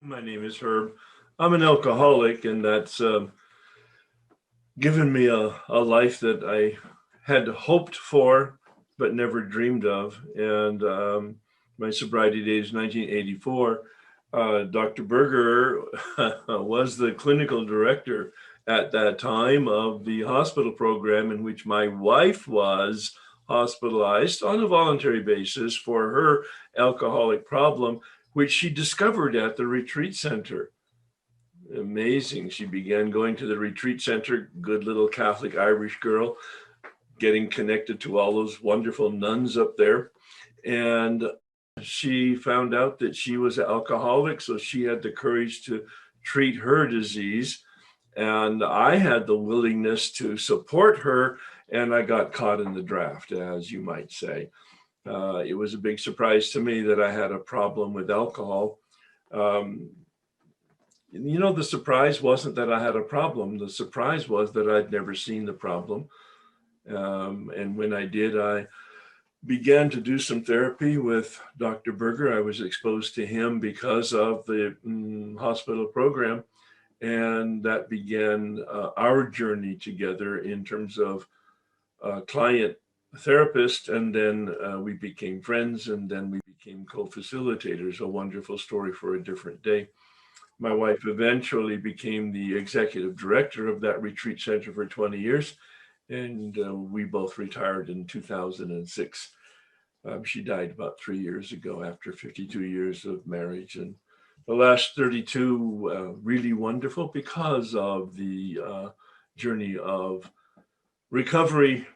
My name is Herb. I'm an alcoholic, and that's given me a life that I had hoped for but never dreamed of. And my sobriety date is 1984. Dr. Berger was the clinical director at that time of the hospital program in which my wife was hospitalized on a voluntary basis for her alcoholic problem, which she discovered at the retreat center. Amazing. She began going to the retreat center, good little Catholic Irish girl, getting connected to all those wonderful nuns up there. And she found out that she was an alcoholic, so she had the courage to treat her disease. And I had the willingness to support her, and I got caught in the draft, as you might say. It was a big surprise to me that I had a problem with alcohol. The surprise wasn't that I had a problem. The surprise was that I'd never seen the problem. And when I did, I began to do some therapy with Dr. Berger. I was exposed to him because of the hospital program. And that began our journey together in terms of client therapist. And then we became friends, and then we became co-facilitators. A wonderful story for a different day. My wife eventually became the executive director of that retreat center for 20 years, and we both retired in 2006. She died about 3 years ago after 52 years of marriage, and the last 32 really wonderful because of the journey of recovery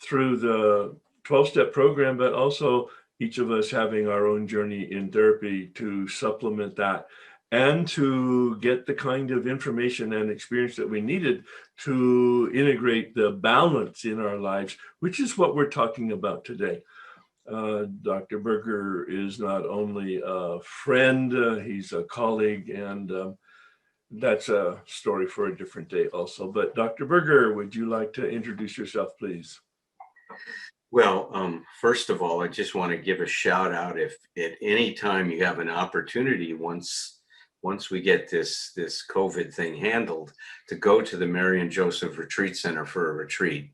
through the 12-step program, but also each of us having our own journey in therapy to supplement that and to get the kind of information and experience that we needed to integrate the balance in our lives, which is what we're talking about today. Dr. Berger is not only a friend, he's a colleague, and that's a story for a different day also. But Dr. Berger, would you like to introduce yourself, please? Well, first of all, I just want to give a shout out if at any time you have an opportunity once we get this COVID thing handled, to go to the Mary and Joseph Retreat Center for a retreat.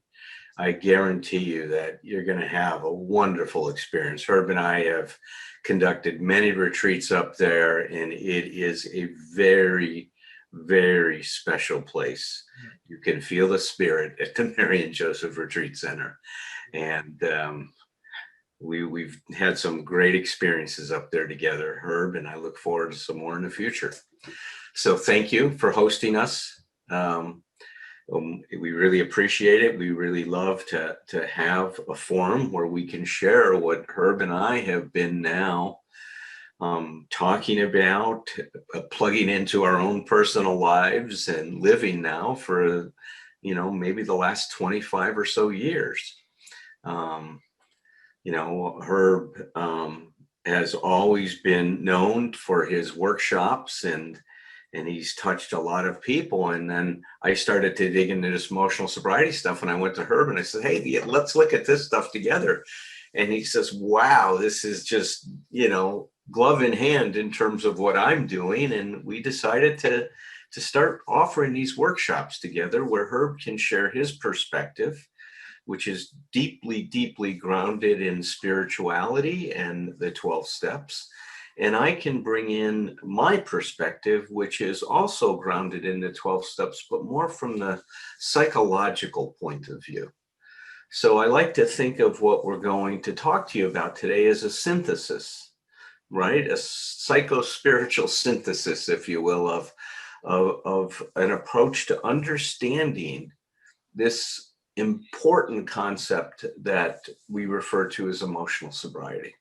I guarantee you that you're going to have a wonderful experience. Herb and I have conducted many retreats up there, and it is a very, very special place. You can feel the spirit at the Mary and Joseph Retreat Center. And we've had some great experiences up there together, Herb, and I look forward to some more in the future. So thank you for hosting us. We really appreciate it. We really love to have a forum where we can share what Herb and I have been now talking about, plugging into our own personal lives and living now for, maybe the last 25 or so years. Herb has always been known for his workshops, and he's touched a lot of people. And then I started to dig into this emotional sobriety stuff, and I went to Herb and I said, hey, let's look at this stuff together. And he says, wow, this is just, glove in hand in terms of what I'm doing. And we decided to start offering these workshops together where Herb can share his perspective, which is deeply, deeply grounded in spirituality and the 12 steps. And I can bring in my perspective, which is also grounded in the 12 steps, but more from the psychological point of view. So I like to think of what we're going to talk to you about today as a synthesis, right? A psycho-spiritual synthesis, if you will, of an approach to understanding this important concept that we refer to as emotional sobriety.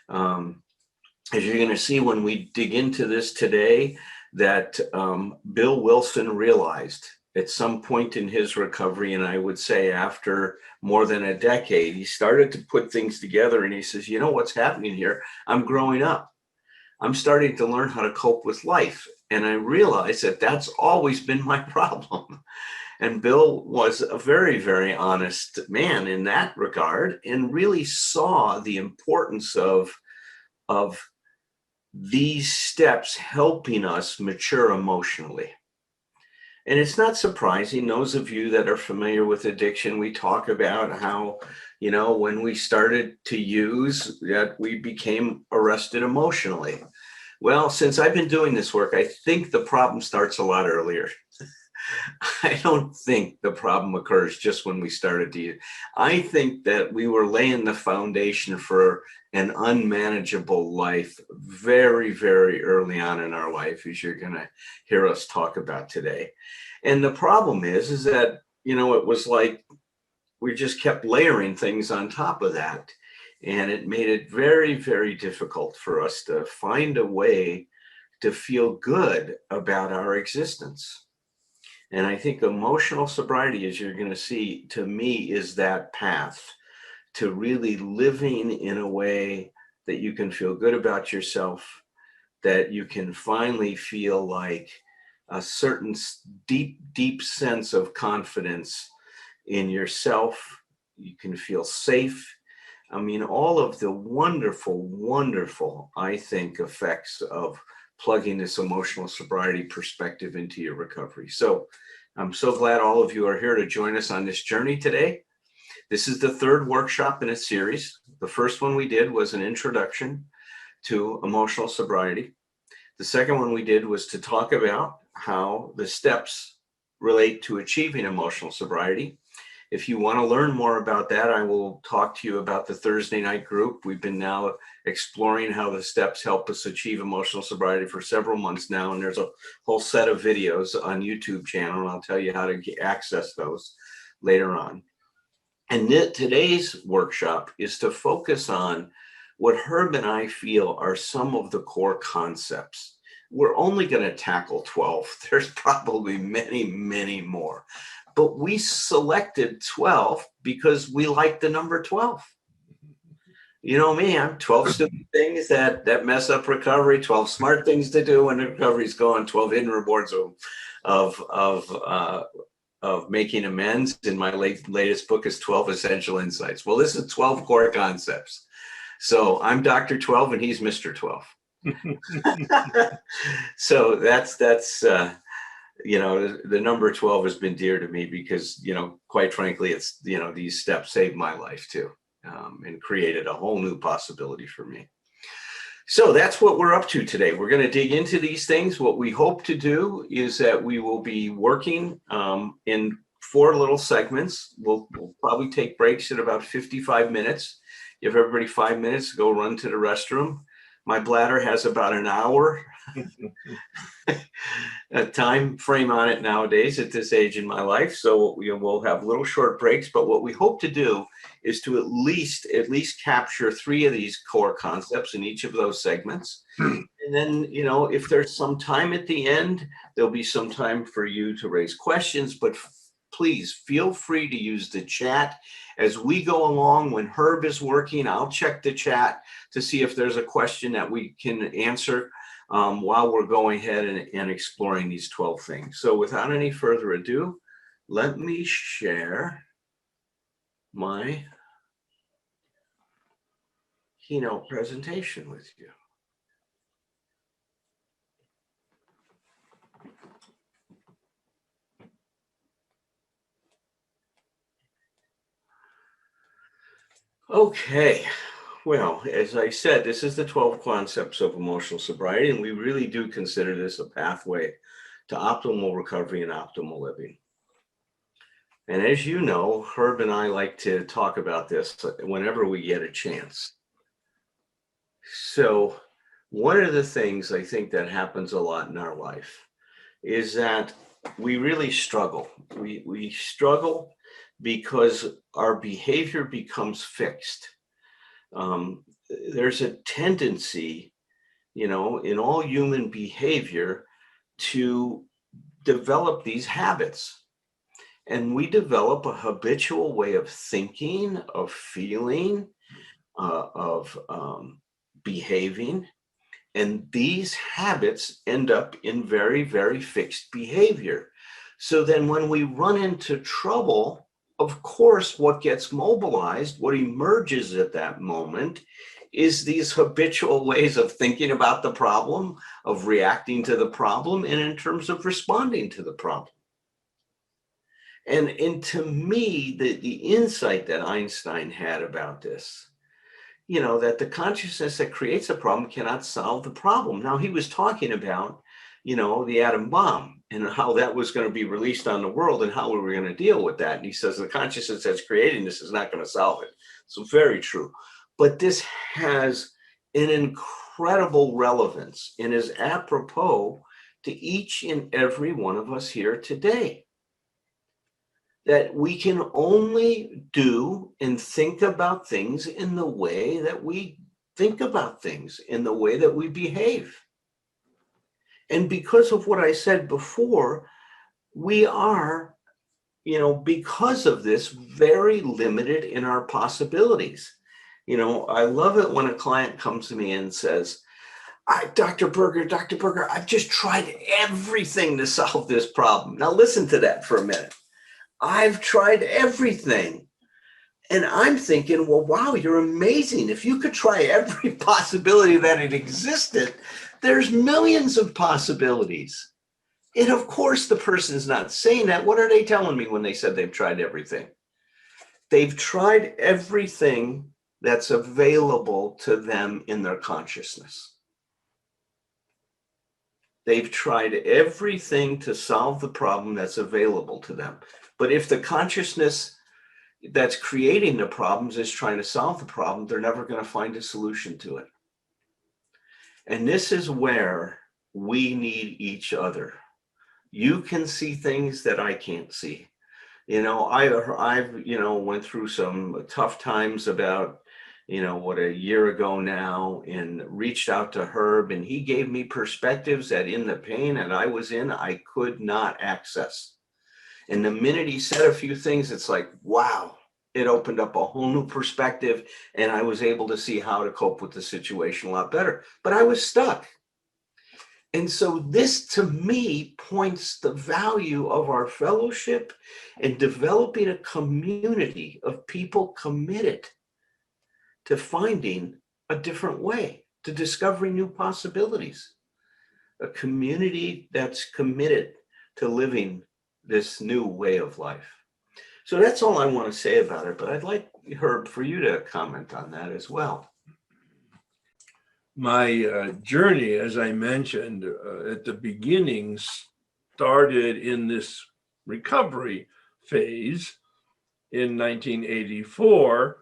As you're going to see when we dig into this today, that Bill Wilson realized at some point in his recovery, and I would say after more than a decade, he started to put things together, and he says, what's happening here? I'm growing up. I'm starting to learn how to cope with life. And I realized that that's always been my problem. And Bill was a very, very honest man in that regard, and really saw the importance of these steps helping us mature emotionally. And it's not surprising, those of you that are familiar with addiction, we talk about how, when we started to use, that we became arrested emotionally. Well, since I've been doing this work, I think the problem starts a lot earlier. I don't think the problem occurs just when we started to use. I think that we were laying the foundation for an unmanageable life very, very early on in our life, as you're going to hear us talk about today. And the problem is that, it was like we just kept layering things on top of that. And it made it very, very difficult for us to find a way to feel good about our existence. And I think emotional sobriety, as you're going to see, to me, is that path to really living in a way that you can feel good about yourself, that you can finally feel like a certain deep, deep sense of confidence in yourself. You can feel safe. I mean, all of the wonderful, wonderful, I think, effects of plugging this emotional sobriety perspective into your recovery. So I'm so glad all of you are here to join us on this journey today. This is the third workshop in a series. The first one we did was an introduction to emotional sobriety. The second one we did was to talk about how the steps relate to achieving emotional sobriety. If you want to learn more about that, I will talk to you about the Thursday night group. We've been now exploring how the steps help us achieve emotional sobriety for several months now, and there's a whole set of videos on YouTube channel, and I'll tell you how to access those later on. And today's workshop is to focus on what Herb and I feel are some of the core concepts. We're only going to tackle 12. There's probably many, many more. But we selected 12 because we like the number 12. You know me, I'm 12 stupid things that mess up recovery, 12 smart things to do when recovery's going, 12 hidden rewards of making amends. In my latest book is 12 Essential Insights. Well, this is 12 core concepts. So I'm Dr. 12 and he's Mr. 12. So that's the number 12 has been dear to me because, quite frankly, it's, these steps saved my life too, and created a whole new possibility for me. So that's what we're up to today. We're going to dig into these things. What we hope to do is that we will be working in 4 little segments. We'll probably take breaks at about 55 minutes. Give everybody 5 minutes to go run to the restroom. My bladder has about an hour a time frame on it nowadays at this age in my life. So we'll have little short breaks, but what we hope to do is to at least capture 3 of these core concepts in each of those segments. And then, if there's some time at the end, there'll be some time for you to raise questions, but please feel free to use the chat as we go along. When Herb is working, I'll check the chat to see if there's a question that we can answer while we're going ahead and exploring these 12 things. So without any further ado, let me share my keynote presentation with you. Okay. Well, as I said, this is the 12 concepts of emotional sobriety, and we really do consider this a pathway to optimal recovery and optimal living. And as you know, Herb and I like to talk about this whenever we get a chance. So one of the things I think that happens a lot in our life is that we really struggle. We struggle because our behavior becomes fixed. There's a tendency, in all human behavior to develop these habits. And we develop a habitual way of thinking, of feeling, of behaving. And these habits end up in very, very fixed behavior. So then when we run into trouble, of course, what gets mobilized, what emerges at that moment is these habitual ways of thinking about the problem, of reacting to the problem, and in terms of responding to the problem. And to me, the insight that Einstein had about this, that the consciousness that creates a problem cannot solve the problem. Now, he was talking about, the atom bomb and how that was going to be released on the world and how we were going to deal with that. And he says the consciousness that's creating this is not going to solve it. So very true. But this has an incredible relevance and is apropos to each and every one of us here today. That we can only do and think about things in the way that we think about things, in the way that we behave. And because of what I said before, we are, because of this, very limited in our possibilities. I love it when a client comes to me and says, Dr. Berger, I've just tried everything to solve this problem. Now listen to that for a minute. I've tried everything. And I'm thinking, well, wow, you're amazing. If you could try every possibility that it existed, there's millions of possibilities. And of course, the person is not saying that. What are they telling me when they said they've tried everything? They've tried everything that's available to them in their consciousness. They've tried everything to solve the problem that's available to them. But if the consciousness that's creating the problems is trying to solve the problem, they're never going to find a solution to it. And this is where we need each other. You can see things that I can't see. I've went through some tough times about, a year ago now, and reached out to Herb, and he gave me perspectives that in the pain that I was in, I could not access. And the minute he said a few things, it's like, wow, it opened up a whole new perspective, and I was able to see how to cope with the situation a lot better. But I was stuck. And so this, to me, points the value of our fellowship and developing a community of people committed to finding a different way, to discovering new possibilities. A community that's committed to living this new way of life. So that's all I want to say about it, but I'd like, Herb, for you to comment on that as well. My journey, as I mentioned at the beginning, started in this recovery phase in 1984.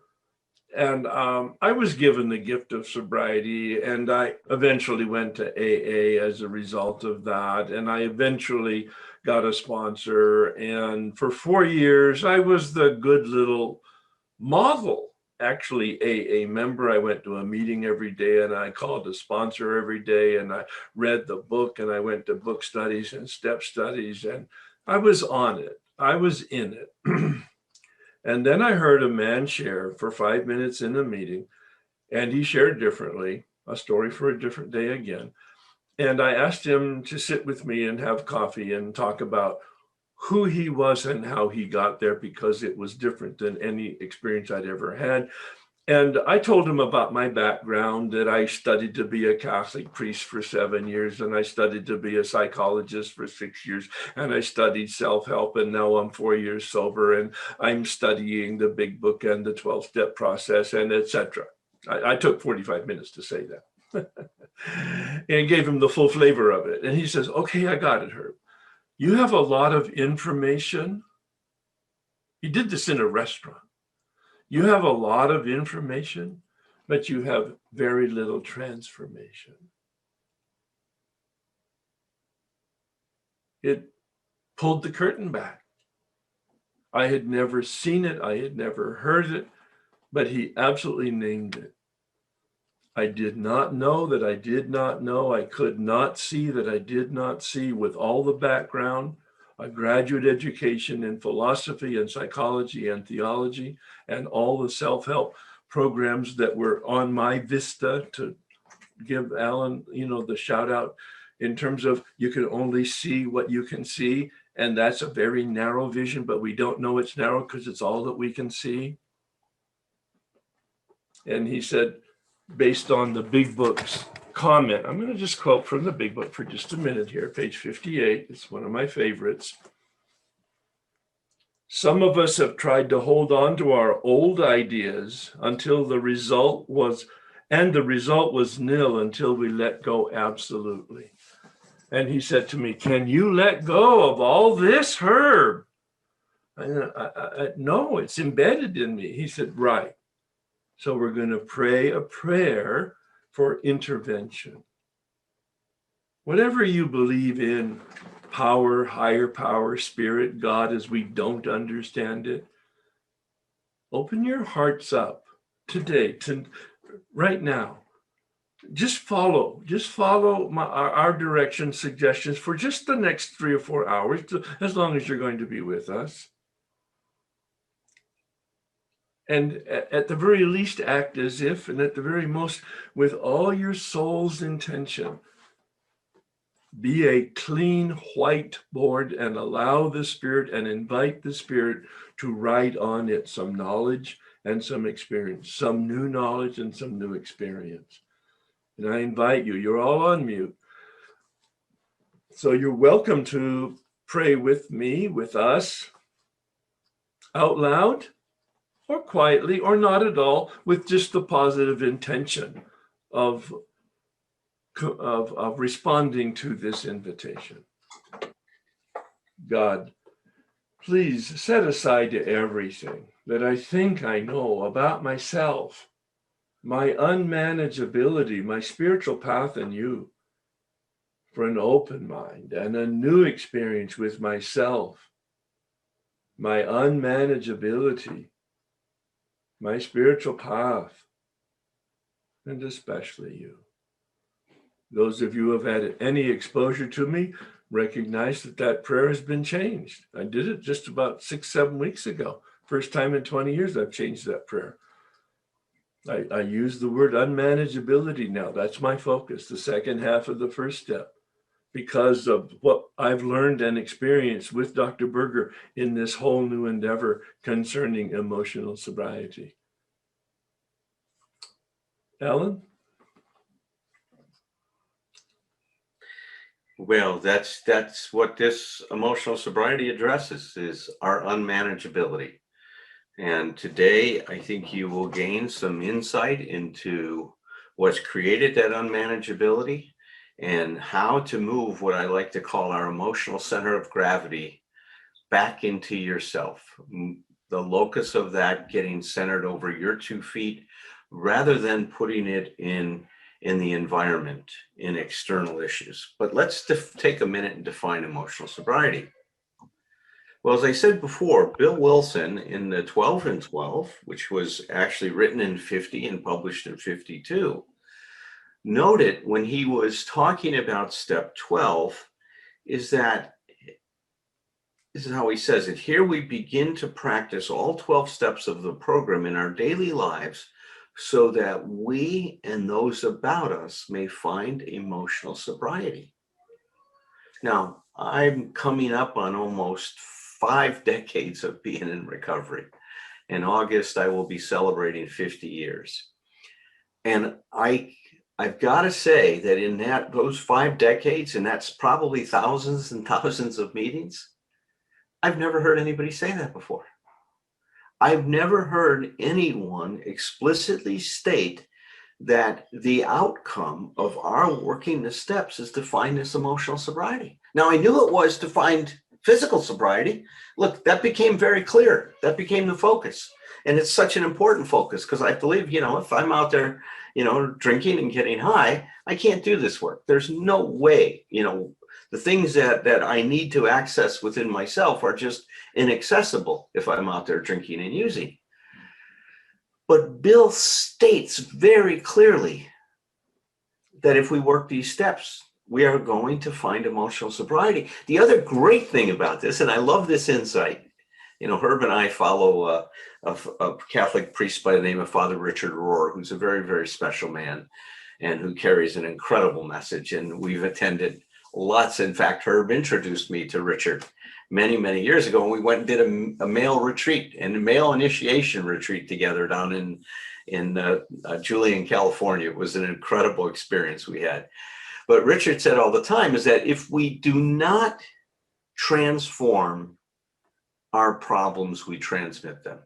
And I was given the gift of sobriety, and I eventually went to AA as a result of that. And I eventually got a sponsor. And for 4 years, I was the good little model, actually, AA member. I went to a meeting every day, and I called a sponsor every day, and I read the book, and I went to book studies and step studies, and I was on it. I was in it. And then I heard a man share for 5 minutes in a meeting, and he shared differently, a story for a different day again. And I asked him to sit with me and have coffee and talk about who he was and how he got there, because it was different than any experience I'd ever had. And I told him about my background, that I studied to be a Catholic priest for 7 years, and I studied to be a psychologist for 6 years, and I studied self-help, and now I'm 4 years sober, and I'm studying the big book and the 12-step process, and etc. I took 45 minutes to say that and gave him the full flavor of it. And he says, okay, I got it, Herb. You have a lot of information. He did this in a restaurant. You have a lot of information, but you have very little transformation. It pulled the curtain back. I had never seen it. I had never heard it, but he absolutely named it. I did not know that I did not know. I could not see that I did not see, with all the background, a graduate education in philosophy and psychology and theology, and all the self-help programs that were on my vista, to give Alan, the shout out, in terms of you can only see what you can see. And that's a very narrow vision, but we don't know it's narrow because it's all that we can see. And he said, based on the Big Book's comment. I'm going to just quote from the Big Book for just a minute here, page 58. It's one of my favorites. Some of us have tried to hold on to our old ideas until the result was nil until we let go absolutely. And he said to me, "Can you let go of all this, Herb?" No, it's embedded in me. He said, "Right. So we're going to pray a prayer for intervention." Whatever you believe in, power, higher power, spirit, God, as we don't understand it, open your hearts up today, right now. Just follow our direction, suggestions for just the next 3 or 4 hours, as long as you're going to be with us. And at the very least, act as if, and at the very most, with all your soul's intention, be a clean whiteboard and allow the Spirit and invite the Spirit to write on it some knowledge and some experience, some new knowledge and some new experience. And I invite you, you're all on mute. So you're welcome to pray with me, with us, out loud, or quietly, or not at all, with just the positive intention of responding to this invitation. God, please set aside everything that I think I know about myself, my unmanageability, my spiritual path in you, for an open mind and a new experience with myself, my unmanageability, my spiritual path, and especially you. Those of you who have had any exposure to me recognize that prayer has been changed. I did it just about 6-7 weeks ago. First time in 20 years I've changed that prayer. I use the word unmanageability now. That's my focus, the second half of the first step, because of what I've learned and experienced with Dr. Berger in this whole new endeavor concerning emotional sobriety. Alan? Well, that's what this emotional sobriety addresses, is our unmanageability. And today, I think you will gain some insight into what's created that unmanageability and how to move what I like to call our emotional center of gravity back into yourself. The locus of that getting centered over your 2 feet, rather than putting it in the environment, in external issues. But let's take a minute and define emotional sobriety. Well, as I said before, Bill Wilson in the 12 and 12, which was actually written in 50 and published in 52, noted when he was talking about step 12, is that, this is how he says it, here we begin to practice all 12 steps of the program in our daily lives so that we and those about us may find emotional sobriety. Now, I'm coming up on almost 5 decades of being in recovery. In August, I will be celebrating 50 years. And I've got to say that in those 5 decades, and that's probably thousands and thousands of meetings, I've never heard anybody say that before. I've never heard anyone explicitly state that the outcome of our working the steps is to find this emotional sobriety. Now, I knew it was to find physical sobriety. Look, that became very clear. That became the focus. And it's such an important focus, because I believe, if I'm out there, drinking and getting high, I can't do this work. There's no way, the things that I need to access within myself are just inaccessible if I'm out there drinking and using. But Bill states very clearly that if we work these steps, we are going to find emotional sobriety. The other great thing about this, and I love this insight, Herb and I follow a Catholic priest by the name of Father Richard Rohr, who's a very, very special man and who carries an incredible message. And we've attended lots. In fact, Herb introduced me to Richard many, many years ago, and we went and did a male retreat and a male initiation retreat together down in Julian, California. It was an incredible experience we had. But Richard said all the time is that if we do not transform our problems, we transmit them.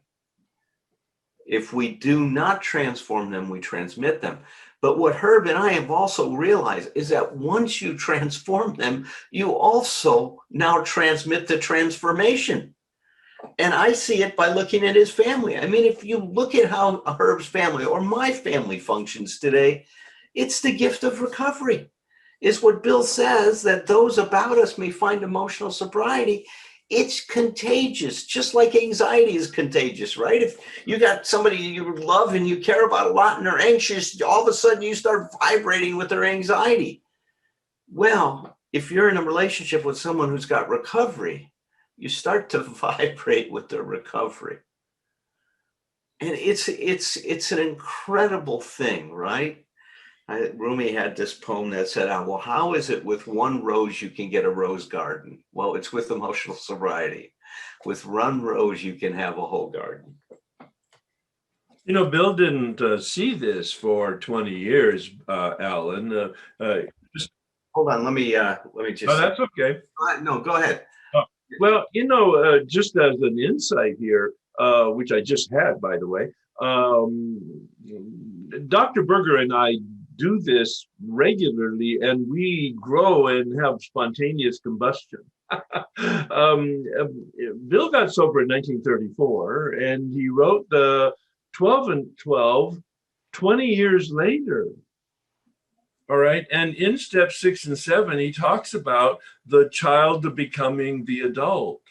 If we do not transform them, we transmit them. But what Herb and I have also realized is that once you transform them, you also now transmit the transformation. And I see it by looking at his family. I mean, if you look at how Herb's family or my family functions today, it's the gift of recovery. Is what Bill says, that those about us may find emotional sobriety. It's contagious, just like anxiety is contagious, right? If you got somebody you love and you care about a lot and they're anxious, all of a sudden you start vibrating with their anxiety. Well, if you're in a relationship with someone who's got recovery, you start to vibrate with their recovery. And it's an incredible thing, right? Rumi had this poem that said, well, how is it with one rose you can get a rose garden? Well, it's with emotional sobriety. With one rose, you can have a whole garden. You know, Bill didn't see this for 20 years, Alan. Hold on, let me just. Oh, that's okay. No, go ahead. Well, you know, just as an insight here, which I just had, by the way, Dr. Berger and I do this regularly, and we grow and have spontaneous combustion. Bill got sober in 1934, and he wrote the 12 and 12 20 years later. All right. And in step 6 and 7, he talks about the child becoming the adult.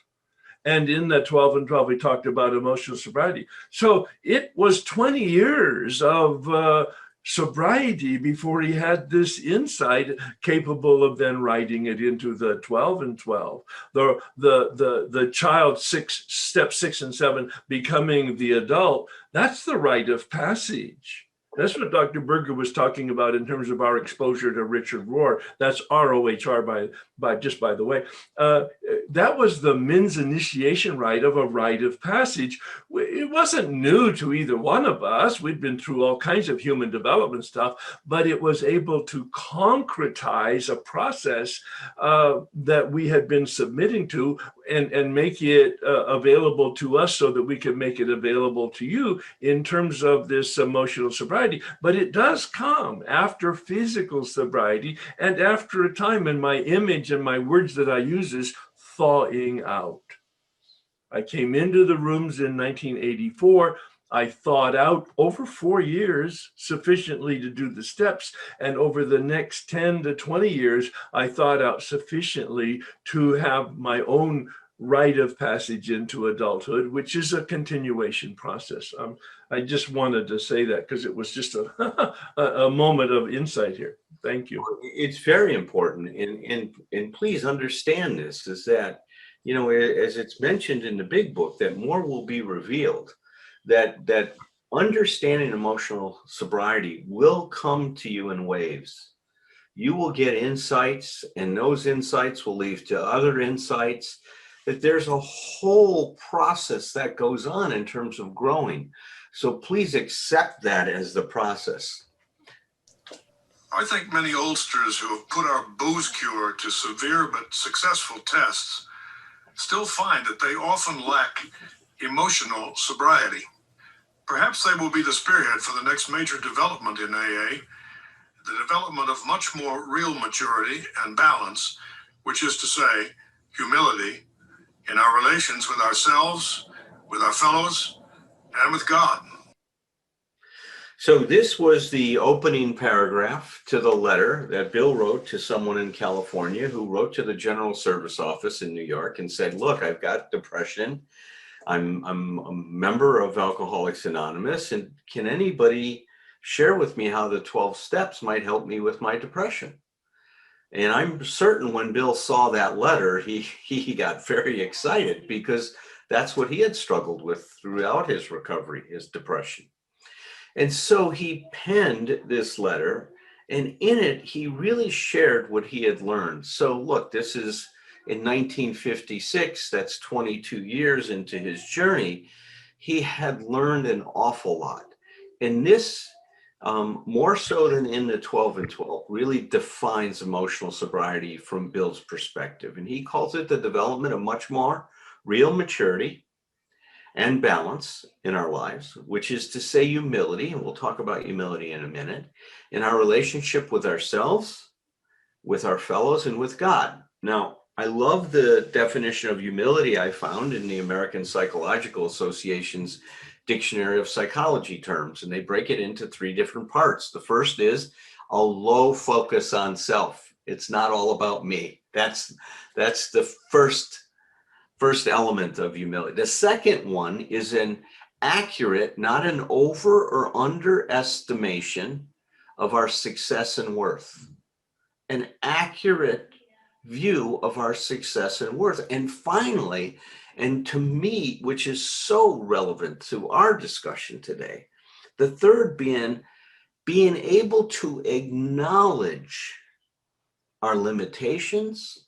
And in that 12 and 12, we talked about emotional sobriety. So it was 20 years of sobriety before he had this insight capable of then writing it into the 12 and 12. The child, step 6 and 7, becoming the adult, that's the rite of passage. That's what Dr. Berger was talking about in terms of our exposure to Richard Rohr. That's ROHR by the way. That was the men's initiation rite of a rite of passage. It wasn't new to either one of us. We'd been through all kinds of human development stuff, but it was able to concretize a process that we had been submitting to and make it available to us so that we could make it available to you in terms of this emotional sobriety. But it does come after physical sobriety and after a time, and my image and my words that I use is thawing out. I came into the rooms in 1984. I thawed out over 4 years sufficiently to do the steps. And over the next 10 to 20 years, I thawed out sufficiently to have my own rite of passage into adulthood, which is a continuation process. I just wanted to say that because it was just a moment of insight here. Thank you. It's very important. And please understand this, is that, you know, as it's mentioned in the big book, that more will be revealed, that understanding emotional sobriety will come to you in waves. You will get insights, and those insights will lead to other insights. That there's a whole process that goes on in terms of growing. So please accept that as the process. I think many oldsters who have put our booze cure to severe but successful tests still find that they often lack emotional sobriety. Perhaps they will be the spearhead for the next major development in AA, the development of much more real maturity and balance, which is to say, humility, in our relations with ourselves, with our fellows, and with God. So this was the opening paragraph to the letter that Bill wrote to someone in California who wrote to the General Service Office in New York and said, look, I've got depression. I'm a member of Alcoholics Anonymous, and can anybody share with me how the 12 steps might help me with my depression? And I'm certain when Bill saw that letter, he got very excited, because that's what he had struggled with throughout his recovery, his depression. And so he penned this letter, And in it, he really shared what he had learned. So look, this is in 1956, that's 22 years into his journey. He had learned an awful lot. And this, more so than in the 12 and 12, really defines emotional sobriety from Bill's perspective. And he calls it the development of much more real maturity and balance in our lives, which is to say humility, and we'll talk about humility in a minute, in our relationship with ourselves, with our fellows, and with God. Now, I love the definition of humility I found in the American Psychological Association's Dictionary of Psychology terms, and they break it into 3 different parts. The first is a low focus on self. It's not all about me. That's the first element of humility. The second one is an accurate, not an over or underestimation of our success and worth. An accurate view of our success and worth. And finally, and to me, which is so relevant to our discussion today, the third being able to acknowledge our limitations,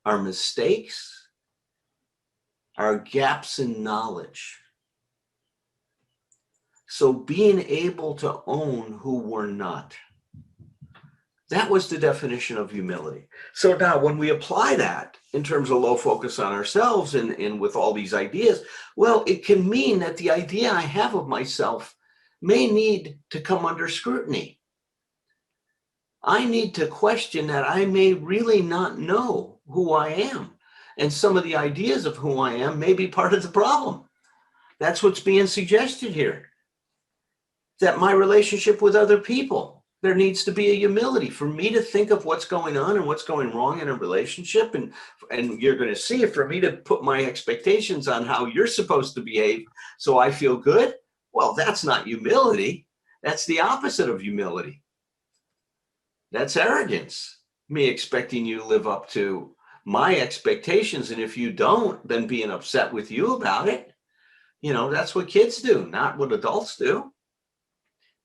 our mistakes, our gaps in knowledge. So being able to own who we're not. That was the definition of humility. So now when we apply that in terms of low focus on ourselves and with all these ideas, well, it can mean that the idea I have of myself may need to come under scrutiny. I need to question that I may really not know who I am. And some of the ideas of who I am may be part of the problem. That's what's being suggested here. That my relationship with other people, there needs to be a humility for me to think of what's going on and what's going wrong in a relationship. And you're going to see it, for me to put my expectations on how you're supposed to behave so I feel good. Well, that's not humility. That's the opposite of humility. That's arrogance. Me expecting you to live up to my expectations. And if you don't, then being upset with you about it. You know, that's what kids do, not what adults do.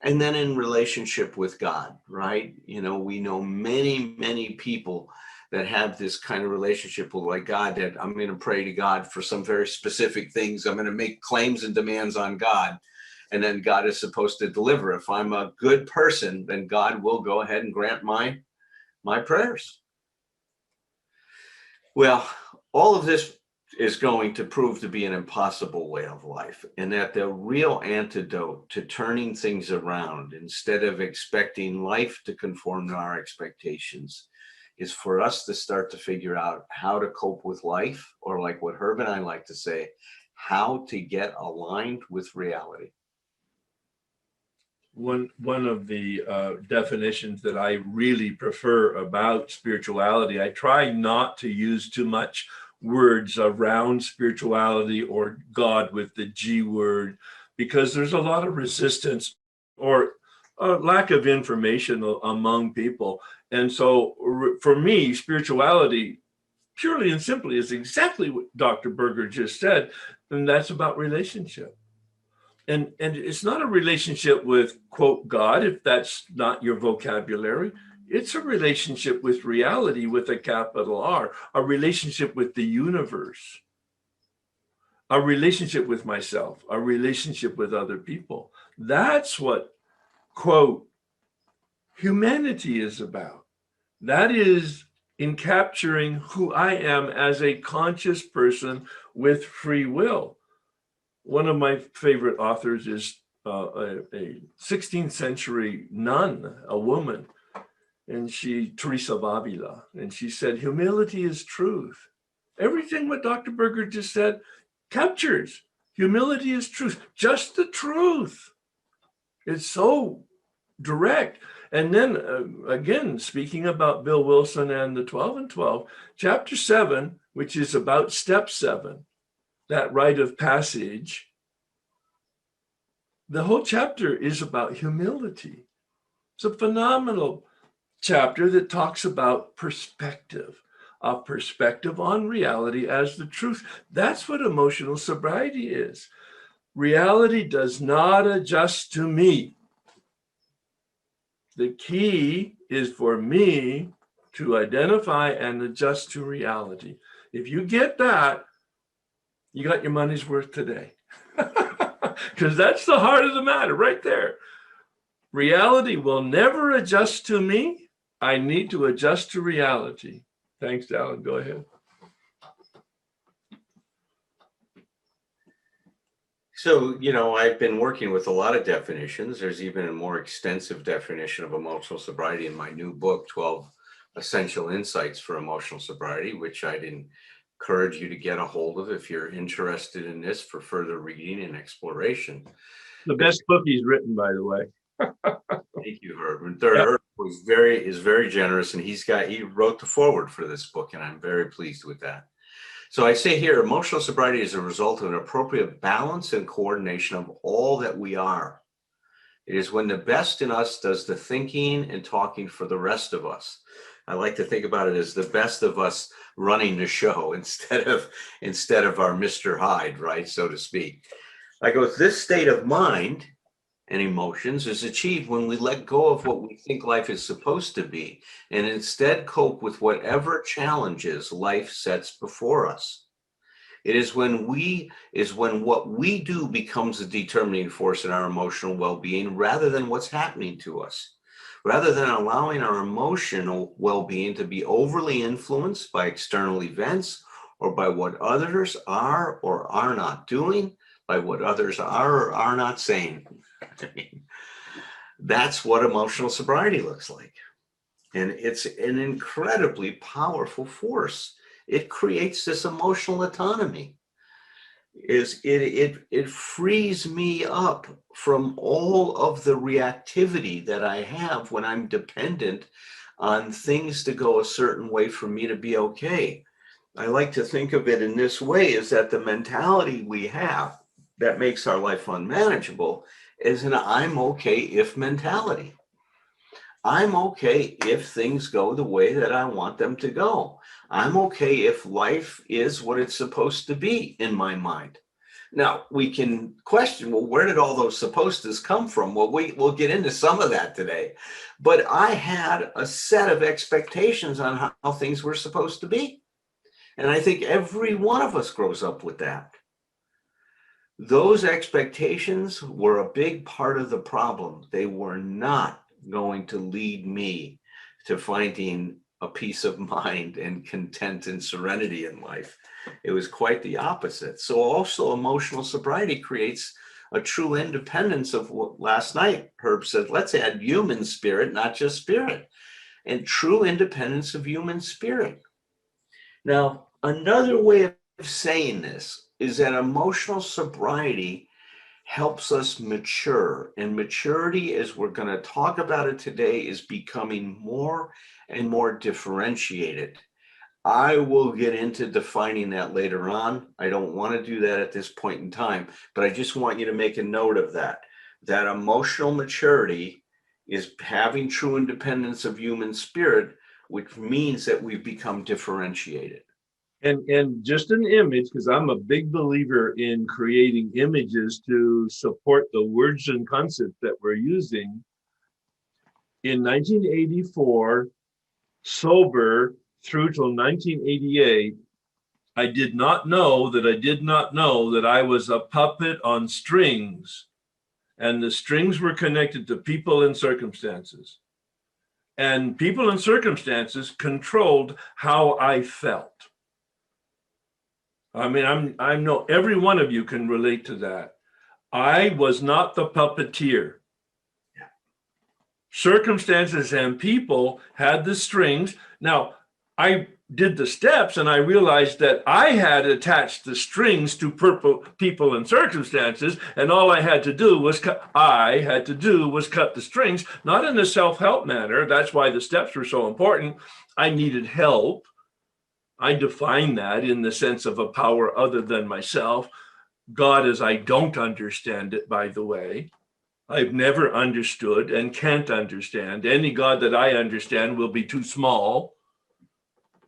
And then in relationship with God, right? You know, we know many, many people that have this kind of relationship with like God, that I'm going to pray to God for some very specific things. I'm going to make claims and demands on God. And then God is supposed to deliver. If I'm a good person, then God will go ahead and grant my prayers. Well, all of this is going to prove to be an impossible way of life, and that the real antidote to turning things around, instead of expecting life to conform to our expectations, is for us to start to figure out how to cope with life, or like what Herb and I like to say, how to get aligned with reality. One of the definitions that I really prefer about spirituality, I try not to use too much words around spirituality or God with the G word, because there's a lot of resistance or a lack of information among people. And so for me, spirituality, purely and simply, is exactly what Dr. Berger just said, and that's about relationship. And it's not a relationship with, quote, God, if that's not your vocabulary. It's a relationship with reality with a capital R, a relationship with the universe, a relationship with myself, a relationship with other people. That's what, quote, humanity is about. That is in capturing who I am as a conscious person with free will. One of my favorite authors is a 16th century nun, a woman, and Teresa of Avila, and she said, humility is truth. Everything what Dr. Berger just said captures. Humility is truth, just the truth. It's so direct. And then again, speaking about Bill Wilson and the 12 and 12, chapter 7, which is about step 7, that rite of passage, the whole chapter is about humility. It's a phenomenal chapter that talks about perspective, a perspective on reality as the truth. That's what emotional sobriety is. Reality does not adjust to me. The key is for me to identify and adjust to reality. If you get that, you got your money's worth today. Because that's the heart of the matter right there. Reality will never adjust to me. I need to adjust to reality. Thanks, Alan. Go ahead. So, I've been working with a lot of definitions. There's even a more extensive definition of emotional sobriety in my new book, 12 Essential Insights for Emotional Sobriety, which I'd encourage you to get a hold of if you're interested in this for further reading and exploration. The best book he's written, by the way. Thank you, Herb. Third Herb is very generous, and he wrote the foreword for this book, and I'm very pleased with that. So I say here, emotional sobriety is a result of an appropriate balance and coordination of all that we are. It is when the best in us does the thinking and talking for the rest of us. I like to think about it as the best of us running the show instead of our Mr. Hyde, right, so to speak. I go, this state of mind and emotions is achieved when we let go of what we think life is supposed to be and instead cope with whatever challenges life sets before us. It is when what we do becomes a determining force in our emotional well-being rather than what's happening to us. Rather than allowing our emotional well-being to be overly influenced by external events or by what others are or are not doing, by what others are or are not saying. I mean, that's what emotional sobriety looks like. And it's an incredibly powerful force. It creates this emotional autonomy. It frees me up from all of the reactivity that I have when I'm dependent on things to go a certain way for me to be okay. I like to think of it in this way, is that the mentality we have that makes our life unmanageable is an I'm okay if mentality. I'm okay if things go the way that I want them to go. I'm okay if life is what it's supposed to be in my mind. Now, we can question, well, where did all those supposed to's come from? Well, we'll get into some of that today. But I had a set of expectations on how things were supposed to be. And I think every one of us grows up with that. Those expectations were a big part of the problem. They were not going to lead me to finding a peace of mind and content and serenity in life. It was quite the opposite. So also emotional sobriety creates a true independence of what last night Herb said, let's add human spirit, not just spirit, and true independence of human spirit. Now, another way of saying this is that emotional sobriety helps us mature, and maturity, as we're going to talk about it today, is becoming more and more differentiated. I will get into defining that later on. I don't want to do that at this point in time, but I just want you to make a note of that emotional maturity is having true independence of human spirit, which means that we've become differentiated. And just an image, because I'm a big believer in creating images to support the words and concepts that we're using. In 1984, sober through till 1988, I did not know that I was a puppet on strings, and the strings were connected to people and circumstances. And people and circumstances controlled how I felt. I mean, I know every one of you can relate to that. I was not the puppeteer. Yeah. Circumstances and people had the strings. Now, I did the steps and I realized that I had attached the strings to people and circumstances, and all I had to do was cut the strings, not in a self-help manner. That's why the steps were so important. I needed help. I define that in the sense of a power other than myself. God, as I don't understand it, by the way. I've never understood and can't understand. Any God that I understand will be too small.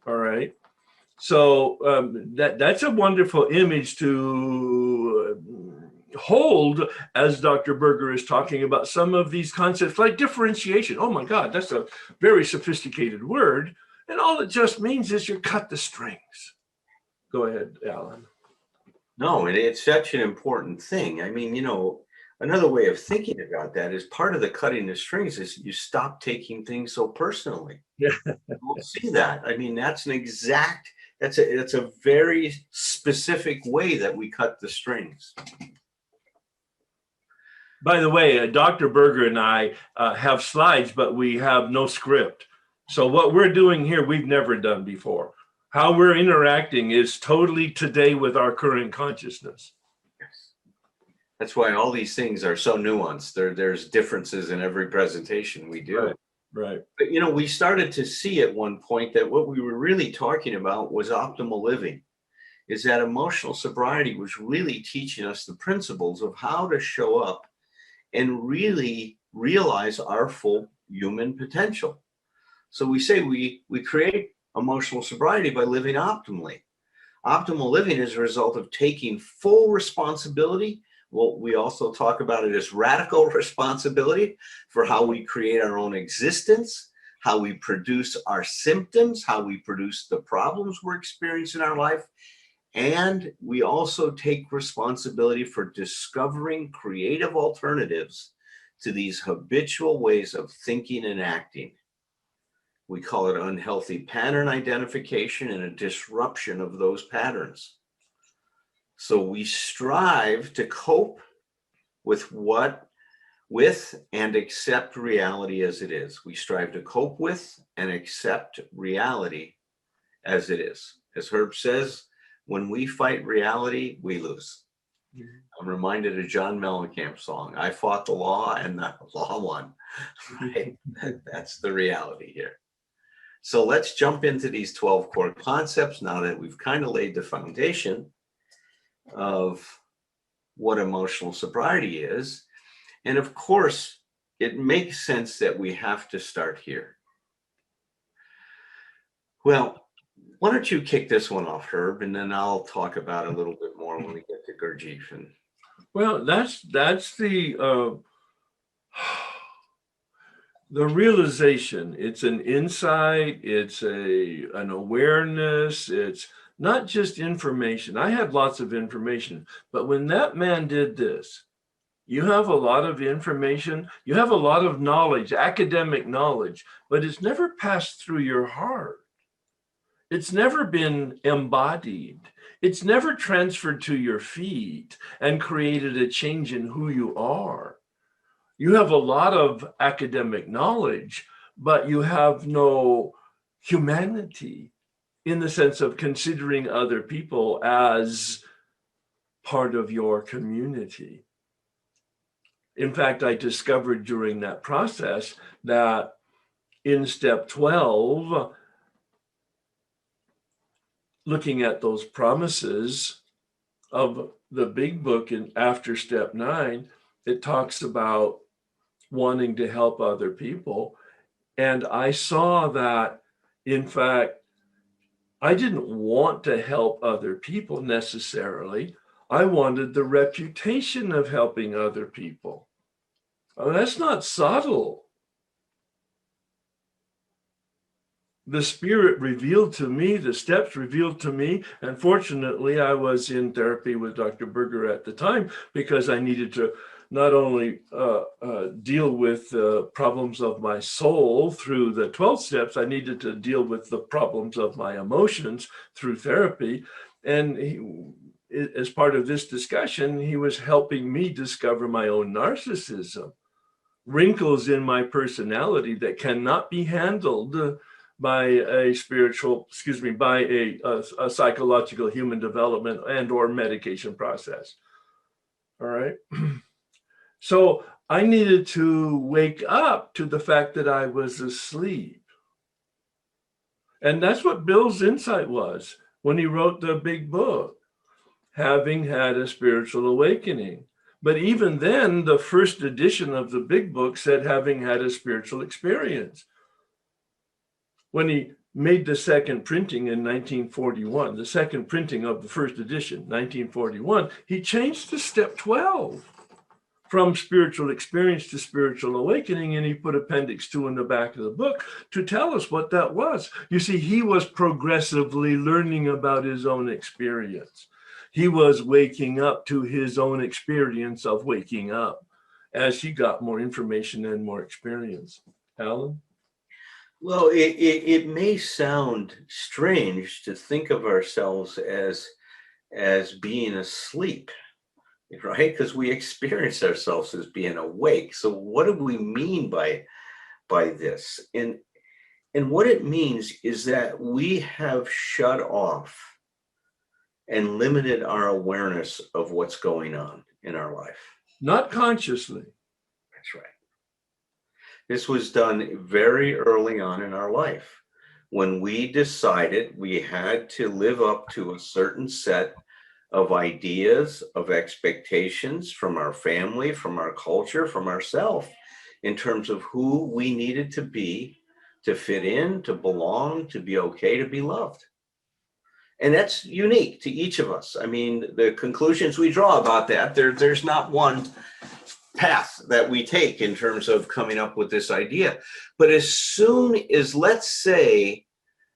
All right. So that's a wonderful image to hold, as Dr. Berger is talking about, some of these concepts like differentiation. Oh my God, that's a very sophisticated word. And all it just means is you cut the strings. Go ahead, Alan. No, and it's such an important thing. I mean, another way of thinking about that is part of the cutting the strings is you stop taking things so personally. Yeah. We'll see that. I mean, that's a very specific way that we cut the strings. By the way, Dr. Berger and I have slides, but we have no script. So what we're doing here, we've never done before. How we're interacting is totally today with our current consciousness. Yes. That's why all these things are so nuanced. There's differences in every presentation we do. Right. But, we started to see at one point that what we were really talking about was optimal living. Is that emotional sobriety was really teaching us the principles of how to show up and really realize our full human potential. So we say we create emotional sobriety by living optimally. Optimal living is a result of taking full responsibility. Well, we also talk about it as radical responsibility for how we create our own existence, how we produce our symptoms, how we produce the problems we're experiencing in our life. And we also take responsibility for discovering creative alternatives to these habitual ways of thinking and acting. We call it unhealthy pattern identification and a disruption of those patterns. So we strive to cope with and accept reality as it is. We strive to cope with and accept reality as it is. As Herb says, when we fight reality, we lose. Mm-hmm. I'm reminded of John Mellencamp's song, I fought the law and the law won. Right? That's the reality here. So let's jump into these 12 core concepts now that we've kind of laid the foundation of what emotional sobriety is. And of course, it makes sense that we have to start here. Well, why don't you kick this one off, Herb, and then I'll talk about it a little bit more when we get to Gurdjieff. Well, that's the realization. It's an insight. It's an awareness. It's not just information. I had lots of information, but when that man did this, you have a lot of information. You have a lot of knowledge, academic knowledge, but it's never passed through your heart. It's never been embodied. It's never transferred to your feet and created a change in who you are. You have a lot of academic knowledge, but you have no humanity in the sense of considering other people as part of your community. In fact, I discovered during that process that in step 12, looking at those promises of the big book and after step 9, it talks about wanting to help other people. And I saw that, in fact, I didn't want to help other people necessarily. I wanted the reputation of helping other people. Oh, that's not subtle. The Spirit revealed to me, the steps revealed to me, and fortunately I was in therapy with Dr. Berger at the time because I needed to not only deal with the problems of my soul through the 12 steps, I needed to deal with the problems of my emotions through therapy. And as part of this discussion, he was helping me discover my own narcissism, wrinkles in my personality that cannot be handled by a psychological human development and or medication process. All right. So I needed to wake up to the fact that I was asleep. And that's what Bill's insight was when he wrote the big book, having had a spiritual awakening. But even then, the first edition of the big book said having had a spiritual experience. when he made the second printing in 1941, the second printing of the first edition, 1941, he changed to step 12 from spiritual experience to spiritual awakening, and he put appendix 2 in the back of the book to tell us what that was. You see, he was progressively learning about his own experience. He was waking up to his own experience of waking up as he got more information and more experience. Alan? Well, it may sound strange to think of ourselves as being asleep, right? Because we experience ourselves as being awake. So what do we mean by this? And what it means is that we have shut off and limited our awareness of what's going on in our life. Not consciously. That's right. This was done very early on in our life when we decided we had to live up to a certain set of ideas, of expectations from our family, from our culture, from ourselves, in terms of who we needed to be, to fit in, to belong, to be okay, to be loved. And that's unique to each of us. I mean, the conclusions we draw about that, there's not one path that we take in terms of coming up with this idea. But as soon as, let's say,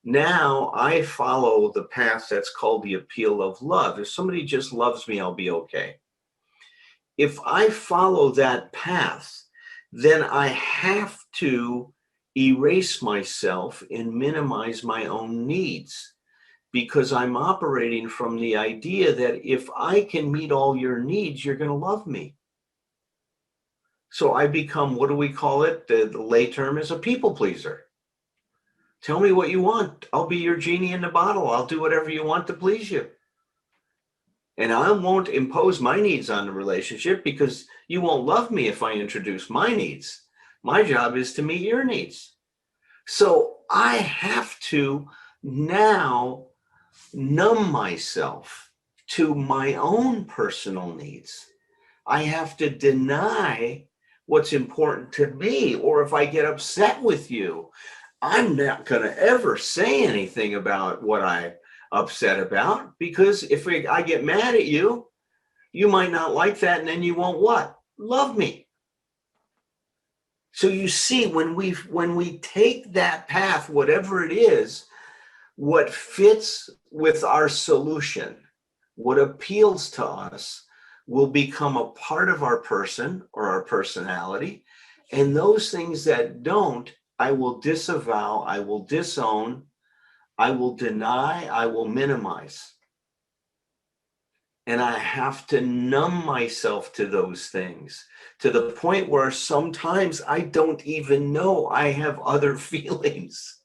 now I follow the path that's called the appeal of love. If somebody just loves me, I'll be okay. If I follow that path, then I have to erase myself and minimize my own needs, because I'm operating from the idea that if I can meet all your needs, you're going to love me. So I become, what do we call it? The lay term is a people pleaser. Tell me what you want. I'll be your genie in the bottle. I'll do whatever you want to please you. And I won't impose my needs on the relationship, because you won't love me if I introduce my needs. My job is to meet your needs. So I have to now numb myself to my own personal needs. I have to deny what's important to me. Or if I get upset with you, I'm not going to ever say anything about what I'm upset about, because if I get mad at you, you might not like that, and then you won't what? Love me. So you see, when we take that path, whatever it is, what fits with our solution, what appeals to us, will become a part of our person or our personality. And those things that don't, I will disavow, I will disown, I will deny, I will minimize. And I have to numb myself to those things, to the point where sometimes I don't even know I have other feelings.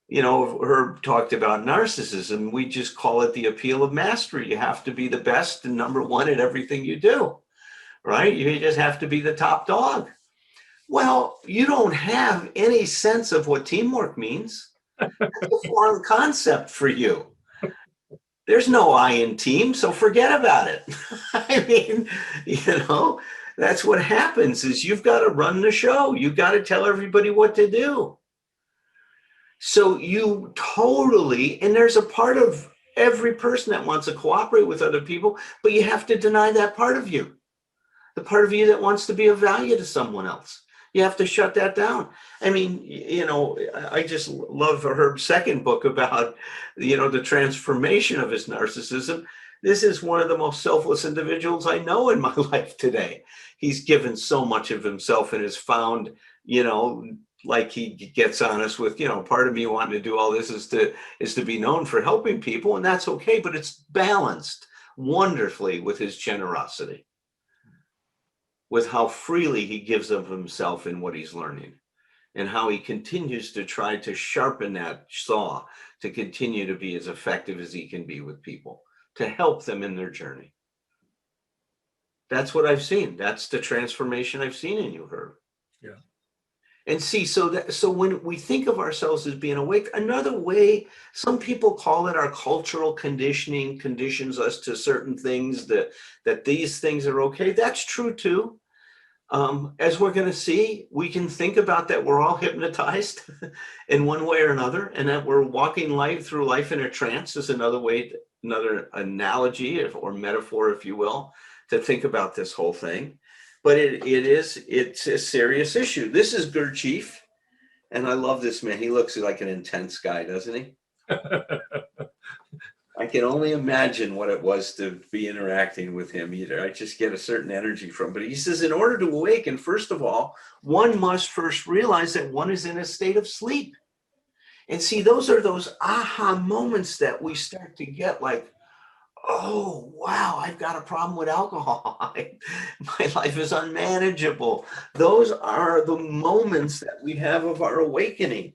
You know, Herb talked about narcissism. We just call it the appeal of mastery. You have to be the best and number one at everything you do, right? You just have to be the top dog. Well, you don't have any sense of what teamwork means. That's a foreign concept for you. There's no I in team, so forget about it. I mean, you know, that's what happens is you've got to run the show. You've got to tell everybody what to do. So you totally, and there's a part of every person that wants to cooperate with other people, but you have to deny that part of you, the part of you that wants to be of value to someone else. You have to shut that down. I mean, you know, I just love Herb's second book about, you know, the transformation of his narcissism. This is one of the most selfless individuals I know in my life today. He's given so much of himself and has found, you know, like he gets honest with, you know, part of me wanting to do all this is to be known for helping people, and that's okay, but it's balanced wonderfully with his generosity, with how freely he gives of himself in what he's learning, and how he continues to try to sharpen that saw to continue to be as effective as he can be with people, to help them in their journey. That's what I've seen. That's the transformation I've seen in you, Herb. Yeah. And see, so when we think of ourselves as being awake, another way, some people call it our cultural conditioning conditions us to certain things, that these things are okay. That's true too. As we're going to see, we can think about that we're all hypnotized in one way or another, and that we're walking through life in a trance is another way, another analogy or metaphor, if you will, to think about this whole thing. But it's a serious issue. This is Gurdjieff, and I love this man. He looks like an intense guy, doesn't he? I can only imagine what it was to be interacting with him either. I just get a certain energy from him. But he says, in order to awaken, first of all, one must first realize that one is in a state of sleep. And see, those are those aha moments that we start to get, like, oh, wow, I've got a problem with alcohol. My life is unmanageable. Those are the moments that we have of our awakening.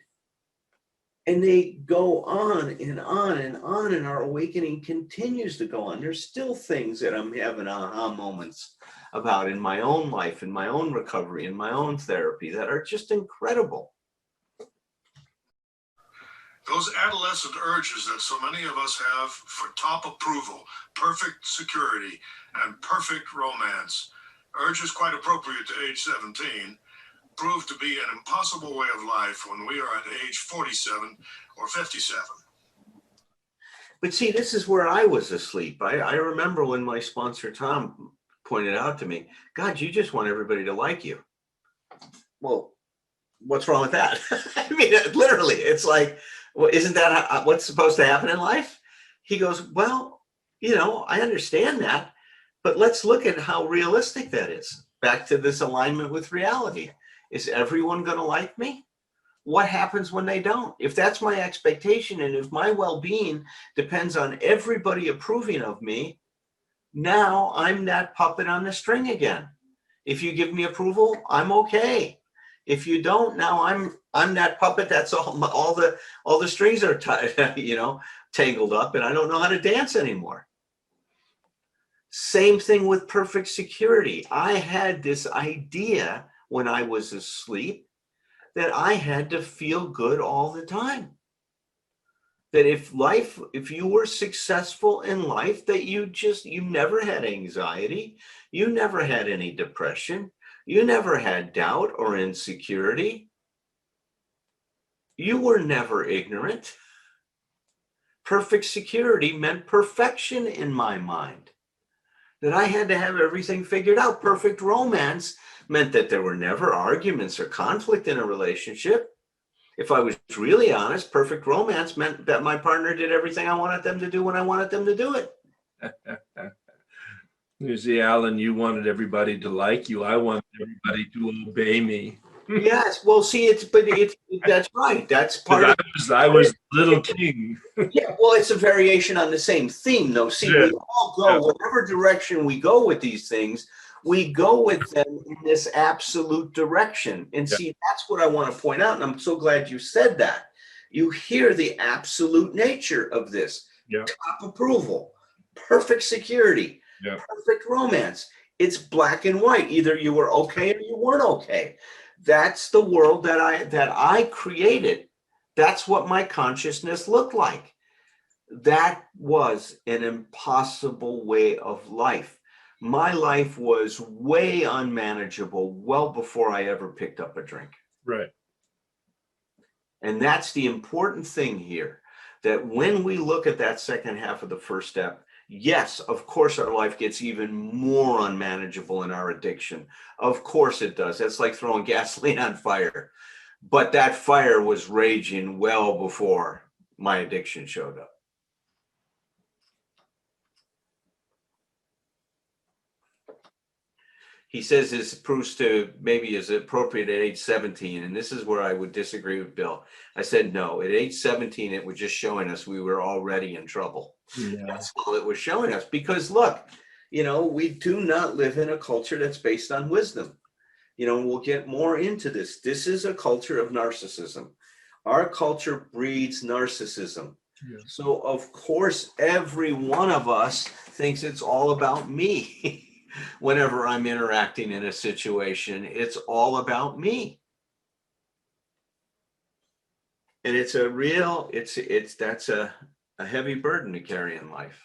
And they go on and on and on, and our awakening continues to go on. There's still things that I'm having aha moments about in my own life, in my own recovery, in my own therapy that are just incredible. Those adolescent urges that so many of us have for top approval, perfect security, and perfect romance, urges quite appropriate to age 17, prove to be an impossible way of life when we are at age 47 or 57. But see, this is where I was asleep. I remember when my sponsor, Tom, pointed out to me, God, you just want everybody to like you. Well, what's wrong with that? I mean, literally, it's like, well, isn't that what's supposed to happen in life? He goes, well, I understand that, but let's look at how realistic that is. Back to this alignment with reality. Is everyone going to like me? What happens when they don't? If that's my expectation, and if my well-being depends on everybody approving of me, now I'm that puppet on the string again. If you give me approval, I'm okay. If you don't, now I'm that puppet. That's all the strings are tangled up, and I don't know how to dance anymore. Same thing with perfect security. I had this idea when I was asleep that I had to feel good all the time. That if you were successful in life, that you never had anxiety, you never had any depression, you never had doubt or insecurity. You were never ignorant. Perfect security meant perfection in my mind. That I had to have everything figured out. Perfect romance meant that there were never arguments or conflict in a relationship. If I was really honest, perfect romance meant that my partner did everything I wanted them to do when I wanted them to do it. You see, Alan, you wanted everybody to like you. I wanted everybody to obey me. Yes, well, see, that's right. That's part of I was little king. Yeah, well, it's a variation on the same theme, though. See, Yeah. we all go, whatever direction we go with these things, we go with them in this absolute direction. And see, that's what I want to point out. And I'm so glad you said that. You hear the absolute nature of this. Yeah. Top approval, perfect security, perfect romance. It's black and white. Either you were okay or you weren't okay. That's the world that I created. That's what my consciousness looked like. That was an impossible way of life. My life was way unmanageable well before I ever picked up a drink. Right. And that's the important thing here, that when we look at that second half of the first step, yes, of course, our life gets even more unmanageable in our addiction. Of course it does. That's like throwing gasoline on fire. But that fire was raging well before my addiction showed up. He says this proves to maybe is appropriate at age 17. And this is where I would disagree with Bill. I said, no, at age 17, it was just showing us we were already in trouble. Yeah. That's all it was showing us. Because look, we do not live in a culture that's based on wisdom. We'll get more into this. This is a culture of narcissism. Our culture breeds narcissism. Yeah. So of course, every one of us thinks it's all about me. Whenever I'm interacting in a situation, it's all about me. And it's that's a heavy burden to carry in life.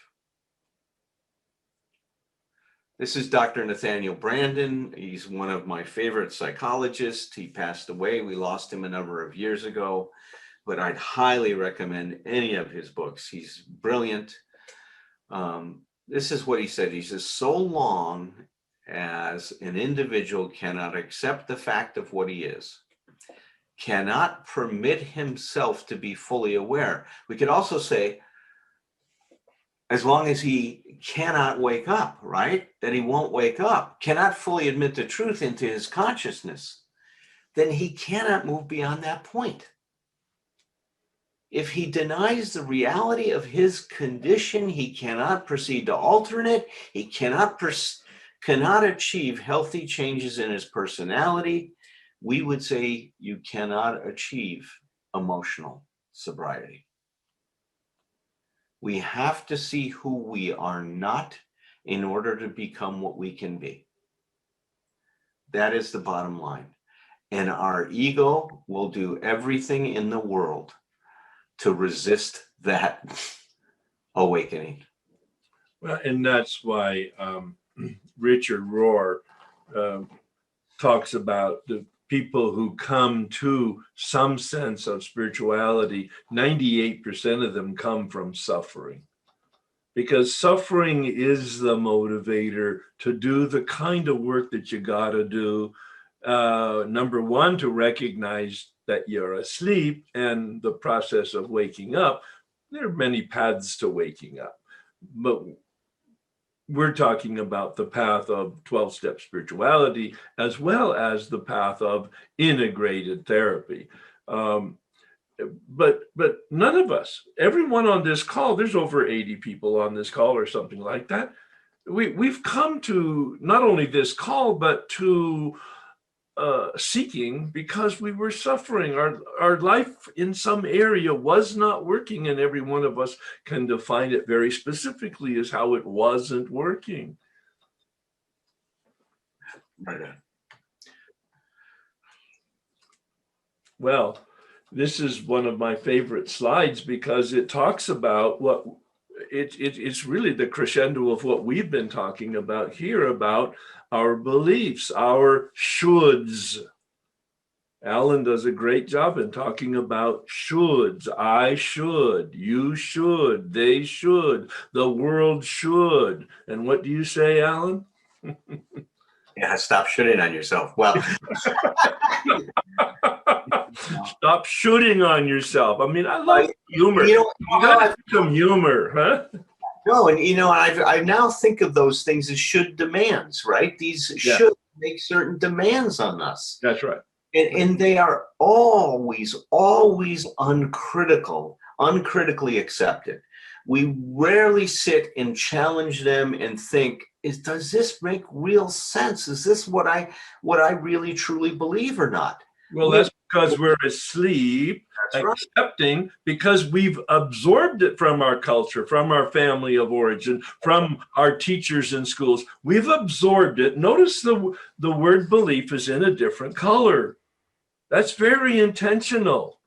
This is Dr. Nathaniel Brandon. He's one of my favorite psychologists. He passed away. We lost him a number of years ago, but I'd highly recommend any of his books. He's brilliant. This is what he said. He says, so long as an individual cannot accept the fact of what he is, cannot permit himself to be fully aware. We could also say, as long as he cannot wake up, right? That he won't wake up, cannot fully admit the truth into his consciousness, then he cannot move beyond that point. If he denies the reality of his condition, he cannot proceed to alter it. He cannot achieve healthy changes in his personality. We would say you cannot achieve emotional sobriety. We have to see who we are not in order to become what we can be. That is the bottom line. And our ego will do everything in the world to resist that awakening. Well, and that's why Richard Rohr talks about the people who come to some sense of spirituality, 98% of them come from suffering. Because suffering is the motivator to do the kind of work that you got to do. Number one, to recognize that you're asleep and the process of waking up. There are many paths to waking up, but we're talking about the path of 12-step spirituality as well as the path of integrated therapy. But none of us, everyone on this call, there's over 80 people on this call or something like that. We've come to not only this call, but to seeking because we were suffering. Our life in some area was not working, and every one of us can define it very specifically as how it wasn't working. Right on. Well, this is one of my favorite slides because it talks about what it's really the crescendo of what we've been talking about here about our beliefs, our shoulds. Alan does a great job in talking about shoulds. I should, you should, they should, the world should. And what do you say, Alan? Yeah, stop shooting on yourself. Well, stop shooting on yourself. I mean, I love humor. You got some humor, huh? No, and I now think of those things as should demands, right? These should make certain demands on us. That's right. And they are always uncritically accepted. We rarely sit and challenge them and think, does this make real sense? Is this what I really truly believe or not? Well, that's because we're asleep, accepting, right, because we've absorbed it from our culture, from our family of origin, from our teachers in schools. We've absorbed it. Notice the word belief is in a different color. That's very intentional.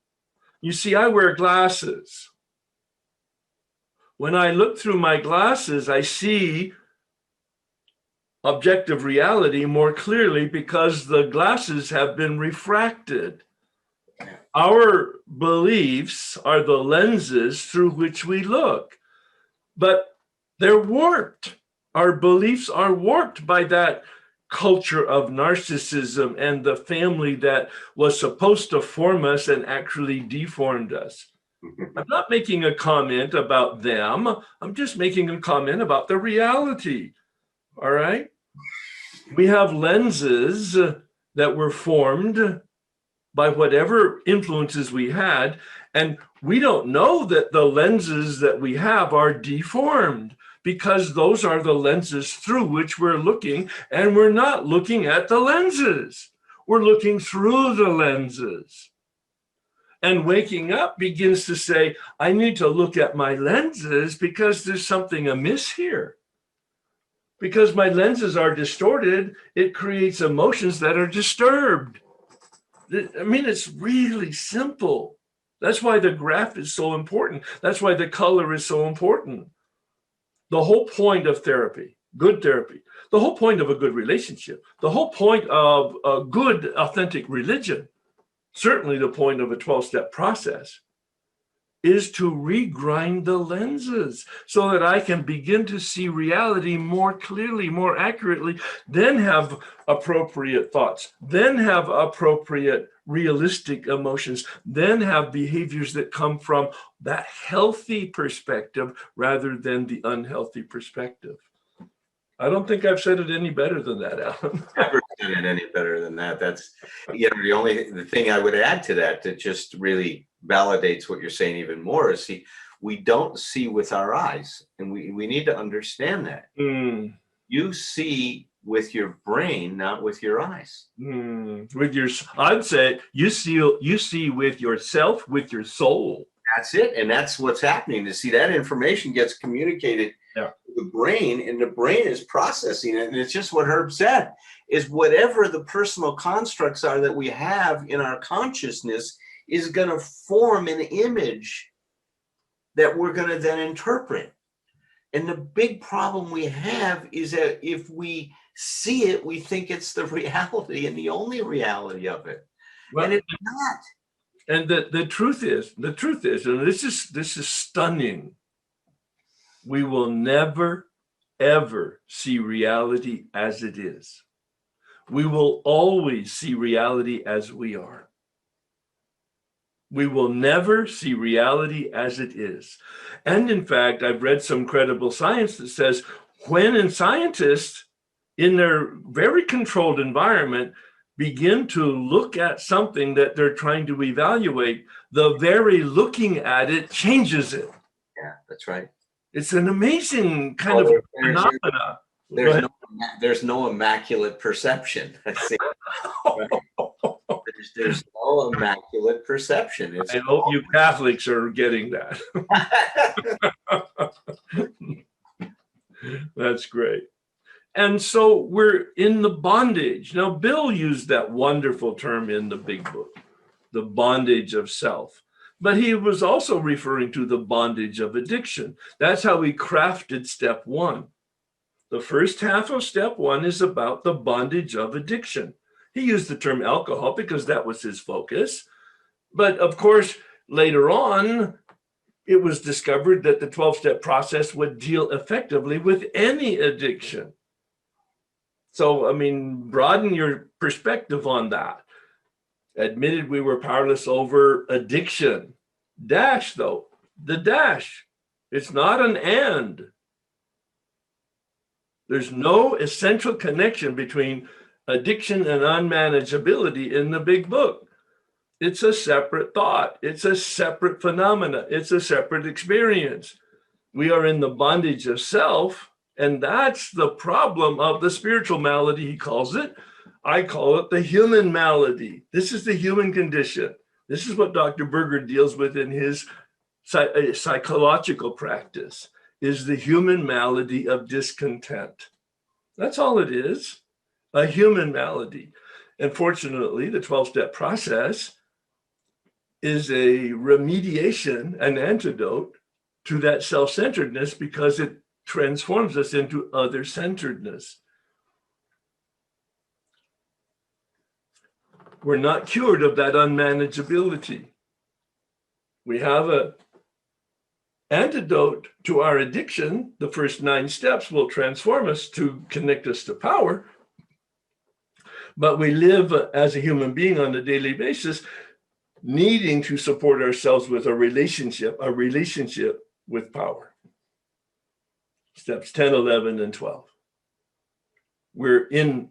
You see, I wear glasses. When I look through my glasses, I see objective reality more clearly because the glasses have been refracted. Our beliefs are the lenses through which we look, but they're warped. Our beliefs are warped by that culture of narcissism and the family that was supposed to form us and actually deformed us. I'm not making a comment about them. I'm just making a comment about the reality. All right? We have lenses that were formed by whatever influences we had, and we don't know that the lenses that we have are deformed because those are the lenses through which we're looking, and we're not looking at the lenses. We're looking through the lenses. And waking up begins to say, I need to look at my lenses because there's something amiss here. Because my lenses are distorted, it creates emotions that are disturbed. I mean, it's really simple. That's why the graph is so important. That's why the color is so important. The whole point of therapy good therapy, the whole point of a good relationship, the whole point of a good, authentic religion, certainly the point of a 12-step process, is to regrind the lenses so that I can begin to see reality more clearly, more accurately, then have appropriate thoughts, then have appropriate realistic emotions, then have behaviors that come from that healthy perspective rather than the unhealthy perspective. I don't think I've said it any better than that, Alan. Never said it any better than that. That's, the thing I would add to that just really validates what you're saying even more is, see, we don't see with our eyes, and we need to understand that. You see with your brain, not with your eyes. With your, I'd say you see with yourself, with your soul. That's it, and that's what's happening. To see that information gets communicated to the brain, and the brain is processing it. And it's just what Herb said: is whatever the personal constructs are that we have in our consciousness is going to form an image that we're going to then interpret. And the big problem we have is that if we see it, we think it's the reality and the only reality of it. Well, and it's not. And the truth is, and this is stunning, we will never, ever see reality as it is. We will always see reality as we are. We will never see reality as it is. And in fact, I've read some credible science that says when scientists in their very controlled environment begin to look at something that they're trying to evaluate, the very looking at it changes it. Yeah, that's right. It's an amazing kind of phenomena. There's no immaculate perception. There's no immaculate perception. I hope you Catholics are getting that. That's great. And so we're in the bondage. Now, Bill used that wonderful term in the big book, the bondage of self. But he was also referring to the bondage of addiction. That's how he crafted step one. The first half of step one is about the bondage of addiction. He used the term alcohol because that was his focus. But of course, later on, it was discovered that the 12-step process would deal effectively with any addiction. So, I mean, broaden your perspective on that. Admitted we were powerless over addiction. Dash, though, the dash. It's not an and. There's no essential connection between addiction and unmanageability in the big book. It's a separate thought. It's a separate phenomena. It's a separate experience. We are in the bondage of self, and that's the problem of the spiritual malady, he calls it. I call it the human malady. This is the human condition. This is what Dr. Berger deals with in his psychological practice, is the human malady of discontent. That's all it is, a human malady. And fortunately, the 12-step process is a remediation, an antidote to that self-centeredness, because it transforms us into other-centeredness. We're not cured of that unmanageability. We have an antidote to our addiction. The first 9 steps will transform us to connect us to power. But we live as a human being on a daily basis, needing to support ourselves with a relationship with power. Steps 10, 11, and 12. We're in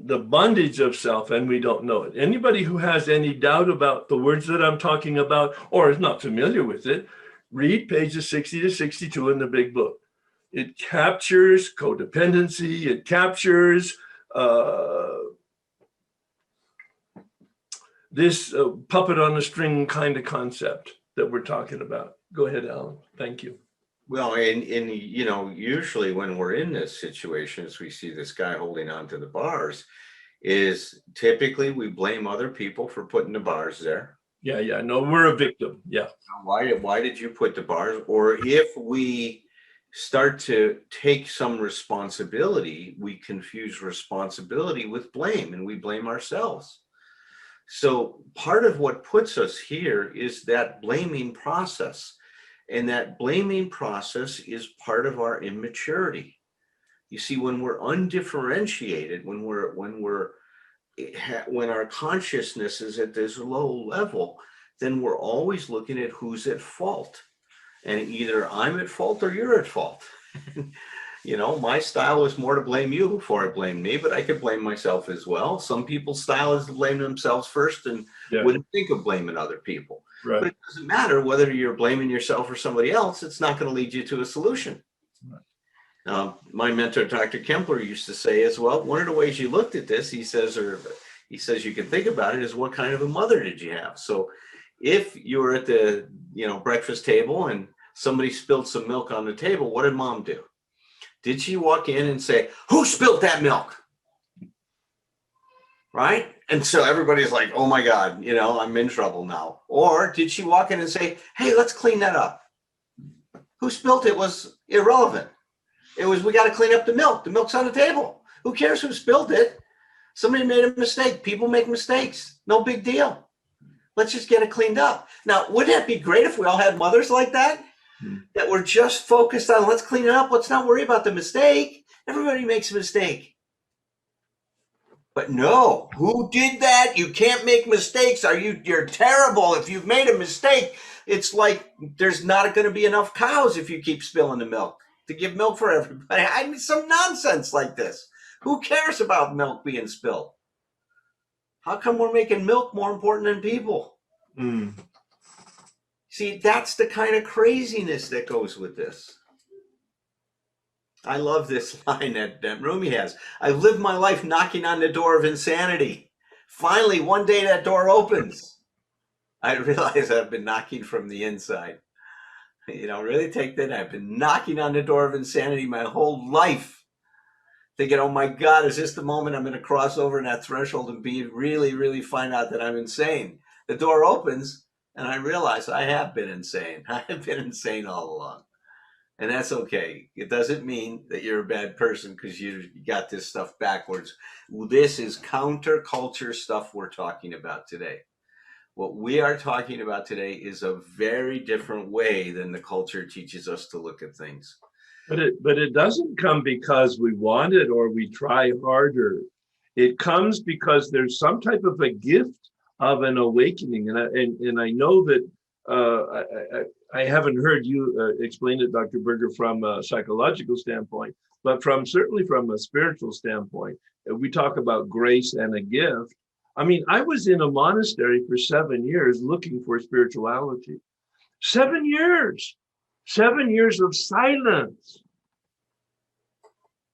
the bondage of self, and we don't know it. Anybody who has any doubt about the words that I'm talking about, or is not familiar with it, read pages 60 to 62 in the big book. It captures codependency. It captures this puppet on a string kind of concept that we're talking about. Go ahead, Alan. Thank you. Well, and usually when we're in this situation, as we see this guy holding on to the bars, is typically we blame other people for putting the bars there. Yeah. No, we're a victim. Yeah. Why did you put the bars? Or if we start to take some responsibility, we confuse responsibility with blame, and we blame ourselves. So part of what puts us here is that blaming process. And that blaming process is part of our immaturity. You see, when we're undifferentiated, when our consciousness is at this low level, then we're always looking at who's at fault. And either I'm at fault or you're at fault. You know, my style is more to blame you before I blame me, but I could blame myself as well. Some people's style is to blame themselves first and wouldn't think of blaming other people. Right. But it doesn't matter whether you're blaming yourself or somebody else. It's not going to lead you to a solution. Right. My mentor, Dr. Kempler, used to say as well, one of the ways you looked at this, he says you can think about it, is what kind of a mother did you have? So if you were at the breakfast table and somebody spilled some milk on the table, what did mom do? Did she walk in and say, who spilled that milk? Right? And so everybody's like, oh my God, I'm in trouble now. Or did she walk in and say, hey, let's clean that up? Who spilled it was irrelevant. It was, we got to clean up the milk. The milk's on the table. Who cares who spilled it? Somebody made a mistake. People make mistakes. No big deal. Let's just get it cleaned up. Now, wouldn't it be great if we all had mothers like that? That were just focused on, let's clean it up. Let's not worry about the mistake. Everybody makes a mistake. But no, who did that? You can't make mistakes. You're terrible. If you've made a mistake, it's like there's not going to be enough cows if you keep spilling the milk to give milk for everybody. I mean, some nonsense like this. Who cares about milk being spilled? How come we're making milk more important than people? See, that's the kind of craziness that goes with this. I love this line that Rumi has. I've lived my life knocking on the door of insanity. Finally, one day that door opens. I realize I've been knocking from the inside. Really take that. I've been knocking on the door of insanity my whole life. Thinking, oh my God, is this the moment I'm going to cross over that threshold and really, really find out that I'm insane? The door opens. And I realize I have been insane. I have been insane all along. And that's okay. It doesn't mean that you're a bad person because you got this stuff backwards. This is counterculture stuff we're talking about today. What we are talking about today is a very different way than the culture teaches us to look at things. But it doesn't come because we want it or we try harder. It comes because there's some type of a gift of an awakening, and I know that I haven't heard you explain it, Dr. Berger, from a psychological standpoint, but certainly from a spiritual standpoint. We talk about grace and a gift. I mean, I was in a monastery for 7 years looking for spirituality. 7 years, 7 years of silence.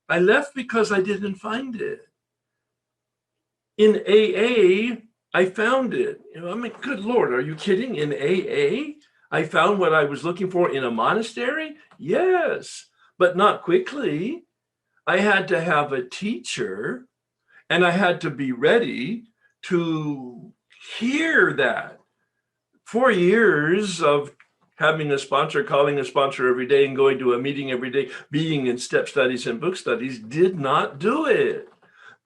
I left because I didn't find it. In AA, I found it. I mean, good Lord, are you kidding? In AA, I found what I was looking for in a monastery? Yes, but not quickly. I had to have a teacher, and I had to be ready to hear that. 4 years of having a sponsor, calling a sponsor every day and going to a meeting every day, being in step studies and book studies did not do it.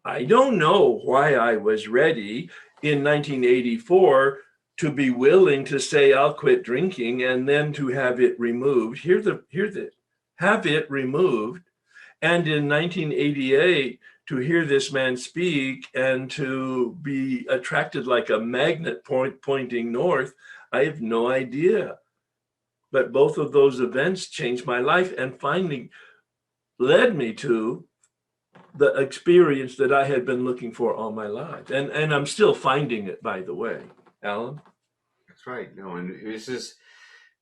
I don't know why I was ready in 1984 to be willing to say I'll quit drinking and then to have it removed. Have it removed. And in 1988, to hear this man speak and to be attracted like a magnet pointing north, I have no idea. But both of those events changed my life and finally led me to the experience that I had been looking for all my life. And I'm still finding it, by the way. Alan? That's right. No, and this is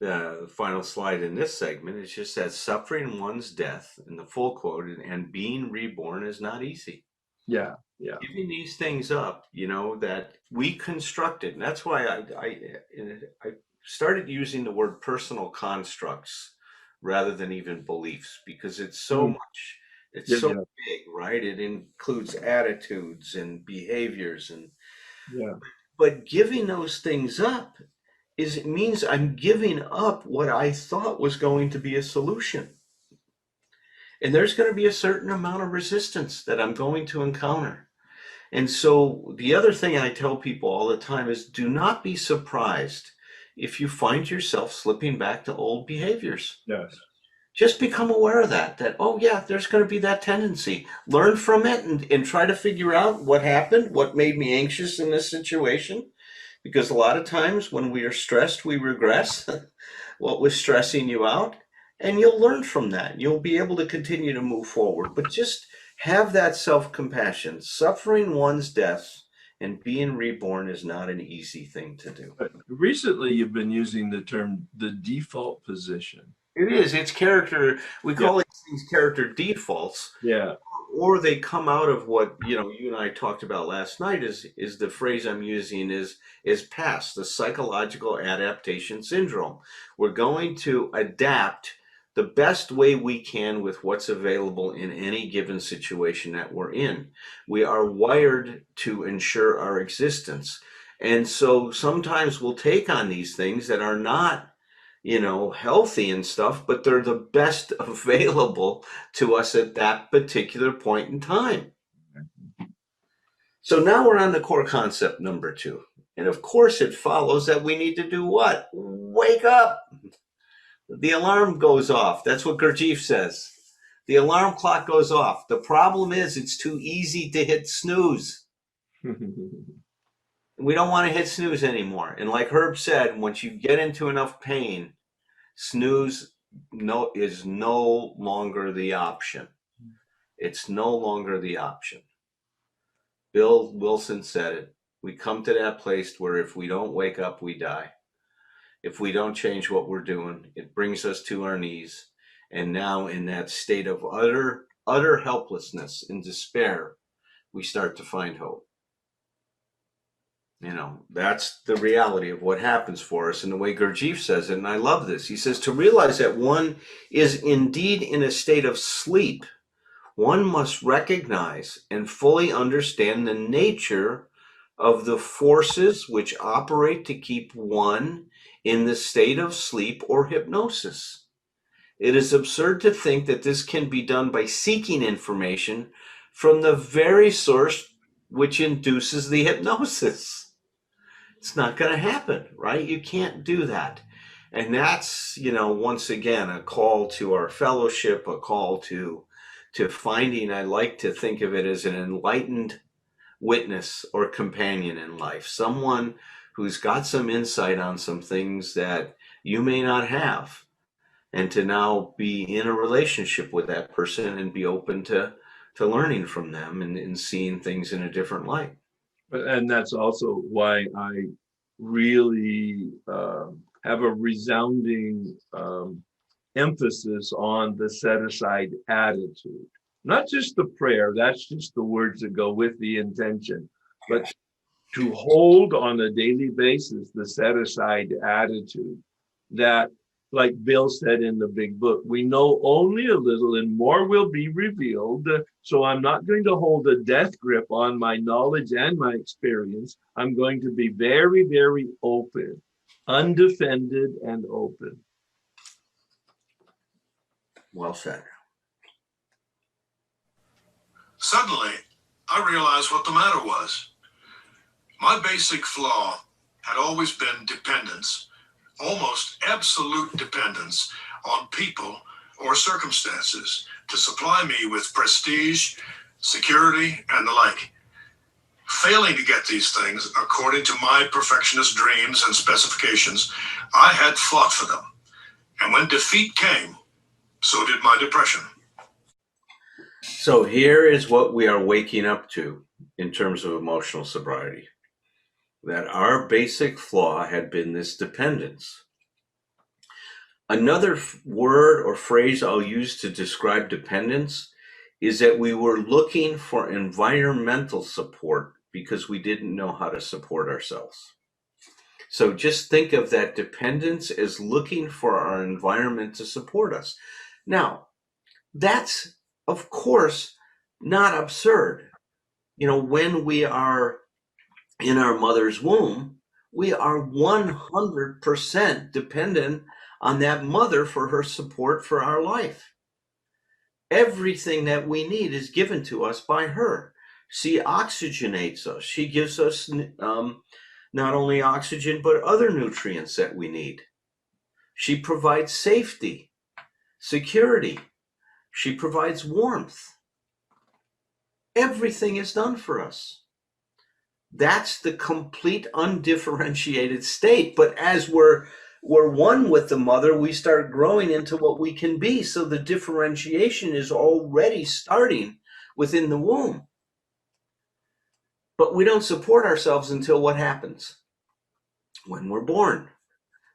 the final slide in this segment. It just says suffering one's death, in the full quote, and being reborn is not easy. Yeah. Giving these things up, that we constructed. And that's why I started using the word personal constructs rather than even beliefs, because it's so much. It's so big, right? It includes attitudes and behaviors but giving those things up it means I'm giving up what I thought was going to be a solution. And there's going to be a certain amount of resistance that I'm going to encounter. And so the other thing I tell people all the time is do not be surprised if you find yourself slipping back to old behaviors. Yes. Just become aware of that, oh yeah, there's going to be that tendency. Learn from it and try to figure out what happened, what made me anxious in this situation. Because a lot of times when we are stressed, we regress what was stressing you out. And you'll learn from that. You'll be able to continue to move forward. But just have that self-compassion. Suffering one's death and being reborn is not an easy thing to do. But recently, you've been using the term the default position. It is. It's character. We call it these character defaults. Yeah. Or they come out of what you and I talked about last night. Is the phrase I'm using is PASS, the psychological adaptation syndrome. We're going to adapt the best way we can with what's available in any given situation that we're in. We are wired to ensure our existence. And so sometimes we'll take on these things that are not, healthy and stuff, but they're the best available to us at that particular point in time. So now we're on the core concept number 2. And of course it follows that we need to do what? Wake up. The alarm goes off. That's what Gurdjieff says. The alarm clock goes off. The problem is it's too easy to hit snooze. We don't want to hit snooze anymore. And like Herb said, once you get into enough pain, snooze is no longer the option. It's no longer the option. Bill Wilson said it. We come to that place where if we don't wake up, we die. If we don't change what we're doing, it brings us to our knees. And now in that state of utter helplessness and despair, we start to find hope. That's the reality of what happens for us. And the way Gurdjieff says it, and I love this, he says, to realize that one is indeed in a state of sleep, one must recognize and fully understand the nature of the forces which operate to keep one in the state of sleep or hypnosis. It is absurd to think that this can be done by seeking information from the very source which induces the hypnosis. It's not going to happen, right? You can't do that. And that's, once again, a call to our fellowship, a call to finding, I like to think of it as an enlightened witness or companion in life, someone who's got some insight on some things that you may not have, and to now be in a relationship with that person and be open to learning from them and seeing things in a different light. And that's also why I really have a resounding emphasis on the set-aside attitude. Not just the prayer, that's just the words that go with the intention, but to hold on a daily basis the set-aside attitude that, like Bill said in the big book, we know only a little and more will be revealed. So I'm not going to hold a death grip on my knowledge and my experience. I'm going to be very, very open, undefended and open. Well said. Suddenly, I realized what the matter was. My basic flaw had always been dependence, almost absolute dependence on people or circumstances to supply me with prestige, security, and the like. Failing to get these things according to my perfectionist dreams and specifications, I had fought for them. And when defeat came, so did my depression. So here is what we are waking up to in terms of emotional sobriety. That our basic flaw had been this dependence. Another word or phrase I'll use to describe dependence is that we were looking for environmental support because we didn't know how to support ourselves. So just think of that dependence as looking for our environment to support us. Now, that's, of course, not absurd. When we are in our mother's womb, we are 100% dependent on that mother for her support for our life. Everything that we need is given to us by her. She oxygenates us. She gives us not only oxygen, but other nutrients that we need. She provides safety, security. She provides warmth. Everything is done for us. That's the complete undifferentiated state. But as we're one with the mother, we start growing into what we can be. So the differentiation is already starting within the womb. But we don't support ourselves until what happens? When we're born.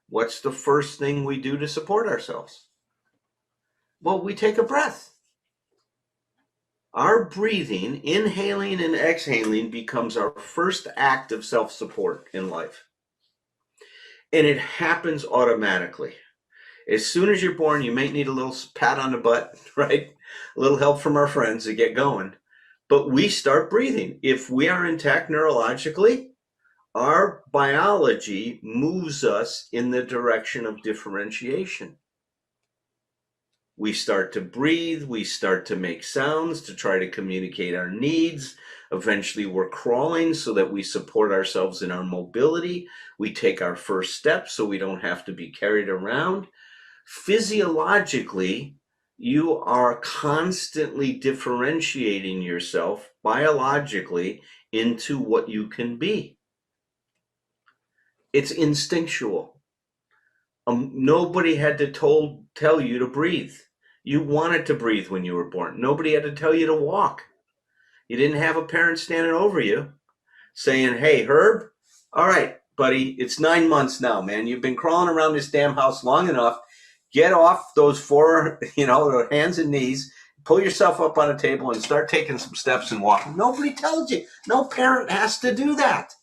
What's the first thing we do to support ourselves? Well, we take a breath. Our breathing, inhaling and exhaling, becomes our first act of self-support in life. And it happens automatically. As soon as you're born, you may need a little pat on the butt, right? A little help from our friends to get going. But we start breathing. If we are intact neurologically, our biology moves us in the direction of differentiation. We start to breathe, we start to make sounds to try to communicate our needs. Eventually we're crawling so that we support ourselves in our mobility. We take our first steps so we don't have to be carried around. Physiologically, you are constantly differentiating yourself biologically into what you can be. It's instinctual. Nobody had to tell you to breathe. You wanted to breathe when you were born. Nobody had to tell you to walk. You didn't have a parent standing over you saying, hey, Herb, all right, buddy, it's 9 months now, man. You've been crawling around this damn house long enough. Get off those four, hands and knees, pull yourself up on a table and start taking some steps and walking. Nobody tells you. No parent has to do that.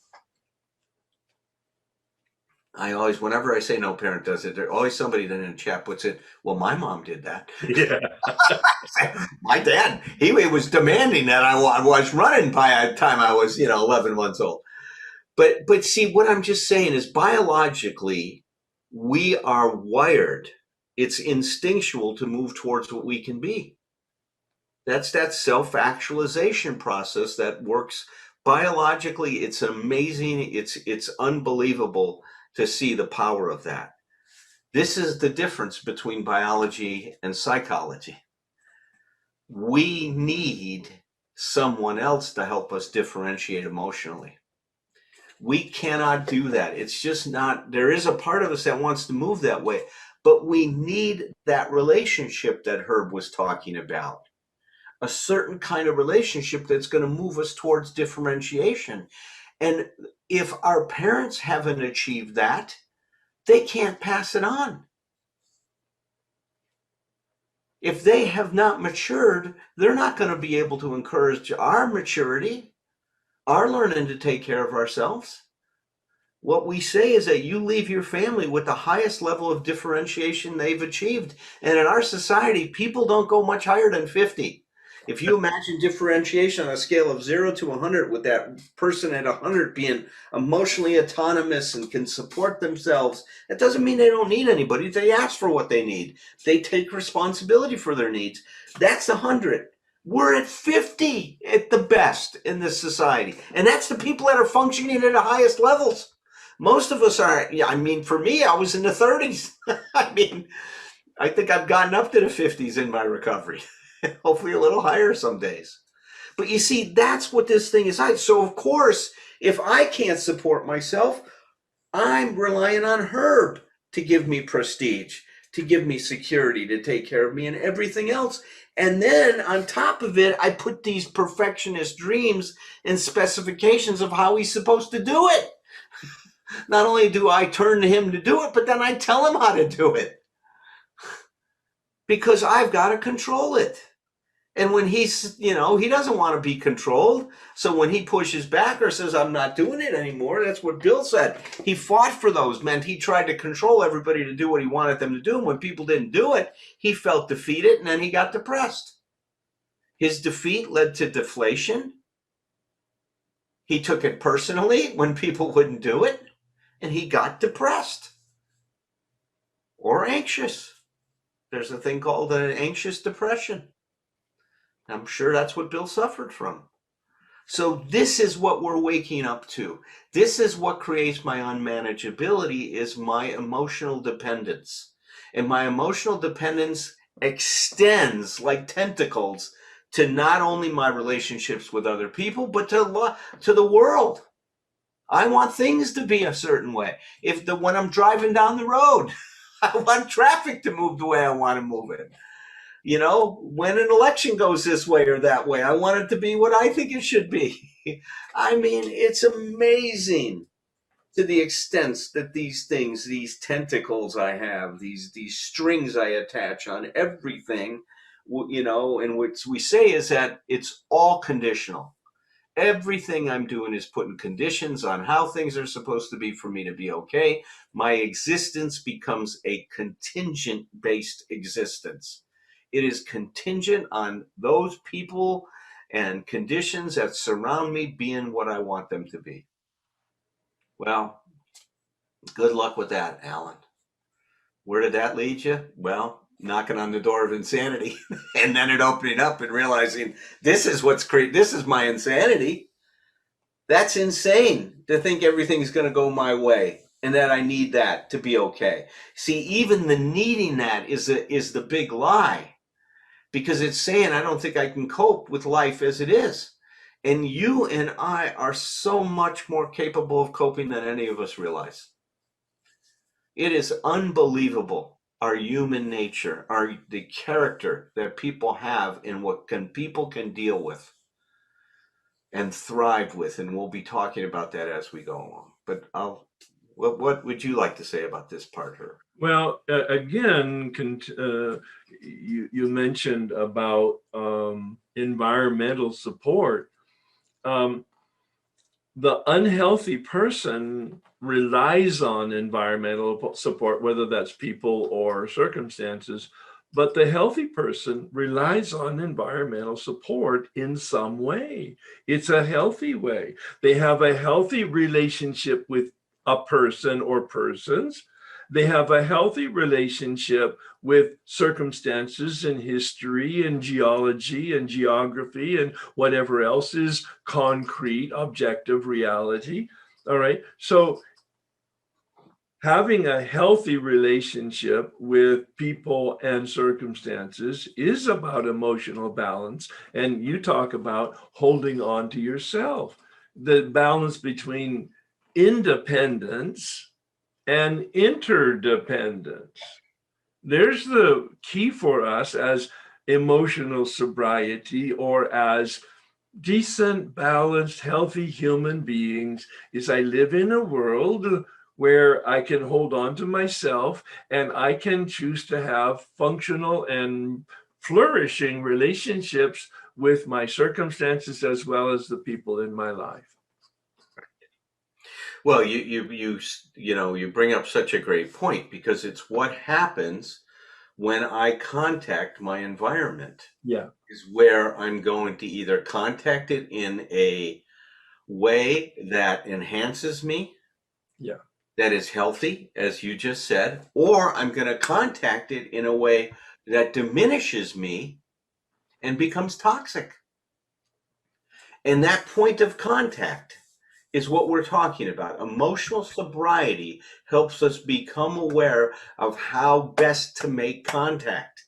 Whenever I say no parent does it, there's always somebody then in the chat puts it, well, my mom did that. Yeah. My dad, he was demanding that I was running by the time I was, 11 months old. But see, what I'm just saying is biologically, we are wired. It's instinctual to move towards what we can be. That's that self-actualization process that works biologically. It's amazing. It's unbelievable to see the power of that. This is the difference between biology and psychology. We need someone else to help us differentiate emotionally. We cannot do that. It's just not, there is a part of us that wants to move that way, but we need that relationship that Herb was talking about. A certain kind of relationship that's going to move us towards differentiation. And if our parents haven't achieved that, they can't pass it on. If they have not matured, they're not going to be able to encourage our maturity, our learning to take care of ourselves. What we say is that you leave your family with the highest level of differentiation they've achieved. And in our society, people don't go much higher than 50. If you imagine differentiation on a scale of 0 to 100, with that person at 100 being emotionally autonomous and can support themselves, that doesn't mean they don't need anybody. They ask for what they need. They take responsibility for their needs. That's 100. We're at 50 at the best in this society. And that's the people that are functioning at the highest levels. Most of us are, for me, I was in the 30s. I think I've gotten up to the 50s in my recovery. Hopefully a little higher some days. But you see, that's what this thing is like. So of course, if I can't support myself, I'm relying on Herb to give me prestige, to give me security, to take care of me and everything else. And then on top of it, I put these perfectionist dreams and specifications of how he's supposed to do it. Not only do I turn to him to do it, but then I tell him how to do it. Because I've got to control it. And when he's, he doesn't want to be controlled. So when he pushes back or says, I'm not doing it anymore, that's what Bill said. He fought for those, meant he tried to control everybody to do what he wanted them to do. And when people didn't do it, he felt defeated and then he got depressed. His defeat led to deflation. He took it personally when people wouldn't do it. And he got depressed or anxious. There's a thing called an anxious depression. I'm sure that's what Bill suffered from. So this is what we're waking up to. This is what creates my unmanageability, is my emotional dependence. And my emotional dependence extends like tentacles to not only my relationships with other people, but to the world. I want things to be a certain way. When I'm driving down the road, I want traffic to move the way I want to move it. When an election goes this way or that way, I want it to be what I think it should be. I mean, it's amazing to the extent that these things, these tentacles I have, these strings I attach on everything, and what we say is that it's all conditional. Everything I'm doing is putting conditions on how things are supposed to be for me to be okay. My existence becomes a contingent based existence. It is contingent on those people and conditions that surround me being what I want them to be. Well, good luck with that, Alan. Where did that lead you? Well, knocking on the door of insanity and then it opening up and realizing this is my insanity. That's insane to think everything's going to go my way and that I need that to be okay. See, even the needing that is the big lie, because it's saying I don't think I can cope with life as it is. And you and I are so much more capable of coping than any of us realize. It is unbelievable, our human nature, the character that people have and what people can deal with and thrive with, and we'll be talking about that as we go along. But what would you like to say about this part, Herb? Well, again, you mentioned about environmental support. The unhealthy person relies on environmental support, whether that's people or circumstances, but the healthy person relies on environmental support in some way. It's a healthy way. They have a healthy relationship with a person or persons. They have a healthy relationship with circumstances and history and geology and geography and whatever else is concrete, objective reality. All right. So having a healthy relationship with people and circumstances is about emotional balance. And you talk about holding on to yourself, the balance between independence and interdependence. There's the key for us as emotional sobriety or as decent, balanced, healthy human beings, is I live in a world where I can hold on to myself and I can choose to have functional and flourishing relationships with my circumstances as well as the people in my life. Well, you bring up such a great point, because it's what happens when I contact my environment. Yeah. Is where I'm going to either contact it in a way that enhances me. Yeah. That is healthy, as you just said, or I'm going to contact it in a way that diminishes me and becomes toxic. And that point of contact is what we're talking about. Emotional sobriety helps us become aware of how best to make contact.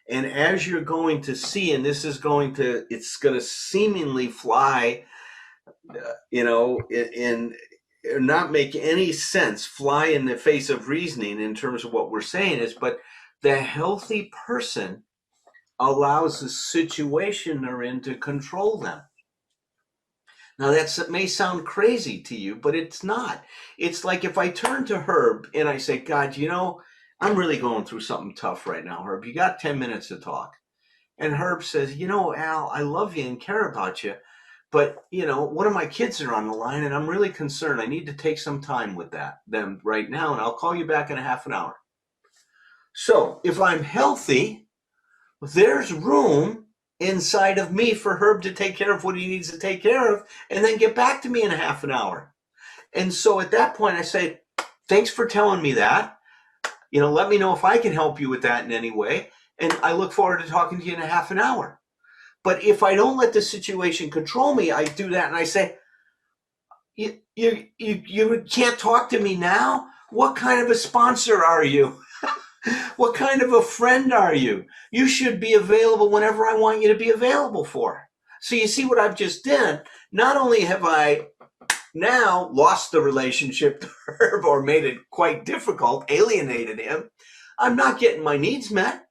And as you're going to see, and it's going to seemingly fly, in not make any sense, fly in the face of reasoning in terms of what we're saying is, but the healthy person allows the situation they're in to control them. Now that may sound crazy to you, but it's not. It's like if I turn to Herb and I say, God, I'm really going through something tough right now, Herb. You got 10 minutes to talk. And Herb says, Al, I love you and care about you, but one of my kids are on the line and I'm really concerned. I need to take some time with them right now, and I'll call you back in a half an hour. So if I'm healthy, there's room inside of me for Herb to take care of what he needs to take care of and then get back to me in a half an hour. And so at that point I say, thanks for telling me that. Let me know if I can help you with that in any way. And I look forward to talking to you in a half an hour. But if I don't let the situation control me, I do that and I say, you can't talk to me now? What kind of a sponsor are you? What kind of a friend are you? You should be available whenever I want you to be available for. So you see what I've just done? Not only have I now lost the relationship to Herb or made it quite difficult, alienated him, I'm not getting my needs met.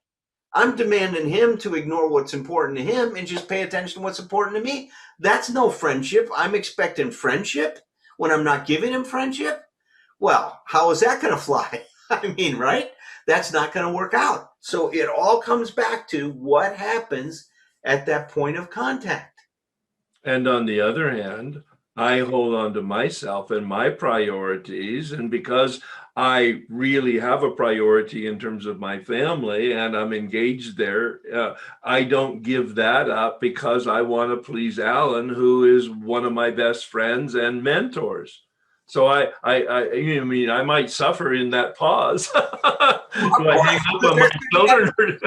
I'm demanding him to ignore what's important to him and just pay attention to what's important to me. That's no friendship. I'm expecting friendship when I'm not giving him friendship. Well, how is that going to fly? I mean, right? That's not going to work out. So it all comes back to what happens at that point of contact. And on the other hand, I hold on to myself and my priorities. And because I really have a priority in terms of my family and I'm engaged there, I don't give that up because I want to please Alan, who is one of my best friends and mentors. So I mean, I might suffer in that pause. Do I hang up on my children?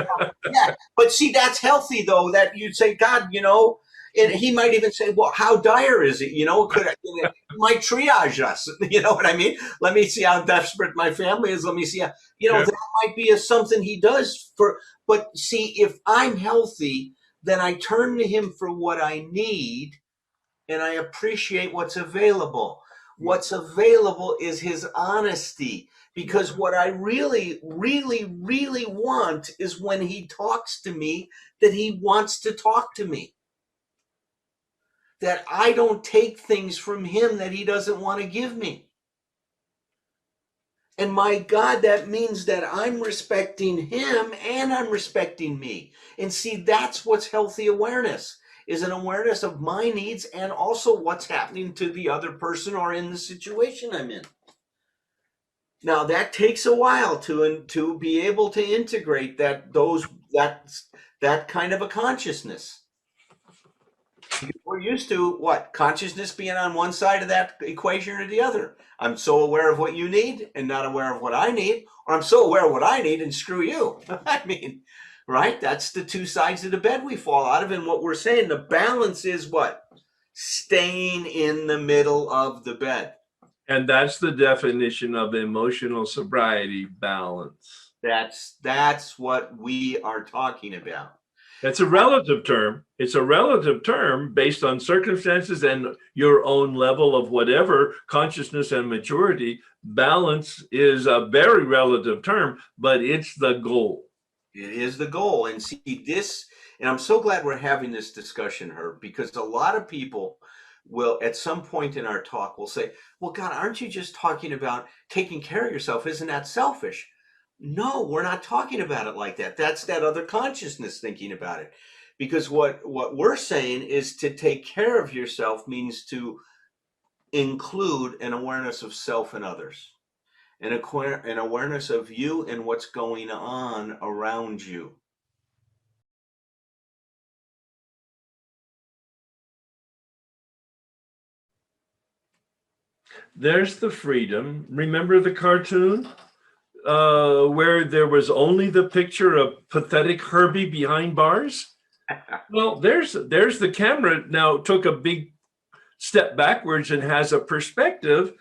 Yeah, but see, that's healthy though. That you'd say, God, you know, and he might even say, well, how dire is it? You know, he might triage us. You know what I mean? Let me see how desperate my family is. Let me see how, you know, that might be something he does for. But see, if I'm healthy, then I turn to him for what I need, and I appreciate what's available. What's available is his honesty. Because what I really, really, really want is when he talks to me, that he wants to talk to me. That I don't take things from him that he doesn't want to give me. And my God, that means that I'm respecting him and I'm respecting me. And see, that's what's healthy awareness, is an awareness of my needs and also what's happening to the other person or in the situation I'm in. Now that takes a while to be able to integrate that kind of a consciousness. We're used to what? Consciousness being on one side of that equation or the other. I'm so aware of what you need and not aware of what I need, or I'm so aware of what I need and screw you. I mean, right? That's the two sides of the bed we fall out of. And what we're saying, the balance is what? Staying in the middle of the bed. And that's the definition of emotional sobriety, balance. That's what we are talking about. That's a relative term. It's a relative term based on circumstances and your own level of whatever consciousness and maturity. Balance is a very relative term, but it's the goal. It is the goal. And see this, and I'm so glad we're having this discussion, Herb, because a lot of people will at some point in our talk will say, well, God, aren't you just talking about taking care of yourself? Isn't that selfish? No, we're not talking about it like that. That's that other consciousness thinking about it. Because what we're saying is to take care of yourself means to include an awareness of self and others, an awareness of you and what's going on around you. There's the freedom. Remember the cartoon? Where there was only the picture of pathetic Herbie behind bars. Well, there's the camera now took a big step backwards and has a perspective.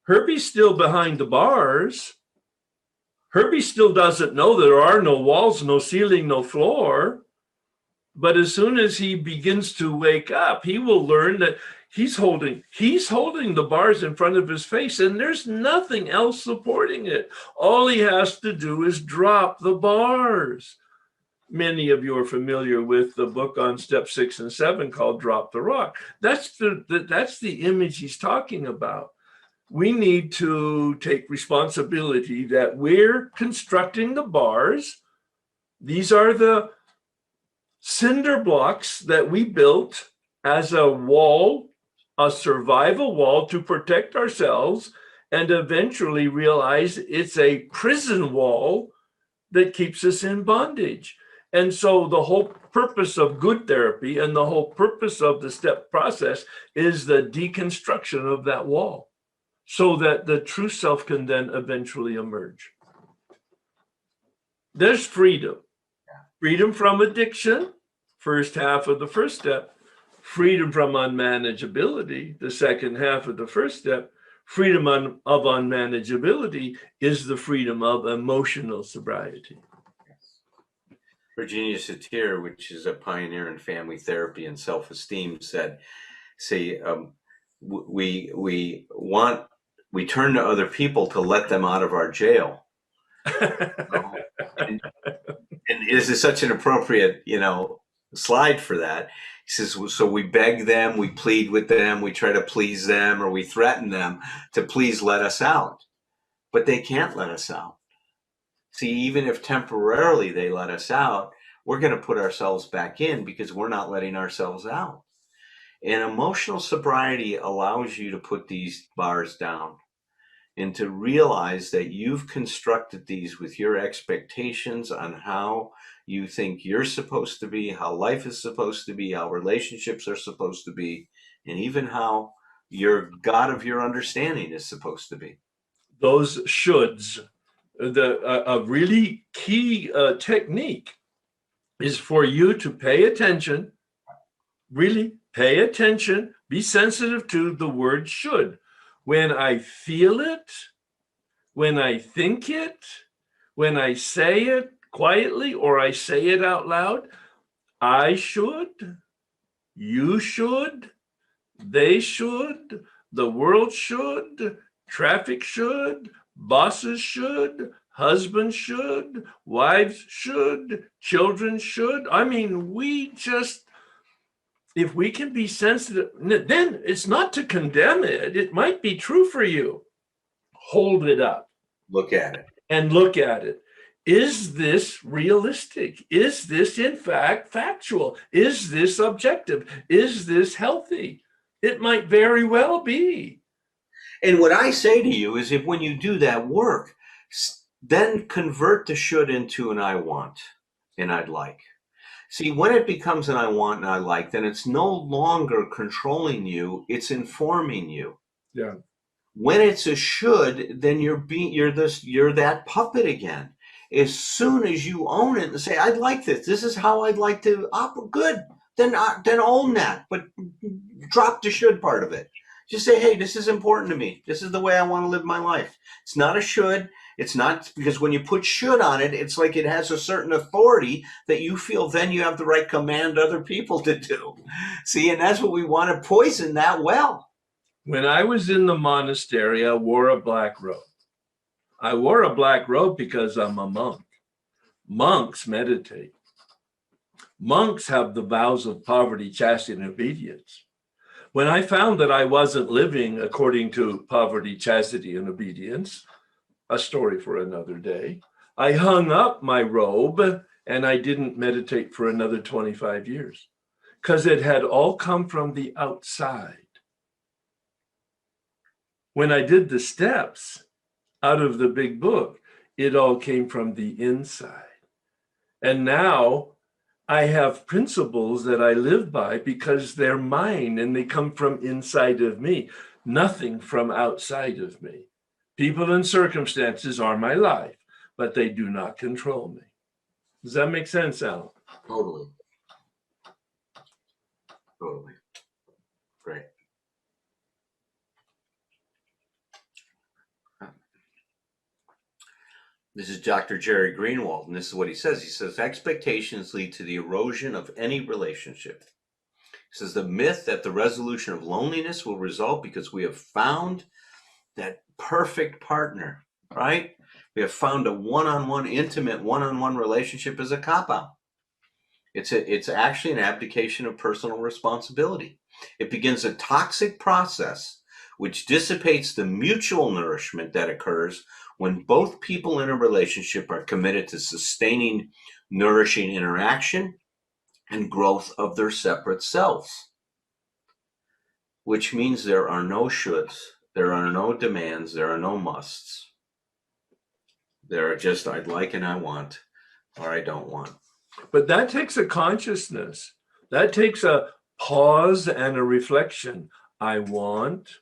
Herbie's still behind the bars. Herbie still doesn't know there are no walls, no ceiling, no floor. But as soon as he begins to wake up, he will learn that he's holding the bars in front of his face and there's nothing else supporting it. All he has to do is drop the bars. Many of you are familiar with the book on step 6 and 7 called Drop the Rock. That's the image he's talking about. We need to take responsibility that we're constructing the bars. These are the cinder blocks that we built as a wall, a survival wall to protect ourselves, and eventually realize it's a prison wall that keeps us in bondage. And so the whole purpose of good therapy and the whole purpose of the step process is the deconstruction of that wall so that the true self can then eventually emerge. There's freedom. Freedom from addiction, first half of the first step, freedom from unmanageability, the second half of the first step, freedom of unmanageability is the freedom of emotional sobriety. Virginia Satir, which is a pioneer in family therapy and self-esteem, said, "See, we turn to other people to let them out of our jail." and, and this is such an appropriate, slide for that. He says, so we beg them, we plead with them, we try to please them, or we threaten them to please let us out. But they can't let us out. See, even if temporarily they let us out, we're going to put ourselves back in because we're not letting ourselves out. And emotional sobriety allows you to put these bars down and to realize that you've constructed these with your expectations on how you think you're supposed to be, how life is supposed to be, how relationships are supposed to be, and even how your God of your understanding is supposed to be. Those shoulds, a really key technique is for you to pay attention, really pay attention, be sensitive to the word should. When I feel it, when I think it, when I say it quietly or I say it out loud, I should, you should, they should, the world should, traffic should, bosses should, husbands should, wives should, children should. I mean, if we can be sensitive, then it's not to condemn it. It might be true for you. Hold it up. Look at it. And look at it. Is this realistic? Is this, in fact, factual? Is this objective? Is this healthy? It might very well be. And what I say to you is, if when you do that work, then convert the should into an I want and I'd like. See, when it becomes an I want and I like, then it's no longer controlling you, it's informing you. Yeah. When it's a should, then you're that puppet again. As soon as you own it and say, I'd like this, this is how I'd like to operate, good, then own that, but drop the should part of it. Just say, hey, this is important to me. This is the way I want to live my life. It's not a should. It's not, because when you put should on it, it's like it has a certain authority that you feel then you have the right command other people to do. See, and that's what we want to poison that well. When I was in the monastery, I wore a black robe. I wore a black robe because I'm a monk. Monks meditate. Monks have the vows of poverty, chastity, and obedience. When I found that I wasn't living according to poverty, chastity, and obedience, a story for another day, I hung up my robe and I didn't meditate for another 25 years because it had all come from the outside. When I did the steps out of the big book, it all came from the inside. And now I have principles that I live by because they're mine and they come from inside of me, nothing from outside of me. People and circumstances are my life, but they do not control me. Does that make sense, Alan? Totally. Totally. Great. This is Dr. Jerry Greenwald, and this is what he says. He says, expectations lead to the erosion of any relationship. He says, the myth that the resolution of loneliness will result because we have found that perfect partner, right? We have found a one-on-one, intimate one-on-one relationship is a cop-out. It's actually an abdication of personal responsibility. It begins a toxic process which dissipates the mutual nourishment that occurs when both people in a relationship are committed to sustaining, nourishing interaction and growth of their separate selves, which means there are no shoulds, there are no demands, there are no musts. There are just I'd like and I want, or I don't want. But that takes a consciousness. That takes a pause and a reflection. I want,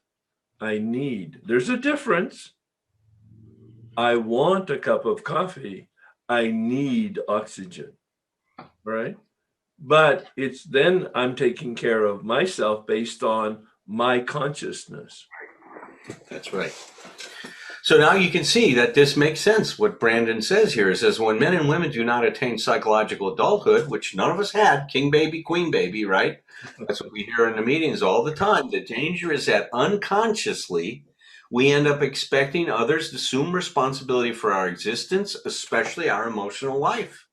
I need. There's a difference. I want a cup of coffee. I need oxygen, right? but it's then I'm taking care of myself based on my consciousness. That's right. So now you can see that this makes sense. What Brandon says here, it says, when men and women do not attain psychological adulthood, which none of us had, king baby, queen baby, right? That's what we hear in the meetings all the time. The danger is that unconsciously, we end up expecting others to assume responsibility for our existence, especially our emotional life.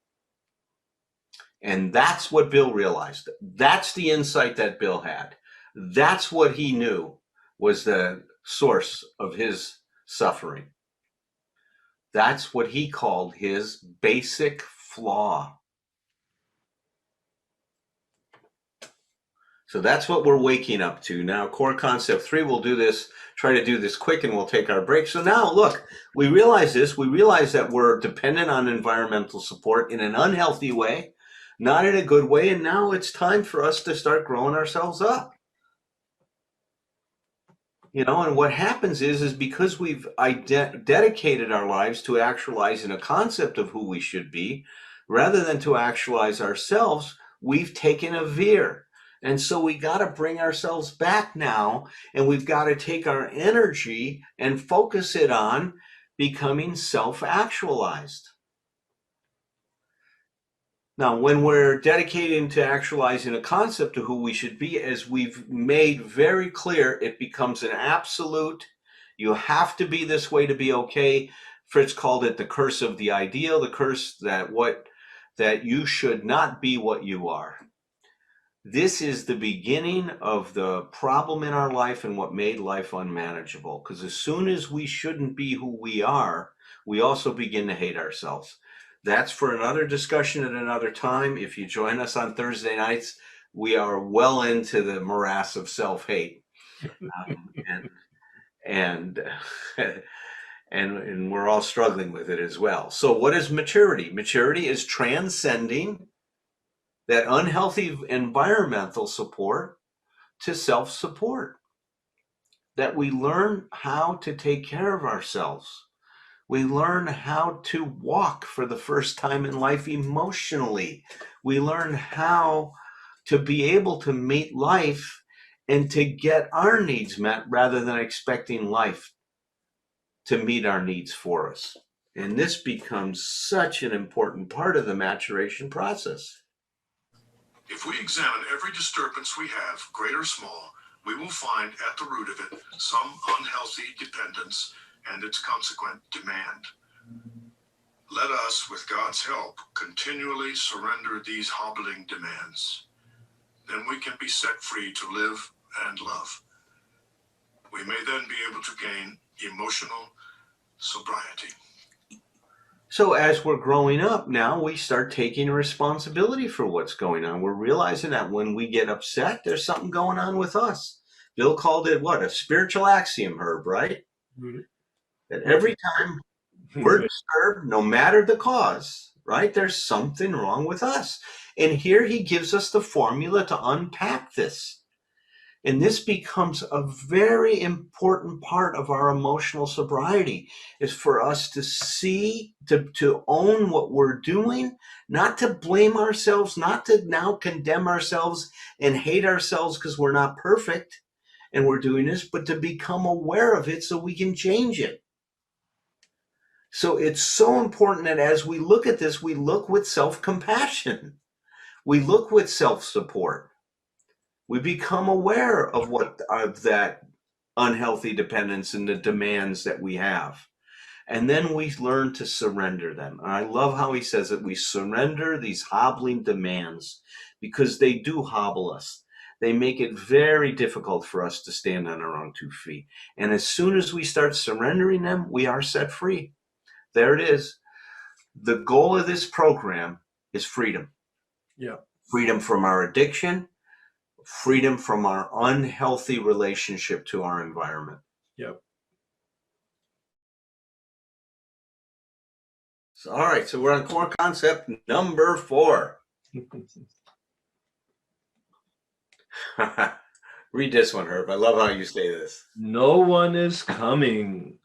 And that's what Bill realized. That's the insight that Bill had. That's what he knew was the source of his suffering. That's what he called his basic flaw. So that's what we're waking up to. Now, core concept 3, we'll do this, try to do this quick, and we'll take our break. So now, look, we realize this. We realize that we're dependent on environmental support in an unhealthy way, not in a good way. And now it's time for us to start growing ourselves up. You know, and what happens is because we've dedicated our lives to actualizing a concept of who we should be, rather than to actualize ourselves, we've taken a veer. And so we got to bring ourselves back now, and we've got to take our energy and focus it on becoming self-actualized. Now, when we're dedicating to actualizing a concept of who we should be, as we've made very clear, it becomes an absolute. You have to be this way to be okay. Fritz called it the curse of the ideal, the curse that you should not be what you are. This is the beginning of the problem in our life and what made life unmanageable. Because as soon as we shouldn't be who we are, we also begin to hate ourselves. That's for another discussion at another time. If you join us on Thursday nights, we are well into the morass of self-hate. And we're all struggling with it as well. So what is maturity? Maturity is transcending that unhealthy environmental support to self-support. That we learn how to take care of ourselves. We learn how to walk for the first time in life emotionally. We learn how to be able to meet life and to get our needs met rather than expecting life to meet our needs for us. And this becomes such an important part of the maturation process. If we examine every disturbance we have, great or small, we will find at the root of it some unhealthy dependence and its consequent demand. Let us, with God's help, continually surrender these hobbling demands. Then we can be set free to live and love. We may then be able to gain emotional sobriety. So as we're growing up now, we start taking responsibility for what's going on. We're realizing that when we get upset, there's something going on with us. Bill called it what? A spiritual axiom, Herb, right? Mm-hmm. That every time we're disturbed, no matter the cause, right, there's something wrong with us. And here he gives us the formula to unpack this. And this becomes a very important part of our emotional sobriety, is for us to see, to own what we're doing, not to blame ourselves, not to now condemn ourselves and hate ourselves because we're not perfect and we're doing this, but to become aware of it so we can change it. So it's so important that as we look at this, we look with self-compassion. We look with self-support. We become aware of that unhealthy dependence and the demands that we have. And then we learn to surrender them. And I love how he says that we surrender these hobbling demands because they do hobble us. They make it very difficult for us to stand on our own 2 feet. And as soon as we start surrendering them, we are set free. There it is. The goal of this program is freedom. Yeah. Freedom from our addiction, freedom from our unhealthy relationship to our environment. Yep. So, all right, so we're on core concept number 4. Read this one, Herb. I love how you say this. No one is coming.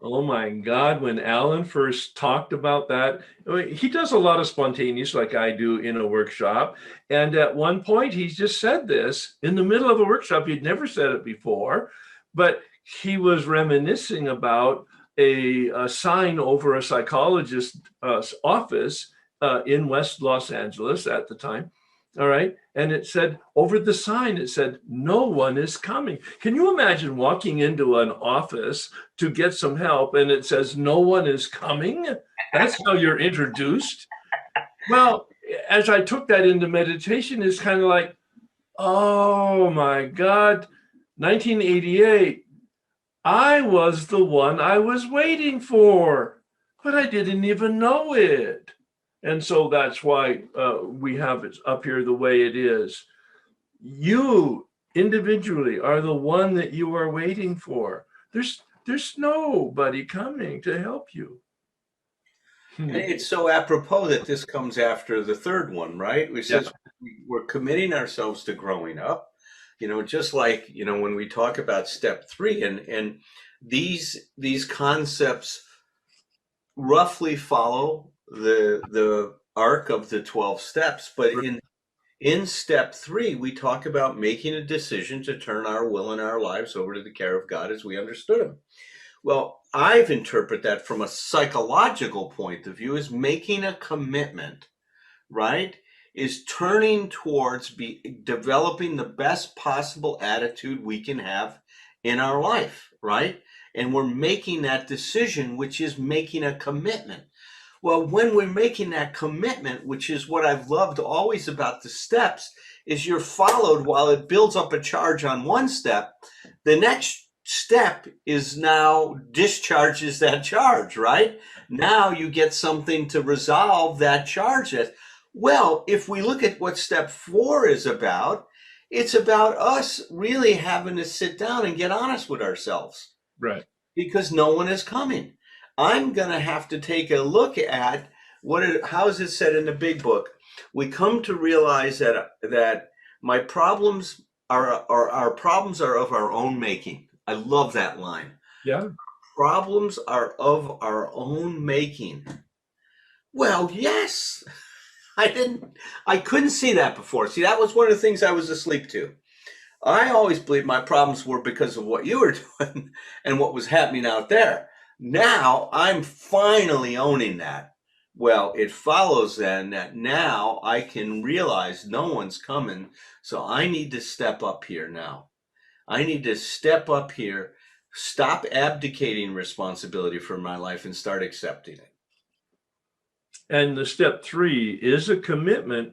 Oh my God, when Alan first talked about that, I mean, he does a lot of spontaneous like I do in a workshop. And at one point, he just said this in the middle of a workshop. He'd never said it before, but he was reminiscing about a sign over a psychologist's office in West Los Angeles at the time. All right. And it said over the sign, it said, "No one is coming." Can you imagine walking into an office to get some help and it says no one is coming? That's how you're introduced. Well, as I took that into meditation, it's kind of like, oh my God, 1988, I was the one I was waiting for, but I didn't even know it. And so that's why we have it up here the way it is. You individually are the one that you are waiting for. There's nobody coming to help you. And it's so apropos that this comes after the third one, right? Which says we're committing ourselves to growing up. Just like, when we talk about step 3 and these concepts roughly follow the arc of the 12 steps, but in step 3 we talk about making a decision to turn our will and our lives over to the care of God as we understood him. Well, I've interpreted that from a psychological point of view as making a commitment, right? Is turning towards developing the best possible attitude we can have in our life, right? And we're making that decision, which is making a commitment. Well, when we're making that commitment, which is what I've loved always about the steps, is you're followed while it builds up a charge on one step. The next step is now discharges that charge, right? Now you get something to resolve that charge. Well, if we look at what step 4 is about, it's about us really having to sit down and get honest with ourselves. Right. Because no one is coming. I'm going to have to take a look at how is it said in the big book? We come to realize that my problems are our problems are of our own making. I love that line. Yeah. Problems are of our own making. Well, yes. I couldn't see that before. See, that was one of the things I was asleep to. I always believed my problems were because of what you were doing and what was happening out there. Now I'm finally owning that. Well, it follows then that now I can realize no one's coming. So I need to step up here now. I need to step up here, stop abdicating responsibility for my life and start accepting it. And the step 3 is a commitment.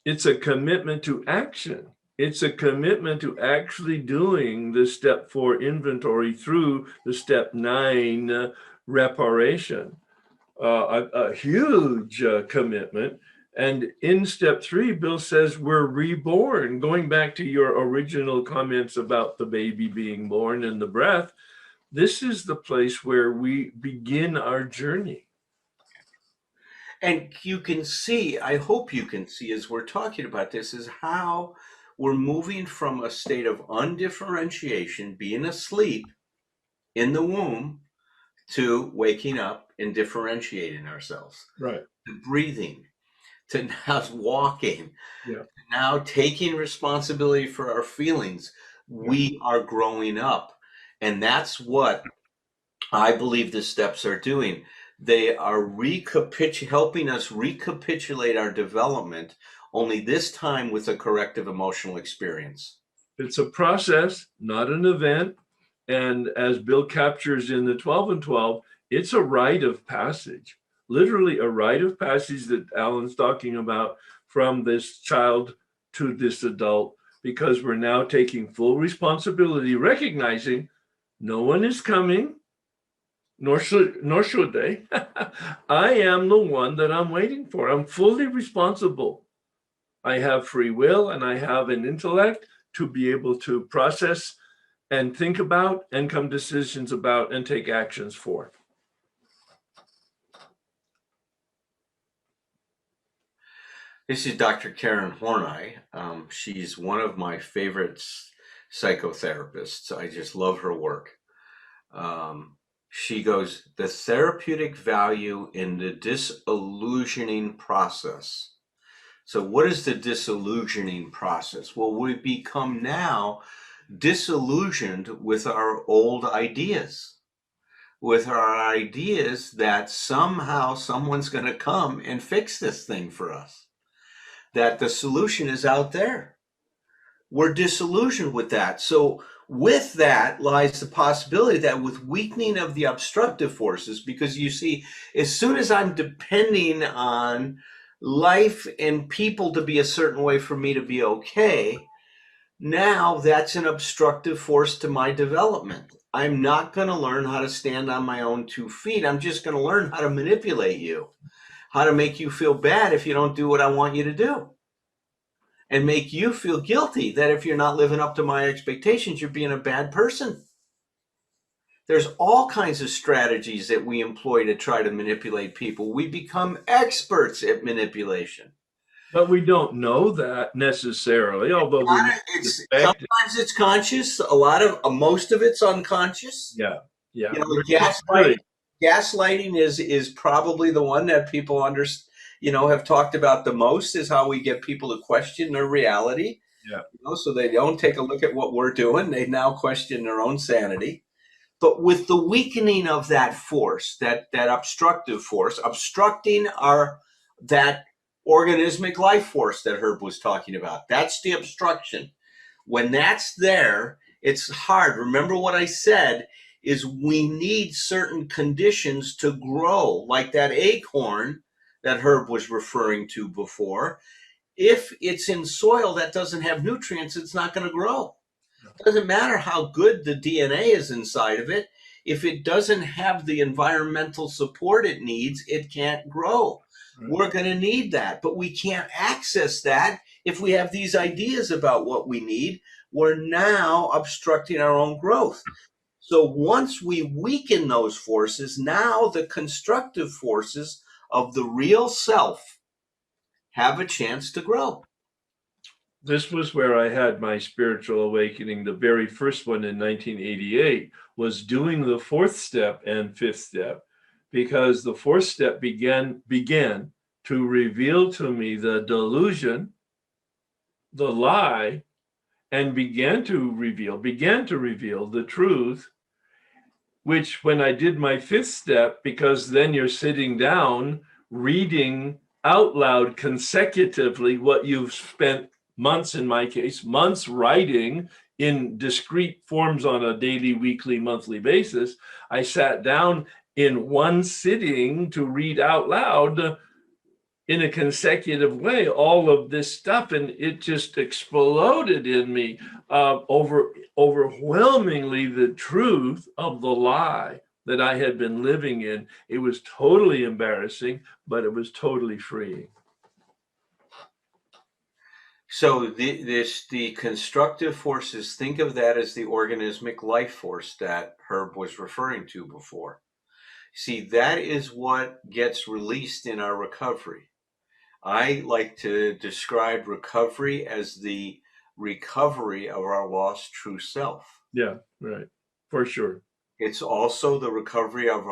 It's a commitment to action. It's a commitment to actually doing the step 4 inventory through the step 9 reparation. A huge commitment. And in step 3, Bill says we're reborn. Going back to your original comments about the baby being born and the breath, this is the place where we begin our journey. And you can see, I hope you can see as we're talking about this, is how we're moving from a state of undifferentiation, being asleep in the womb, to waking up and differentiating ourselves. Right. To breathing, to now walking, now taking responsibility for our feelings. We are growing up. And that's what I believe the steps are doing. They are helping us recapitulate our development, only this time with a corrective emotional experience. It's a process, not an event. And as Bill captures in the 12 and 12, it's a rite of passage, literally a rite of passage that Alan's talking about from this child to this adult, because we're now taking full responsibility, recognizing no one is coming, nor should they. I am the one that I'm waiting for. I'm fully responsible. I have free will and I have an intellect to be able to process and think about and come decisions about and take actions for. This is Dr. Karen Horney. She's one of my favorite psychotherapists. I just love her work. She goes, the therapeutic value in the disillusioning process. So what is the disillusioning process? Well, we become now disillusioned with our old ideas, with our ideas that somehow someone's going to come and fix this thing for us, that the solution is out there. We're disillusioned with that. So with that lies the possibility that with weakening of the obstructive forces, because you see, as soon as I'm depending on life and people to be a certain way for me to be okay, now that's an obstructive force to my development. I'm not going to learn how to stand on my own 2 feet. I'm just going to learn how to manipulate you, how to make you feel bad if you don't do what I want you to do, and make you feel guilty that if you're not living up to my expectations, you're being a bad person. There's all kinds of strategies that we employ to try to manipulate people. We become experts at manipulation. But we don't know that necessarily, although we sometimes it's conscious. Most of it's unconscious. Yeah. You know, gaslighting is probably the one that people have talked about the most, is how we get people to question their reality. Yeah. So they don't take a look at what we're doing. They now question their own sanity. But with the weakening of that force, that obstructive force, obstructing that organismic life force that Herb was talking about, that's the obstruction. When that's there, it's hard. Remember what I said is we need certain conditions to grow, like that acorn that Herb was referring to before. If it's in soil that doesn't have nutrients, it's not going to grow. It doesn't matter how good the DNA is inside of it. If it doesn't have the environmental support it needs, it can't grow. Right. We're going to need that, but we can't access that if we have these ideas about what we need. We're now obstructing our own growth. So once we weaken those forces, now the constructive forces of the real self have a chance to grow. This was where I had my spiritual awakening. The very first one in 1988 was doing the 4th step and 5th step, because the 4th step began to reveal to me the delusion, the lie, and began to reveal the truth, which when I did my 5th step, because then you're sitting down reading out loud consecutively what you've spent months, in my case, months writing in discrete forms on a daily, weekly, monthly basis. I sat down in one sitting to read out loud in a consecutive way all of this stuff, and it just exploded in me, overwhelmingly the truth of the lie that I had been living in. It was totally embarrassing, but it was totally freeing. So the constructive forces, think of that as the organismic life force that Herb was referring to before. See, that is what gets released in our recovery. I like to describe recovery as the recovery of our lost true self. Yeah, right, for sure. It's also the recovery of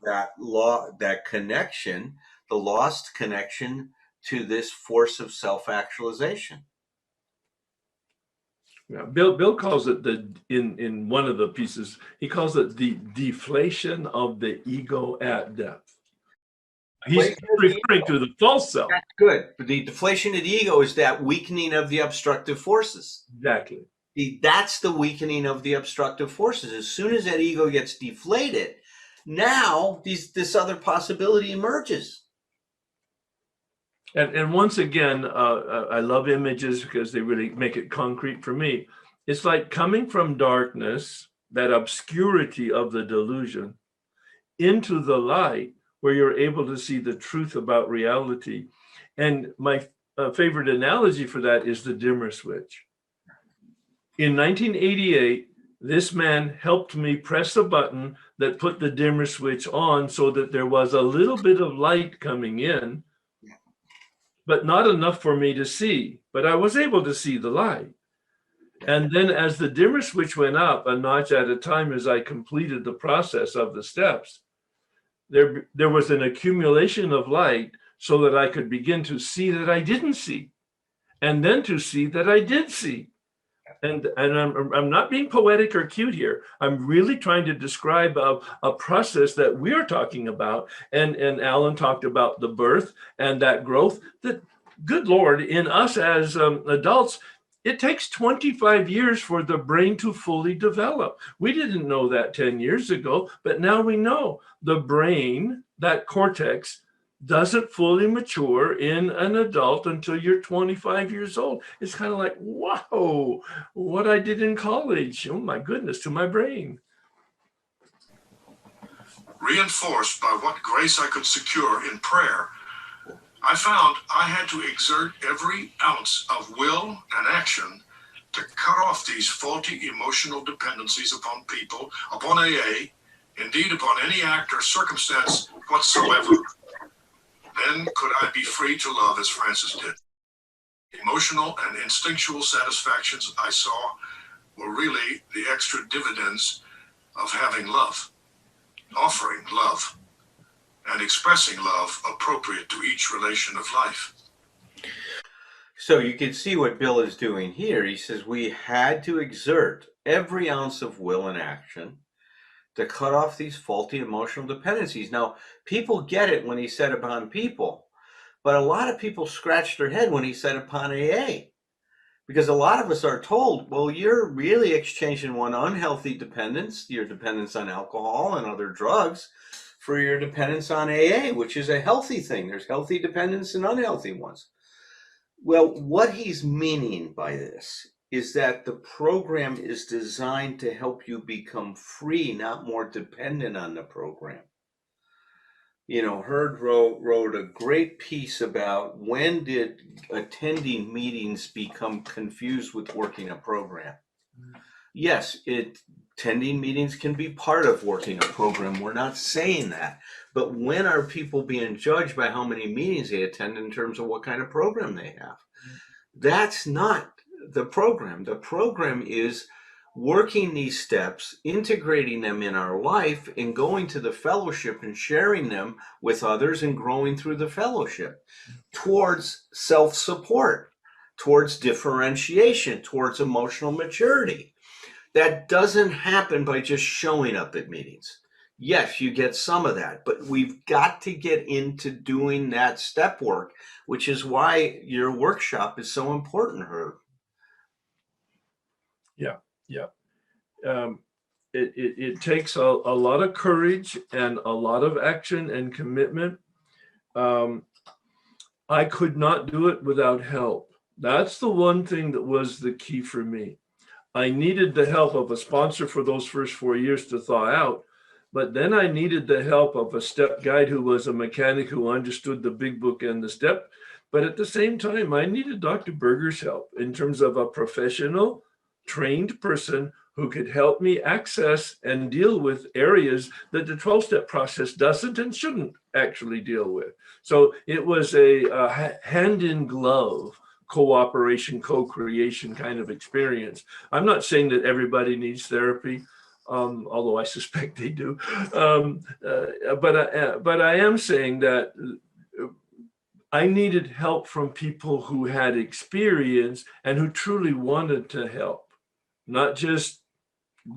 that connection, the lost connection to this force of self-actualization. Yeah, Bill calls it in one of the pieces, he calls it the deflation of the ego at depth. He's referring to the false self. That's good. But the deflation of the ego is that weakening of the obstructive forces. Exactly. That's the weakening of the obstructive forces. As soon as that ego gets deflated, now this other possibility emerges. And once again, I love images because they really make it concrete for me. It's like coming from darkness, that obscurity of the delusion, into the light where you're able to see the truth about reality. And my favorite analogy for that is the dimmer switch. In 1988, this man helped me press a button that put the dimmer switch on so that there was a little bit of light coming in, but not enough for me to see. But I was able to see the light. And then as the dimmer switch went up a notch at a time, as I completed the process of the steps, there was an accumulation of light so that I could begin to see that I didn't see, and then to see that I did see. And I'm not being poetic or cute here. I'm really trying to describe a process that we're talking about. And Alan talked about the birth and that growth. That, good Lord, in us as adults, it takes 25 years for the brain to fully develop. We didn't know that 10 years ago, but now we know the brain, that cortex, doesn't fully mature in an adult until you're 25 years old. It's kind of like, whoa, what I did in college. Oh my goodness, to my brain. Reinforced by what grace I could secure in prayer, I found I had to exert every ounce of will and action to cut off these faulty emotional dependencies upon people, upon AA, indeed upon any act or circumstance whatsoever. Then could I be free to love as Francis did. Emotional and instinctual satisfactions I saw were really the extra dividends of having love, offering love, and expressing love appropriate to each relation of life. So you can see what Bill is doing here. He says we had to exert every ounce of will and action to cut off these faulty emotional dependencies. Now, people get it when he said upon people, but a lot of people scratch their head when he said upon AA, because a lot of us are told, well, you're really exchanging one unhealthy dependence, your dependence on alcohol and other drugs, for your dependence on AA, which is a healthy thing. There's healthy dependence and unhealthy ones. Well, what he's meaning by this is that the program is designed to help you become free, not more dependent on the program. You know, Herd wrote a great piece about when did attending meetings become confused with working a program. Yes, attending meetings can be part of working a program. We're not saying that. But when are people being judged by how many meetings they attend in terms of what kind of program they have? That's not the program. The program is working these steps, integrating them in our life, and going to the fellowship and sharing them with others and growing through the fellowship towards self-support, towards differentiation, towards emotional maturity. That doesn't happen by just showing up at meetings. Yes, you get some of that, but we've got to get into doing that step work, which is why your workshop is so important, Herb. Yeah. It takes a lot of courage and a lot of action and commitment. I could not do it without help. That's the one thing that was the key for me. I needed the help of a sponsor for those first 4 years to thaw out, but then I needed the help of a step guide who was a mechanic who understood the big book and the step. But at the same time, I needed Dr. Berger's help in terms of a professional, trained person who could help me access and deal with areas that the 12-step process doesn't and shouldn't actually deal with. So it was a hand-in-glove cooperation, co-creation kind of experience. I'm not saying that everybody needs therapy, although I suspect they do. But I am saying that I needed help from people who had experience and who truly wanted to help, not just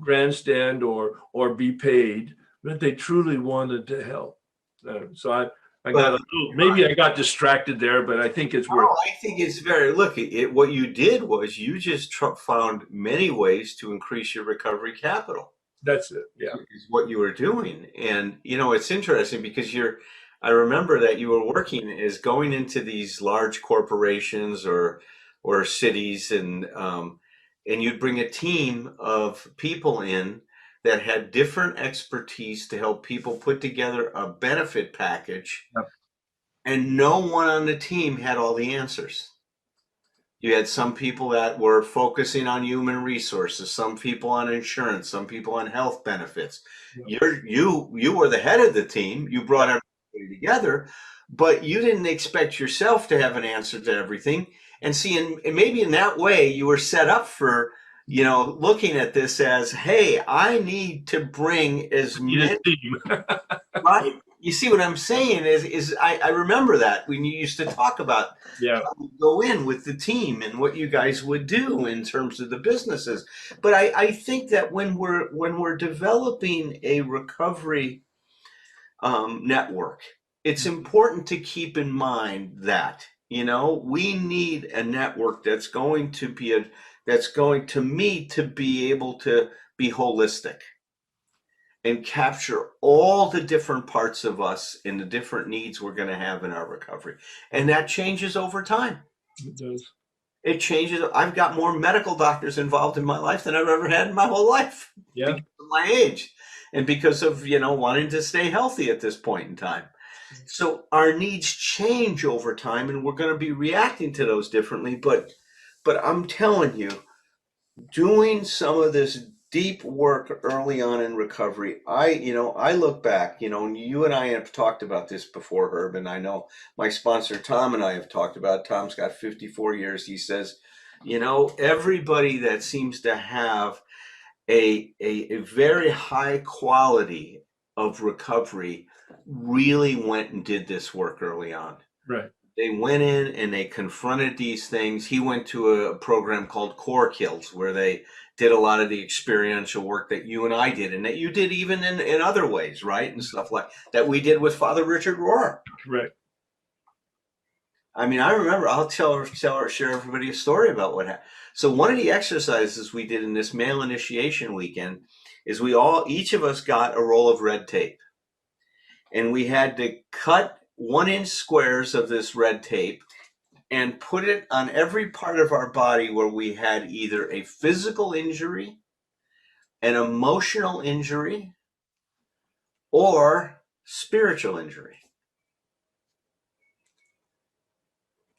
grandstand or be paid, but they truly wanted to help. So I got maybe I got distracted there, but I think it's worth. I think it's very, look, what you did was you just found many ways to increase your recovery capital. That's it. Yeah. Is what you were doing. And, you know, it's interesting because I remember that you were working is going into these large corporations or cities and you'd bring a team of people in that had different expertise to help people put together a benefit package. Yep. And no one on the team had all the answers. You had some people that were focusing on human resources, some people on insurance, some people on health benefits. Yep. You were the head of the team. You brought everybody together, but you didn't expect yourself to have an answer to everything. And see, and maybe in that way, you were set up for looking at this as, hey, I need to bring as Need a many, team. right? You see what I'm saying is I remember that when you used to talk about Yeah. how you go in with the team and what you guys would do in terms of the businesses. But I think that when we're developing a recovery network, it's important to keep in mind that we need a network that's going to be able to be holistic and capture all the different parts of us and the different needs we're going to have in our recovery. And that changes over time. It does. It changes. I've got more medical doctors involved in my life than I've ever had in my whole life. Yeah. Because of my age and because of, wanting to stay healthy at this point in time. So our needs change over time and we're going to be reacting to those differently. But I'm telling you, doing some of this deep work early on in recovery, I look back, and you and I have talked about this before, Herb, and I know my sponsor Tom and I have talked about it. Tom's got 54 years. He says, everybody that seems to have a very high quality of recovery really went and did this work early on. Right. They went in and they confronted these things. He went to a program called Core Kills where they did a lot of the experiential work that you and I did and that you did even in other ways, right? And stuff like that we did with Father Richard Rohr. Right. I mean, I remember, I'll share everybody a story about what happened. So one of the exercises we did in this male initiation weekend is each of us got a roll of red tape. And we had to cut 1-inch squares of this red tape and put it on every part of our body where we had either a physical injury, an emotional injury, or spiritual injury.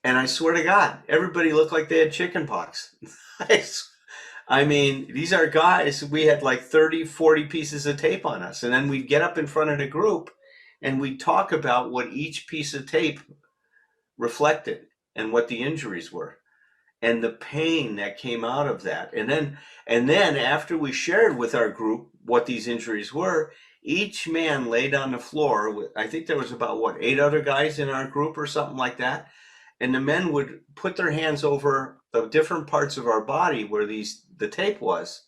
And I swear to God, everybody looked like they had chicken pox. I mean, these are guys, we had like 30, 40 pieces of tape on us. And then we'd get up in front of the group and we'd talk about what each piece of tape reflected and what the injuries were and the pain that came out of that. And then after we shared with our group what these injuries were, each man laid on the floor. I think there was about 8 other guys in our group or something like that. And the men would put their hands over the different parts of our body where the tape was,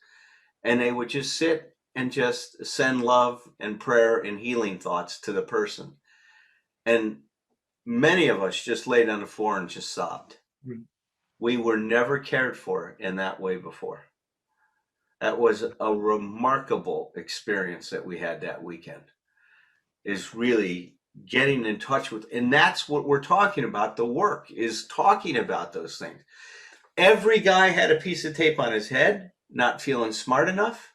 and they would just sit and just send love and prayer and healing thoughts to the person. And many of us just laid on the floor and just sobbed. Mm-hmm. We were never cared for in that way before. That was a remarkable experience that we had that weekend, is really getting in touch with, and that's what we're talking about. The work is talking about those things. Every guy had a piece of tape on his head, not feeling smart enough.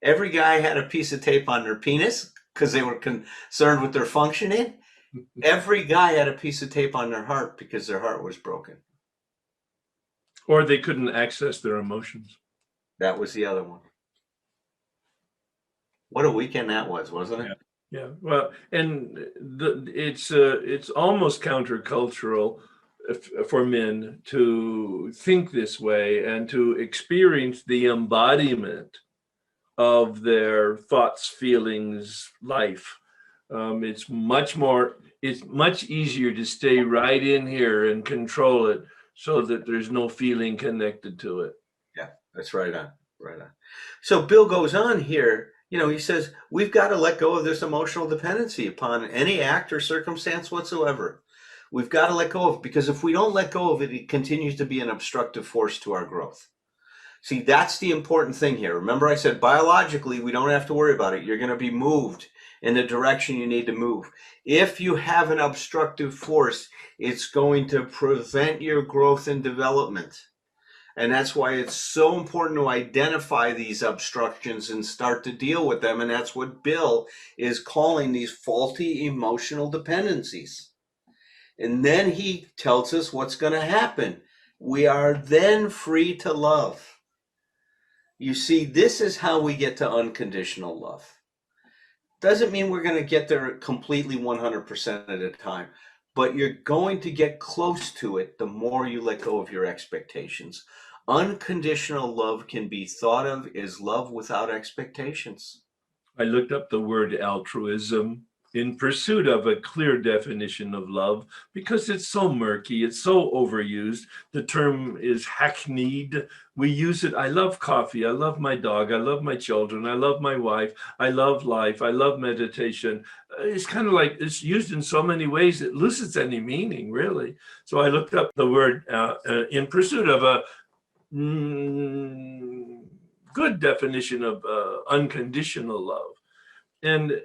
Every guy had a piece of tape on their penis because they were concerned with their functioning. Every guy had a piece of tape on their heart because their heart was broken. Or they couldn't access their emotions. That was the other one. What a weekend that was, wasn't it? Yeah. Well, and it's almost countercultural for men to think this way and to experience the embodiment of their thoughts, feelings, life. It's much easier to stay right in here and control it so that there's no feeling connected to it. Yeah, that's right on. So Bill goes on here, he says, we've got to let go of this emotional dependency upon any act or circumstance whatsoever. We've got to let go of it, because if we don't let go of it, it continues to be an obstructive force to our growth. See, that's the important thing here. Remember I said biologically, we don't have to worry about it. You're going to be moved in the direction you need to move. If you have an obstructive force, it's going to prevent your growth and development. And that's why it's so important to identify these obstructions and start to deal with them. And that's what Bill is calling these faulty emotional dependencies. And then he tells us what's going to happen. We are then free to love. You see, this is how we get to unconditional love. Doesn't mean we're going to get there completely 100% at a time, but you're going to get close to it the more you let go of your expectations. Unconditional love can be thought of as love without expectations. I looked up the word altruism in pursuit of a clear definition of love because it's so murky, it's so overused. The term is hackneyed. We use it. I love coffee. I love my dog. I love my children. I love my wife. I love life. I love meditation. It's kind of like it's used in so many ways it loses any meaning, really. So I looked up the word in pursuit of a good definition of unconditional love. And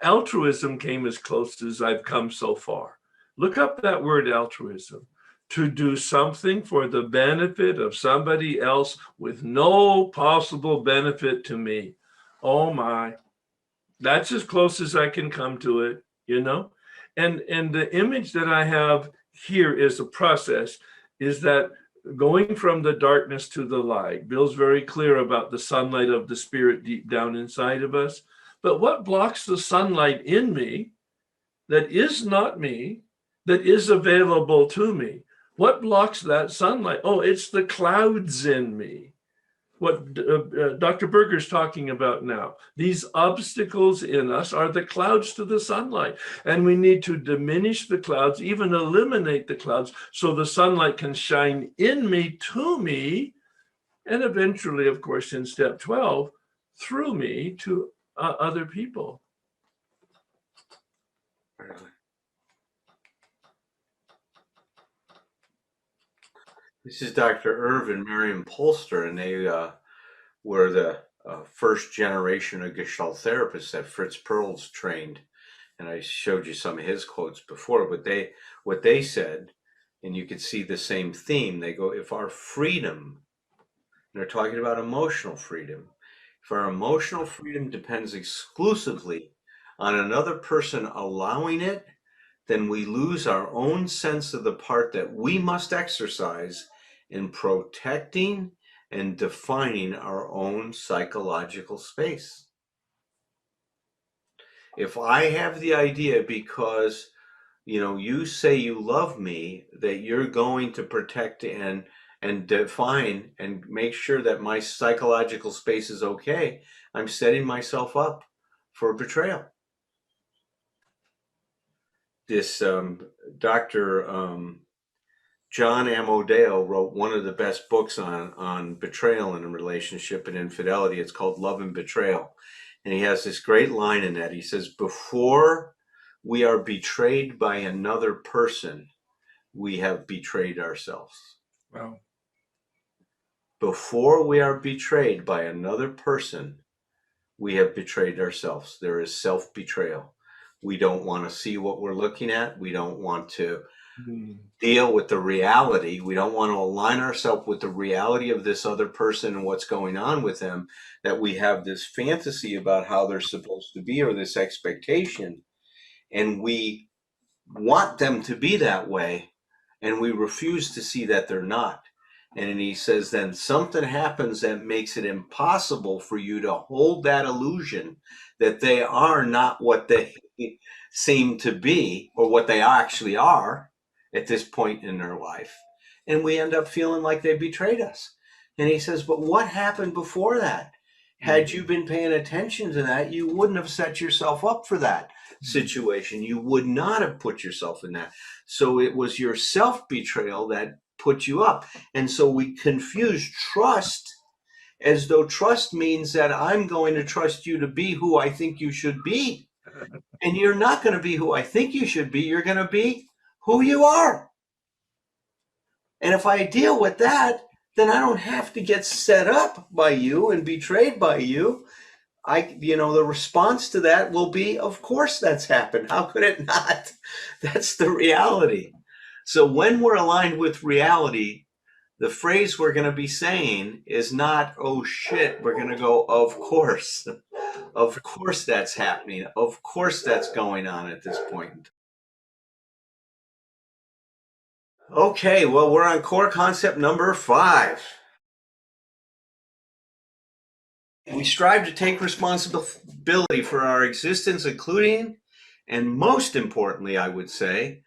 altruism came as close as I've come so far. Look up that word altruism. To do something for the benefit of somebody else with no possible benefit to me. Oh my, that's as close as I can come to it, you know? And the image that I have here is a process, is that going from the darkness to the light. Bill's very clear about the sunlight of the spirit deep down inside of us. But what blocks the sunlight in me that is not me, that is available to me? What blocks that sunlight? Oh, it's the clouds in me. What Dr. Berger's talking about now. These obstacles in us are the clouds to the sunlight. And we need to diminish the clouds, even eliminate the clouds, so the sunlight can shine in me, to me, and eventually, of course, in step 12, through me to other people. This is Dr. Irv and Miriam Polster, and they were the first generation of Gestalt therapists that Fritz Perls trained. And I showed you some of his quotes before, but what they said, and you could see the same theme. They go, if our freedom, and they're talking about emotional freedom, if our emotional freedom depends exclusively on another person allowing it, then we lose our own sense of the part that we must exercise in protecting and defining our own psychological space. If I have the idea because, you say you love me, that you're going to protect and define and make sure that my psychological space is okay, I'm setting myself up for betrayal. This Dr. John Amodeo wrote one of the best books on betrayal in a relationship and infidelity. It's called Love and Betrayal. And he has this great line in that. He says, before we are betrayed by another person, we have betrayed ourselves. Wow. Before we are betrayed by another person, we have betrayed ourselves. There is self-betrayal. We don't want to see what we're looking at. We don't want to deal with the reality. We don't want to align ourselves with the reality of this other person and what's going on with them, that we have this fantasy about how they're supposed to be, or this expectation, and we want them to be that way, and we refuse to see that they're not. And he says then something happens that makes it impossible for you to hold that illusion that they are not what they seem to be, or what they actually are at this point in their life. And we end up feeling like they betrayed us. And he says, but what happened before that? Had you been paying attention to that, you wouldn't have set yourself up for that situation. You would not have put yourself in that. So it was your self-betrayal that put you up. And so we confuse trust as though trust means that I'm going to trust you to be who I think you should be. And you're not going to be who I think you should be. You're going to be who you are. And if I deal with that, then I don't have to get set up by you and betrayed by you. The response to that will be, of course that's happened. How could it not? That's the reality. So when we're aligned with reality, the phrase we're going to be saying is not, oh shit, we're going to go, of course. Of course that's happening. Of course that's going on at this point. Okay, well, we're on core concept number 5. We strive to take responsibility for our existence, including, and most importantly, I would say,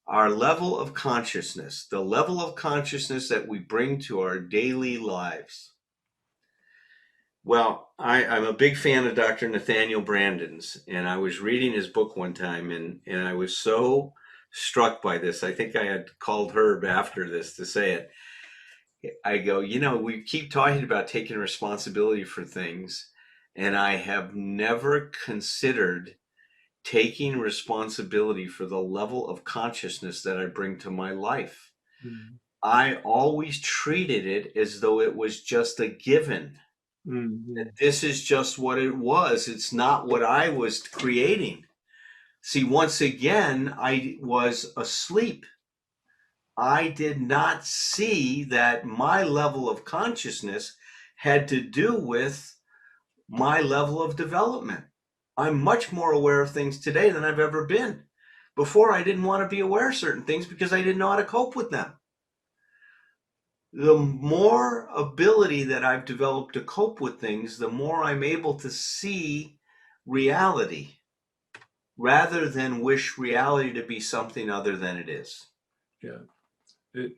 our level of consciousness, the level of consciousness that we bring to our daily lives. Well, I'm a big fan of Dr. Nathaniel Brandon's, and I was reading his book one time, and I was so struck by this. I think I had called Herb after this to say it. I go, we keep talking about taking responsibility for things, and I have never considered taking responsibility for the level of consciousness that I bring to my life. Mm. I always treated it as though it was just a given. Mm-hmm. This is just what it was. It's not what I was creating. See, once again, I was asleep. I did not see that my level of consciousness had to do with my level of development. I'm much more aware of things today than I've ever been. Before, I didn't want to be aware of certain things because I didn't know how to cope with them. The more ability that I've developed to cope with things, the more I'm able to see reality rather than wish reality to be something other than it is. Yeah.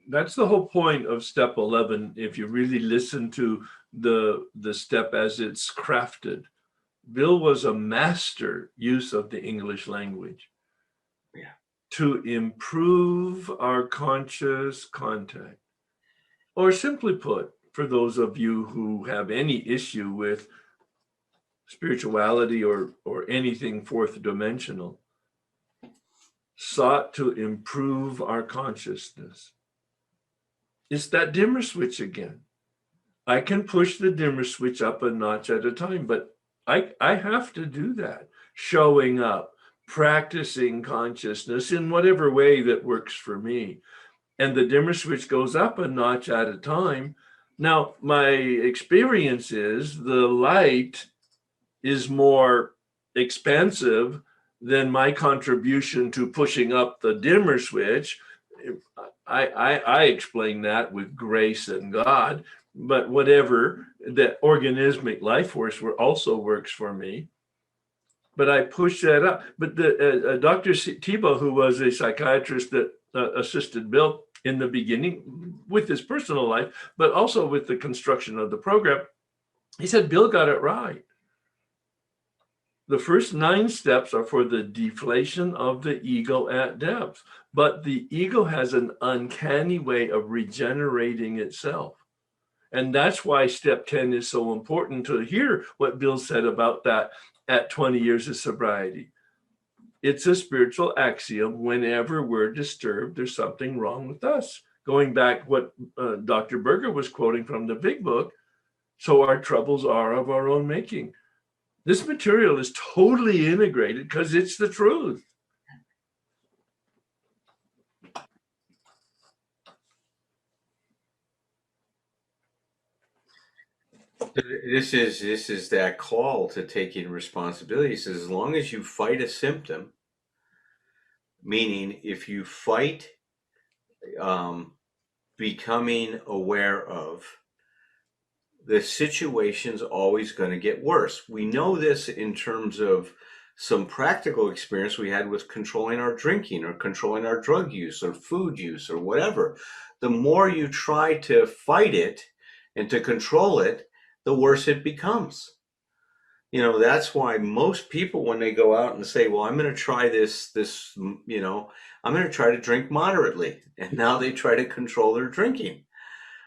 That's the whole point of step 11. If you really listen to the step as it's crafted, Bill was a master use of the English language. Yeah. To improve our conscious contact. Or simply put, for those of you who have any issue with spirituality or anything fourth dimensional, sought to improve our consciousness. It's that dimmer switch again. I can push the dimmer switch up a notch at a time, but I have to do that. Showing up, practicing consciousness in whatever way that works for me. And the dimmer switch goes up a notch at a time. Now, my experience is the light is more expansive than my contribution to pushing up the dimmer switch. I explain that with grace and God, but whatever, that organismic life force also works for me. But I push that up. But the Dr. Tebow, who was a psychiatrist that assisted Bill in the beginning with his personal life, but also with the construction of the program, he said, Bill got it right. The first 9 steps are for the deflation of the ego at depth, but the ego has an uncanny way of regenerating itself. And that's why step 10 is so important, to hear what Bill said about that at 20 years of sobriety. It's a spiritual axiom. Whenever we're disturbed, there's something wrong with us. Going back what Dr. Berger was quoting from the big book, so our troubles are of our own making. This material is totally integrated because it's the truth. This is that call to taking responsibility. It says, as long as you fight a symptom, meaning if you fight becoming aware of, the situation's always going to get worse. We know this in terms of some practical experience we had with controlling our drinking or controlling our drug use or food use or whatever. The more you try to fight it and to control it, the worse it becomes. That's why most people, when they go out and say, well, I'm going to try this, I'm going to try to drink moderately. And now they try to control their drinking.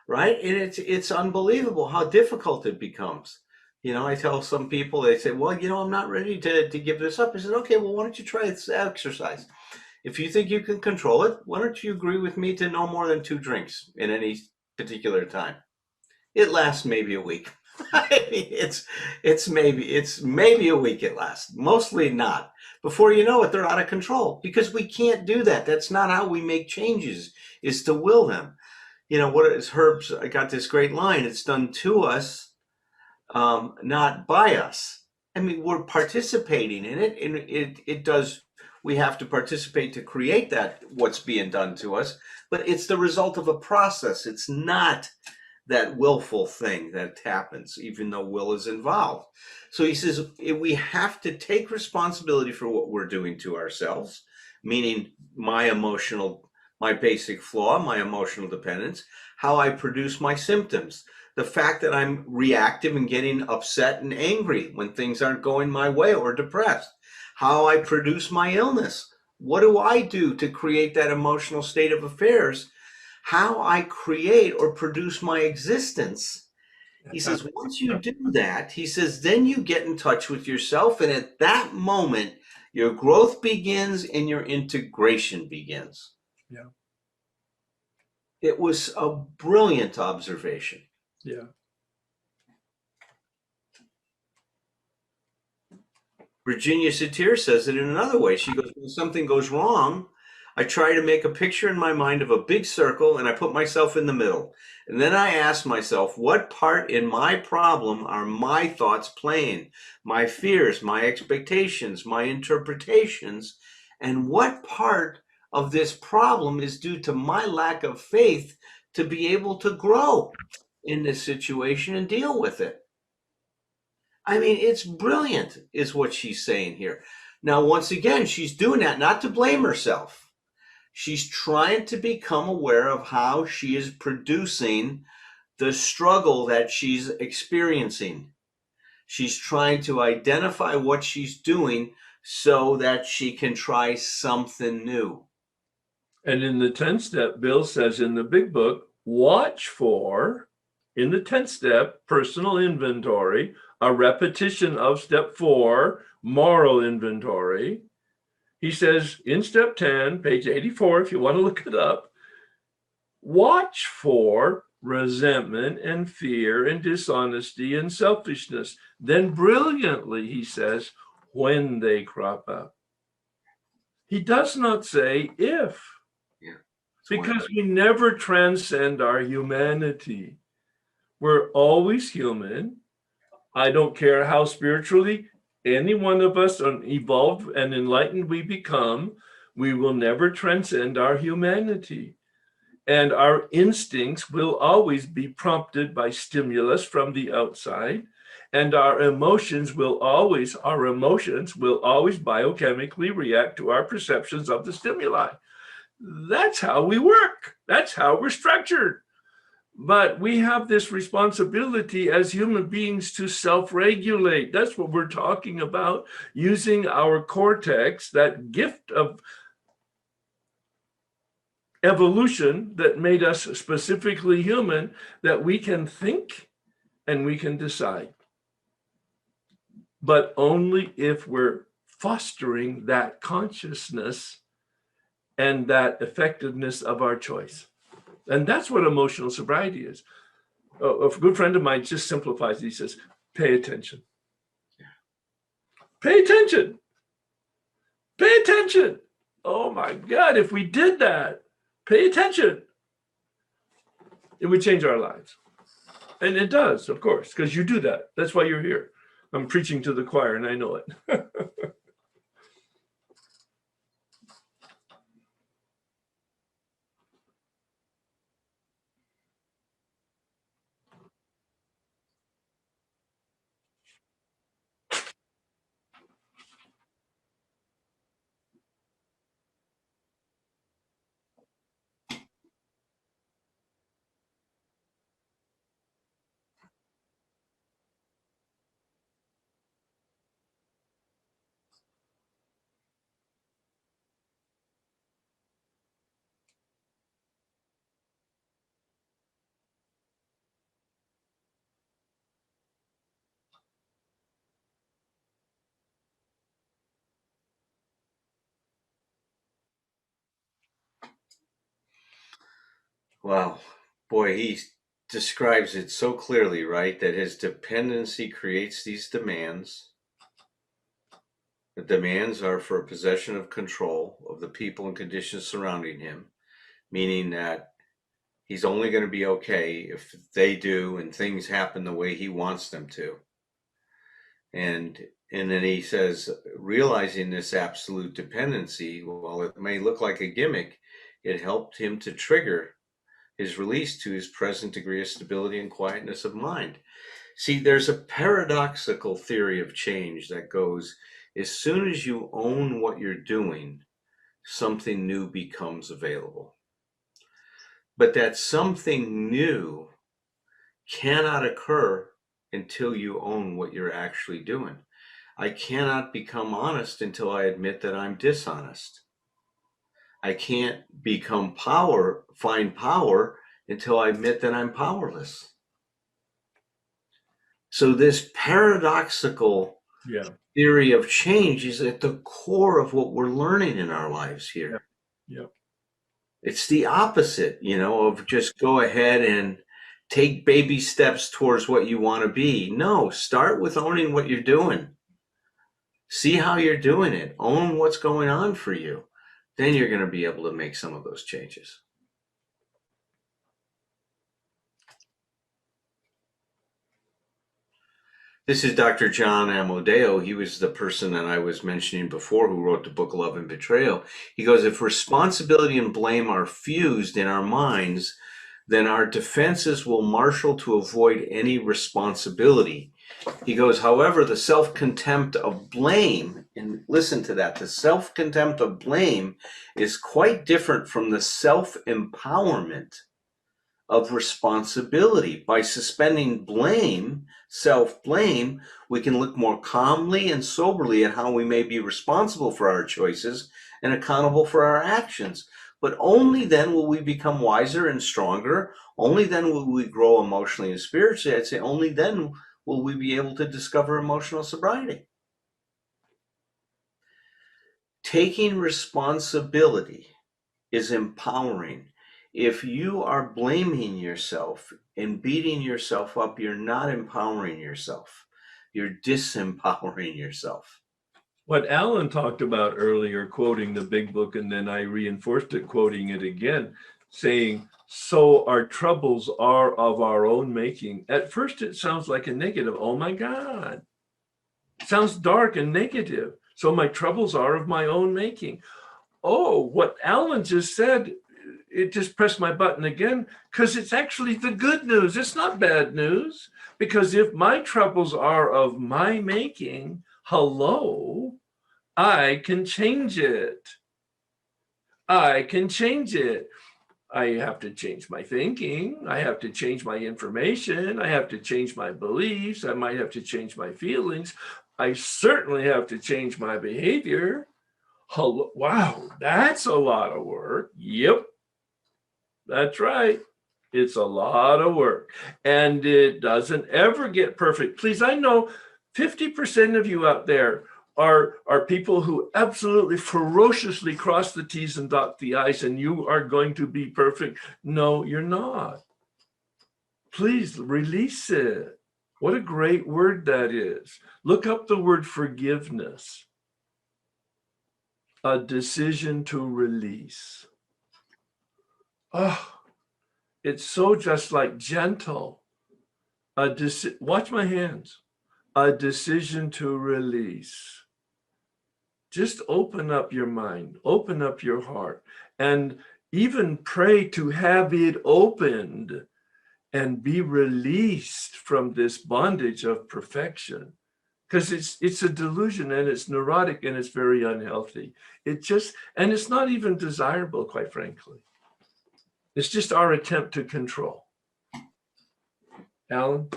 Right? And it's unbelievable how difficult it becomes. I tell some people, they say, well, I'm not ready to give this up. I said, okay, well, why don't you try this exercise? If you think you can control it, why don't you agree with me to no more than 2 drinks in any particular time? It lasts maybe a week. it's maybe a week it lasts. Mostly not. Before you know it, they're out of control because we can't do that. That's not how we make changes, is to will them. What is Herb's? I got this great line. It's done to us, not by us. I mean, we're participating in it, and it does. We have to participate to create that, what's being done to us. But it's the result of a process. It's not that willful thing that happens, even though will is involved. So he says we have to take responsibility for what we're doing to ourselves. meaning my basic flaw, my emotional dependence, how I produce my symptoms, the fact that I'm reactive and getting upset and angry when things aren't going my way or depressed, how I produce my illness. What do I do to create that emotional state of affairs? How I create or produce my existence. He says, once you do that, he says, then you get in touch with yourself. And at that moment, your growth begins and your integration begins. Yeah. It was a brilliant observation. Yeah. Virginia Satir says it in another way. She goes, when something goes wrong, I try to make a picture in my mind of a big circle and I put myself in the middle. And then I ask myself, what part in my problem are my thoughts playing? My fears, my expectations, my interpretations, and what part of this problem is due to my lack of faith to be able to grow in this situation and deal with it? I mean, it's brilliant, is what she's saying here. Now, once again, she's doing that not to blame herself. She's trying to become aware of how she is producing the struggle that she's experiencing. She's trying to identify what she's doing so that she can try something new. And in the 10th step, Bill says in the big book, watch for, in the 10th step, personal inventory, a repetition of step 4, moral inventory. He says in step 10, page 84, if you want to look it up, watch for resentment and fear and dishonesty and selfishness. Then brilliantly, he says, when they crop up. He does not say if. Because we never transcend our humanity. We're always human. I don't care how spiritually any one of us evolved and enlightened we become, we will never transcend our humanity. And our instincts will always be prompted by stimulus from the outside. And our emotions will always biochemically react to our perceptions of the stimuli. That's how we work. That's how we're structured. But we have this responsibility as human beings to self-regulate. That's what we're talking about, using our cortex, that gift of evolution that made us specifically human, that we can think and we can decide. But only if we're fostering that consciousness and that effectiveness of our choice. And that's what emotional sobriety is. A good friend of mine just simplifies it. He says, pay attention. Pay attention. Pay attention. Oh my God, if we did that, pay attention, it would change our lives. And it does, of course, because you do that. That's why you're here. I'm preaching to the choir and I know it. Wow. Boy, he describes it so clearly, right? That his dependency creates these demands. The demands are for a possession of control of the people and conditions surrounding him, meaning that he's only going to be okay if they do and things happen the way he wants them to. And then he says, realizing this absolute dependency, while it may look like a gimmick, it helped him to trigger his release to his present degree of stability and quietness of mind. See, there's a paradoxical theory of change that goes, as soon as you own what you're doing, something new becomes available. But that something new cannot occur until you own what you're actually doing. I cannot become honest until I admit that I'm dishonest. I can't find power until I admit that I'm powerless. So this paradoxical theory of change is at the core of what we're learning in our lives here. Yeah. It's the opposite, of just go ahead and take baby steps towards what you want to be. No, start with owning what you're doing. See how you're doing it. Own what's going on for you. Then you're going to be able to make some of those changes. This is Dr. John Amodeo. He was the person that I was mentioning before who wrote the book Love and Betrayal. He goes, if responsibility and blame are fused in our minds, then our defenses will marshal to avoid any responsibility. He goes, however, the self-contempt of blame, and listen to that, the self-contempt of blame is quite different from the self-empowerment of responsibility. By suspending blame, self-blame, we can look more calmly and soberly at how we may be responsible for our choices and accountable for our actions. But only then will we become wiser and stronger. Only then will we grow emotionally and spiritually. I'd say only then will we be able to discover emotional sobriety. Taking responsibility is empowering. If you are blaming yourself and beating yourself up, you're not empowering yourself. You're disempowering yourself. What Alan talked about earlier, quoting the big book, and then I reinforced it, quoting it again, saying, so our troubles are of our own making. At first, it sounds like a negative. Oh my God. It sounds dark and negative. So my troubles are of my own making. Oh, what Alan just said, it just pressed my button again, because it's actually the good news. It's not bad news, because if my troubles are of my making, hello, I can change it. I can change it. I have to change my thinking. I have to change my information. I have to change my beliefs. I might have to change my feelings. I certainly have to change my behavior. Hello, wow, that's a lot of work. Yep, that's right. It's a lot of work, and it doesn't ever get perfect. Please, I know 50% of you out there are people who absolutely ferociously cross the T's and dot the I's, and you are going to be perfect. No, you're not. Please release it. What a great word that is. Look up the word forgiveness. A decision to release. Oh, it's so just like gentle. Watch my hands. A decision to release. Just open up your mind, open up your heart, and even pray to have it opened and be released from this bondage of perfection. Because it's a delusion, and it's neurotic, and it's very unhealthy. And it's not even desirable, quite frankly. It's just our attempt to control. Alan?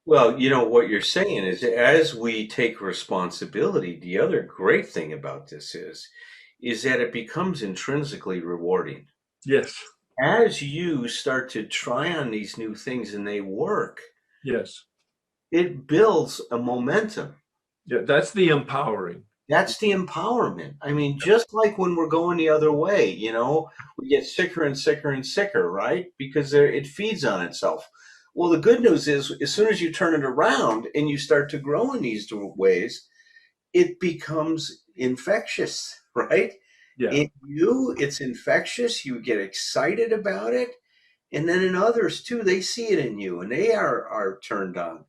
Well, what you're saying is, as we take responsibility, the other great thing about this is that it becomes intrinsically rewarding. Yes. As you start to try on these new things and they work, yes, it builds a momentum. Yeah, that's the empowering. That's the empowerment. I mean, just like when we're going the other way, we get sicker and sicker and sicker, right? Because it feeds on itself. Well, the good news is, as soon as you turn it around and you start to grow in these ways, it becomes infectious, right? Yeah. In you, it's infectious. You get excited about it. And then in others too, they see it in you and they are turned on.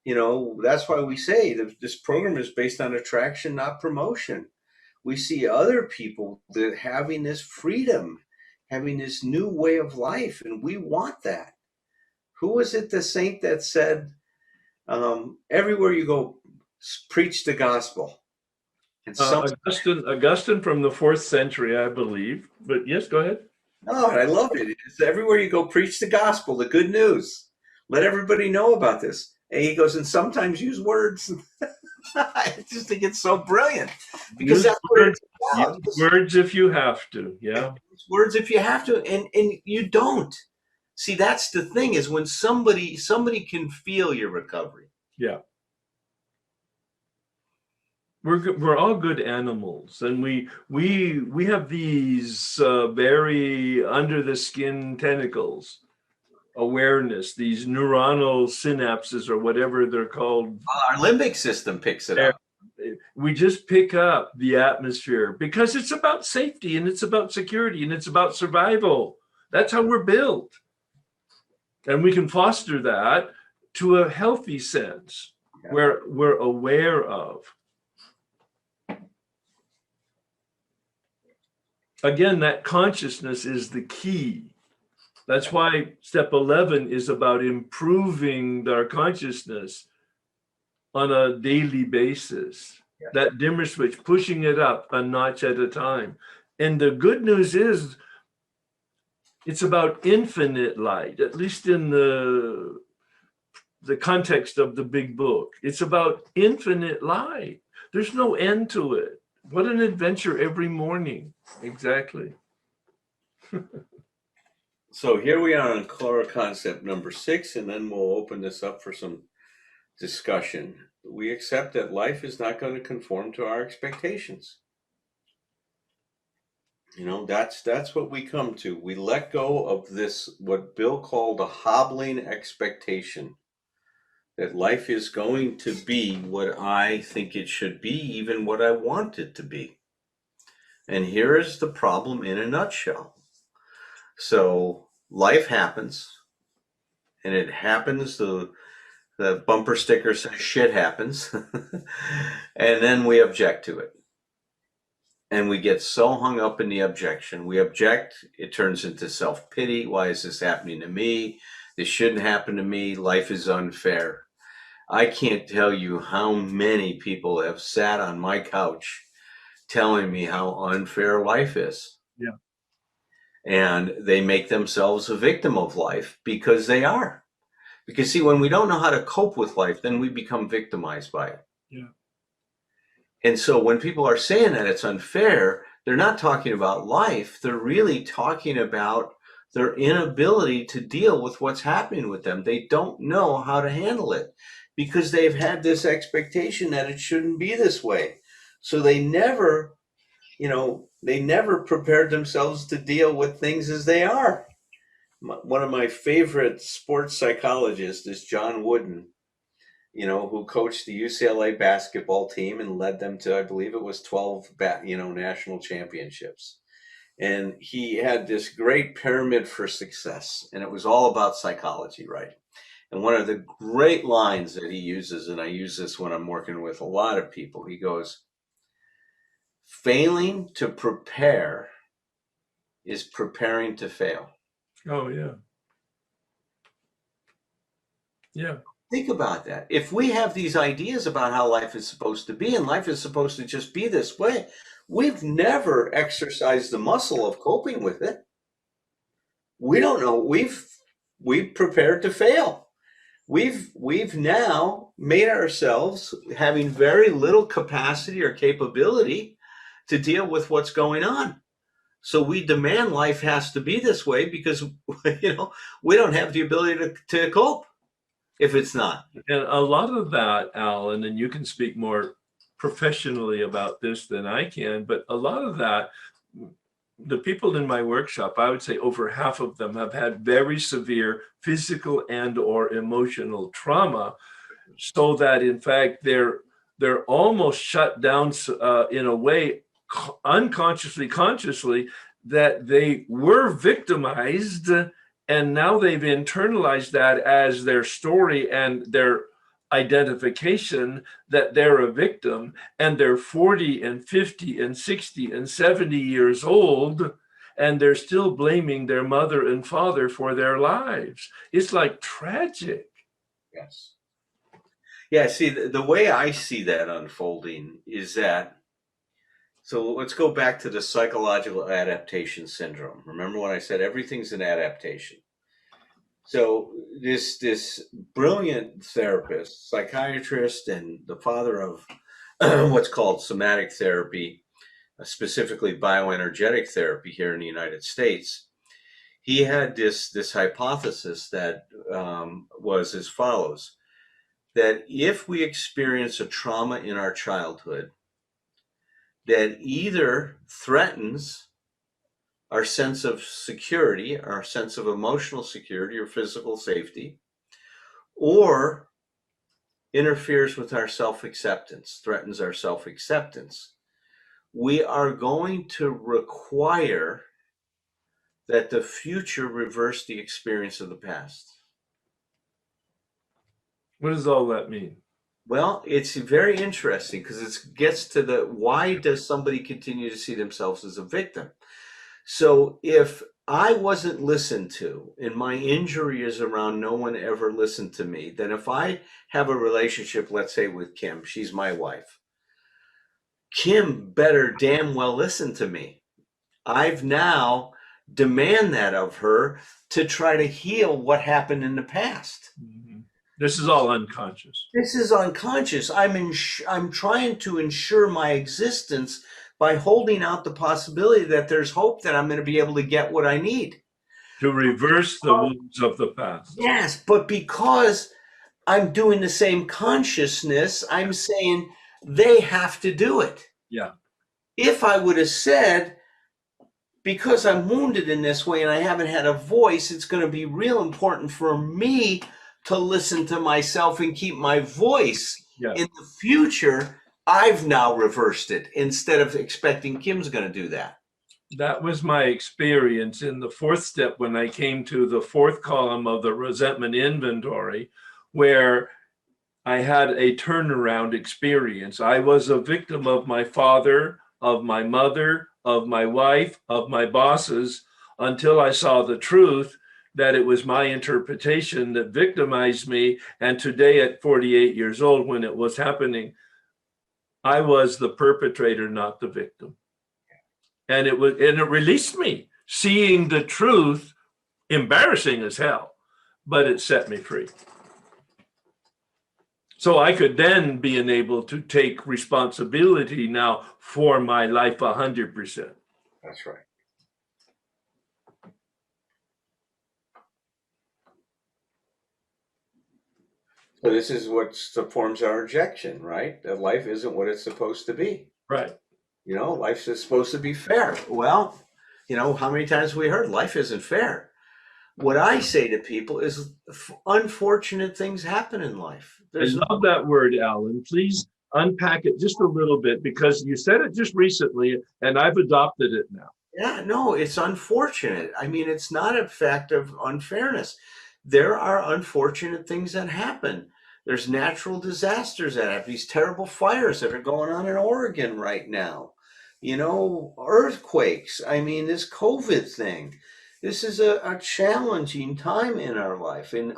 That's why we say that this program is based on attraction, not promotion. We see other people that having this freedom, having this new way of life, and we want that. Who was it, the saint that said, everywhere you go, preach the gospel? And some, Augustine from the 4th century, I believe. But yes, go ahead. oh, I love it. It's everywhere you go, preach the gospel, the good news. Let everybody know about this. And he goes, and sometimes use words. I just think it's so brilliant because Use that's what it's about. use words if you have to. Yeah. Use words if you have to, and you don't. See, that's the thing, is when somebody can feel your recovery. Yeah. We're all good animals, and we have these very under the skin tentacles awareness, these neuronal synapses or whatever they're called. Our limbic system picks it up. We just pick up the atmosphere because it's about safety and it's about security and it's about survival. That's how we're built. And we can foster that to a healthy sense where we're aware of. Again, that consciousness is the key. That's why step 11 is about improving our consciousness on a daily basis. Yeah. That dimmer switch, pushing it up a notch at a time. And the good news is it's about infinite light, at least in the context of the big book. It's about infinite light. There's no end to it. What an adventure every morning. Exactly. So here we are on core concept number 6, and then we'll open this up for some discussion. We accept that life is not going to conform to our expectations. You know, that's what we come to. We let go of this, what Bill called a hobbling expectation, that life is going to be what I think it should be, even what I want it to be. And here is the problem in a nutshell. So life happens, and it happens, the bumper sticker says shit happens, and then we object to it. And we get so hung up in the objection. We object, it turns into self-pity. Why is this happening to me? This shouldn't happen to me. Life is unfair. I can't tell you how many people have sat on my couch telling me how unfair life is. Yeah. And they make themselves a victim of life because they are. Because see, when we don't know how to cope with life, then we become victimized by it. Yeah. And so when people are saying that it's unfair, they're not talking about life. They're really talking about their inability to deal with what's happening with them. They don't know how to handle it because they've had this expectation that it shouldn't be this way. So they never prepared themselves to deal with things as they are. One of my favorite sports psychologists is John Wooden, who coached the UCLA basketball team and led them to, I believe it was 12, national championships. And he had this great pyramid for success, and it was all about psychology, right? And one of the great lines that he uses, and I use this when I'm working with a lot of people, he goes, failing to prepare is preparing to fail. Oh, yeah. Yeah. Think about that. If we have these ideas about how life is supposed to be, and life is supposed to just be this way, we've never exercised the muscle of coping with it. We don't know. We've prepared to fail. We've now made ourselves having very little capacity or capability to deal with what's going on. So we demand life has to be this way because we don't have the ability to cope if it's not. And a lot of that, Alan, and you can speak more professionally about this than I can, but a lot of that, the people in my workshop, I would say over half of them have had very severe physical and or emotional trauma, so that in fact they're almost shut down in a way, unconsciously, consciously, that they were victimized, and now they've internalized that as their story and their identification that they're a victim, and they're 40 and 50 and 60 and 70 years old, and they're still blaming their mother and father for their lives. It's like tragic. Yes. Yeah, see, the way I see that unfolding is that So let's go back to the psychological adaptation syndrome. Remember when I said everything's an adaptation? So this brilliant therapist, psychiatrist, and the father of what's called somatic therapy, specifically bioenergetic therapy here in the United States, he had this hypothesis that was as follows: that if we experience a trauma in our childhood that either threatens our sense of security, our sense of emotional security or physical safety, or interferes with our self-acceptance, threatens our self-acceptance, we are going to require that the future reverse the experience of the past. What does all that mean? Well, it's very interesting because it gets to the why does somebody continue to see themselves as a victim? So if I wasn't listened to and my injury is around no one ever listened to me, then if I have a relationship, let's say with Kim, she's my wife, Kim better damn well listen to me. I've now demand that of her to try to heal what happened in the past. Mm-hmm. This is all unconscious. This is unconscious. I'm trying to ensure my existence by holding out the possibility that there's hope that I'm going to be able to get what I need. To reverse the wounds of the past. Yes, but because I'm doing the same consciousness, I'm saying they have to do it. Yeah. If I would have said, because I'm wounded in this way and I haven't had a voice, it's going to be real important for me to listen to myself and keep my voice. Yeah. In the future, I've now reversed it instead of expecting Kim's going to do that. That was my experience in the fourth step when I came to the fourth column of the resentment inventory, where I had a turnaround experience. I was a victim of my father, of my mother, of my wife, of my bosses, until I saw the truth that it was my interpretation that victimized me. And today at 48 years old, when it was happening, I was the perpetrator, not the victim. And it released me. Seeing the truth, embarrassing as hell, but it set me free. So I could then be enabled to take responsibility now for my life 100%. That's right. So this is what forms our rejection, right? That life isn't what it's supposed to be. Right. You know, life's just supposed to be fair. Well, you know, how many times have we heard life isn't fair? What I say to people is unfortunate things happen in life. I love that word, Alan. Please unpack it just a little bit, because you said it just recently and I've adopted it now. Yeah, no, it's unfortunate. I mean, it's not a fact of unfairness. There are unfortunate things that happen. There's natural disasters that have these terrible fires that are going on in Oregon right now. You know, earthquakes. I mean, this COVID thing. This is a challenging time in our life, and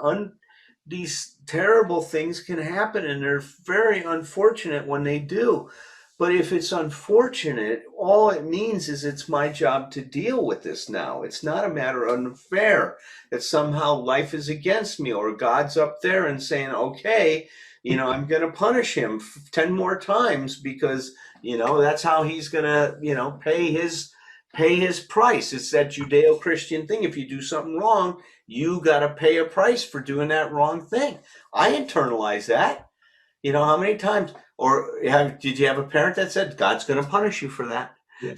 these terrible things can happen, and they're very unfortunate when they do. But if it's unfortunate, all it means is it's my job to deal with this now. It's not a matter of unfair that somehow life is against me or God's up there and saying, okay, you know, I'm going to punish him 10 more times because, you know, that's how he's going to, you know, pay his price. It's that Judeo-Christian thing. If you do something wrong, you got to pay a price for doing that wrong thing. I internalize that. You know, how many times, or did you have a parent that said, God's going to punish you for that? Yeah.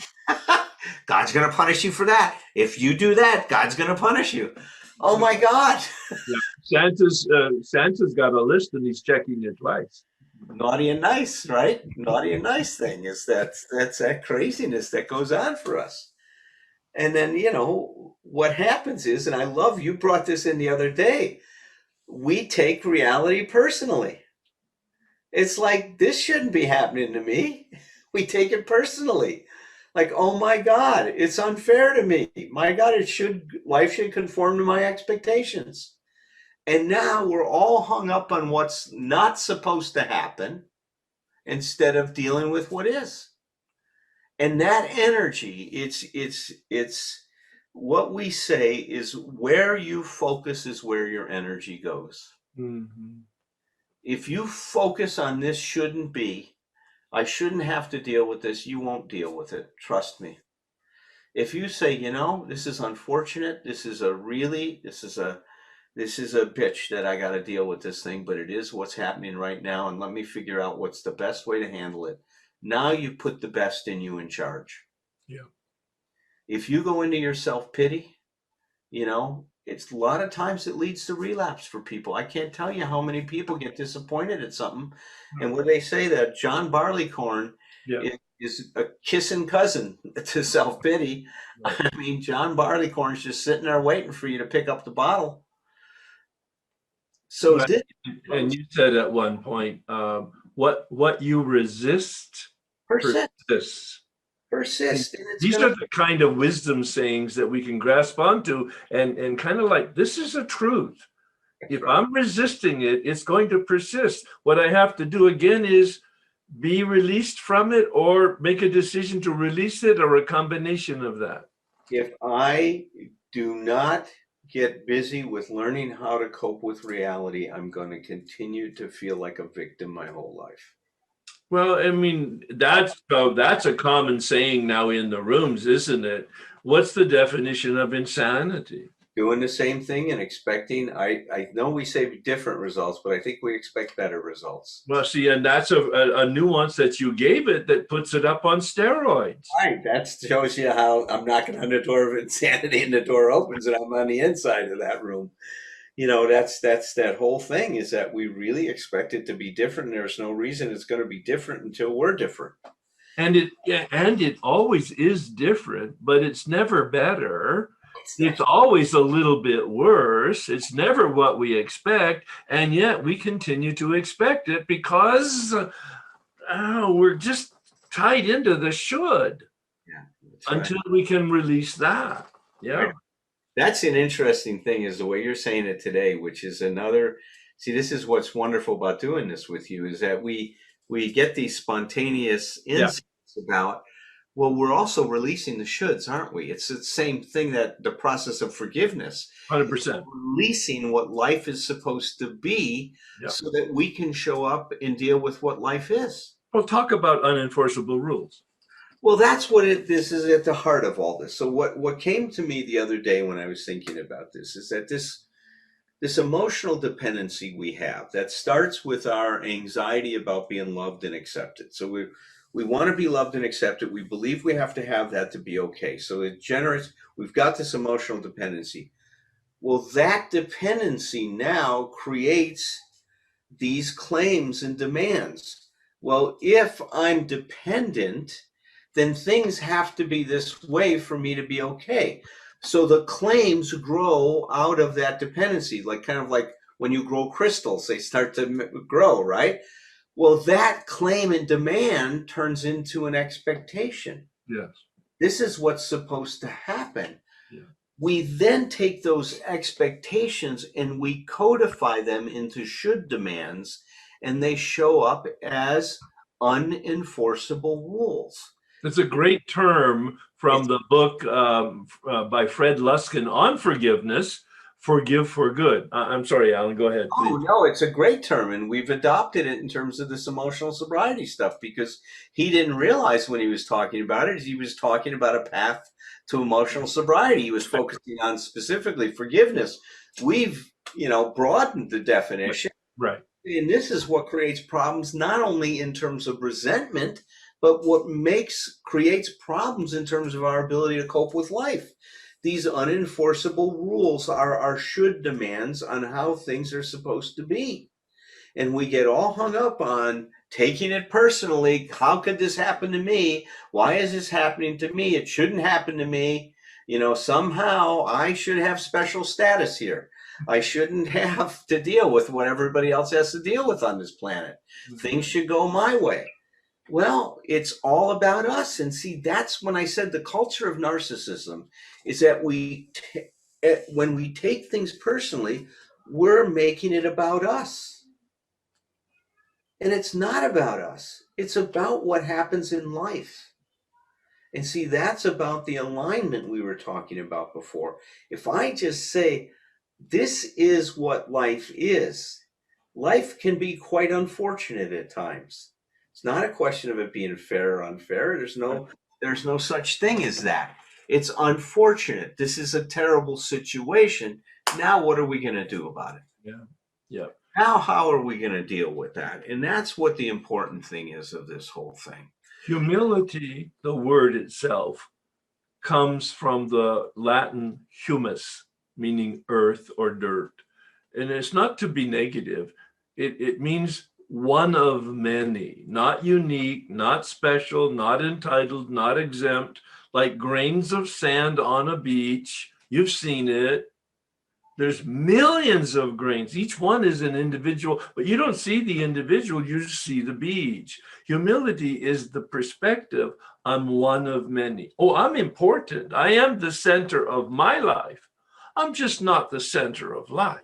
God's going to punish you for that. If you do that, God's going to punish you. Oh my God. Yeah. Santa's got a list and he's checking it twice. Naughty and nice, right? Naughty and nice thing is that's that craziness that goes on for us. And then, you know, what happens is, and I love, you brought this in the other day, we take reality personally. It's like, this shouldn't be happening to me. We take it personally. Like, oh my God, it's unfair to me. My God, life should conform to my expectations. And now we're all hung up on what's not supposed to happen instead of dealing with what is. And that energy, it's what we say is where you focus is where your energy goes. Mm-hmm. If you focus on this shouldn't be, I shouldn't have to deal with this, you won't deal with it. Trust me. If you say, you know, this is unfortunate, this is a bitch that I got to deal with this thing, but it is what's happening right now, and let me figure out what's the best way to handle it. Now you put the best in you in charge. Yeah. If you go into your self-pity, you know, it's a lot of times it leads to relapse for people. I can't tell you how many people get disappointed at something. And where they say that John Barleycorn Yeah. is a kissing cousin to self-pity. Right. I mean, John Barleycorn's just sitting there waiting for you to pick up the bottle. So Right. And you said at one point, what you resist persists. persist. And These are the kind of wisdom sayings that we can grasp onto and kind of like, this is a truth. If I'm resisting it, it's going to persist. What I have to do again is be released from it or make a decision to release it or a combination of that. If I do not get busy with learning how to cope with reality, I'm going to continue to feel like a victim my whole life. Well, I mean, that's a common saying now in the rooms, isn't it? What's the definition of insanity? Doing the same thing and expecting, I know we say different results, but I think we expect better results. Well, see, and that's a nuance that you gave it that puts it up on steroids. Right, that shows you how I'm knocking on the door of insanity and the door opens and I'm on the inside of that room. You know, that's that whole thing is that we really expect it to be different. There's no reason it's going to be different until we're different. And it always is different, but it's never better. It's always a little bit worse. It's never what we expect, and yet we continue to expect it because we're just tied into the should. Yeah, until we can release that. Yeah. Right. That's an interesting thing is the way you're saying it today, which is another, see, this is what's wonderful about doing this with you is that we get these spontaneous insights about, well, we're also releasing the shoulds, aren't we? It's the same thing that the process of forgiveness. 100%. Releasing what life is supposed to be so that we can show up and deal with what life is. Well, talk about unenforceable rules. Well, that's what this is at the heart of all this. So what came to me the other day when I was thinking about this is that this emotional dependency we have that starts with our anxiety about being loved and accepted. So we want to be loved and accepted. We believe we have to have that to be okay. So it generates, we've got this emotional dependency. Well, that dependency now creates these claims and demands. Well, if I'm dependent, then things have to be this way for me to be okay. So the claims grow out of that dependency, like kind of like when you grow crystals, they start to grow, right? Well, that claim and demand turns into an expectation. Yes. This is what's supposed to happen. Yeah. We then take those expectations and we codify them into should demands, and they show up as unenforceable rules. It's a great term from the book by Fred Luskin on forgiveness, Forgive for Good. I'm sorry, Alan, go ahead, please. Oh, no, it's a great term, and we've adopted it in terms of this emotional sobriety stuff because he didn't realize when he was talking about it, he was talking about a path to emotional sobriety. He was focusing on specifically forgiveness. We've, broadened the definition. Right. And this is what creates problems, not only in terms of resentment, but what creates problems in terms of our ability to cope with life. These unenforceable rules are our should demands on how things are supposed to be. And we get all hung up on taking it personally. How could this happen to me? Why is this happening to me? It shouldn't happen to me. Somehow I should have special status here. I shouldn't have to deal with what everybody else has to deal with on this planet. Things should go my way. Well, it's all about us. And see, that's when I said the culture of narcissism is that when we take things personally, we're making it about us. And it's not about us. It's about what happens in life. And see, that's about the alignment we were talking about before. If I just say, this is what life is, life can be quite unfortunate at times. It's not a question of it being fair or unfair. There's no such thing as that. It's unfortunate. This is a terrible situation. Now, what are we going to do about it? Yeah. Yeah. Now, how are we going to deal with that? And that's what the important thing is of this whole thing. Humility, the word itself, comes from the Latin humus, meaning earth or dirt. And it's not to be negative. It means one of many, not unique, not special, not entitled, not exempt, like grains of sand on a beach. You've seen it. There's millions of grains. Each one is an individual, but you don't see the individual, you just see the beach. Humility is the perspective, I'm one of many. Oh, I'm important. I am the center of my life. I'm just not the center of life.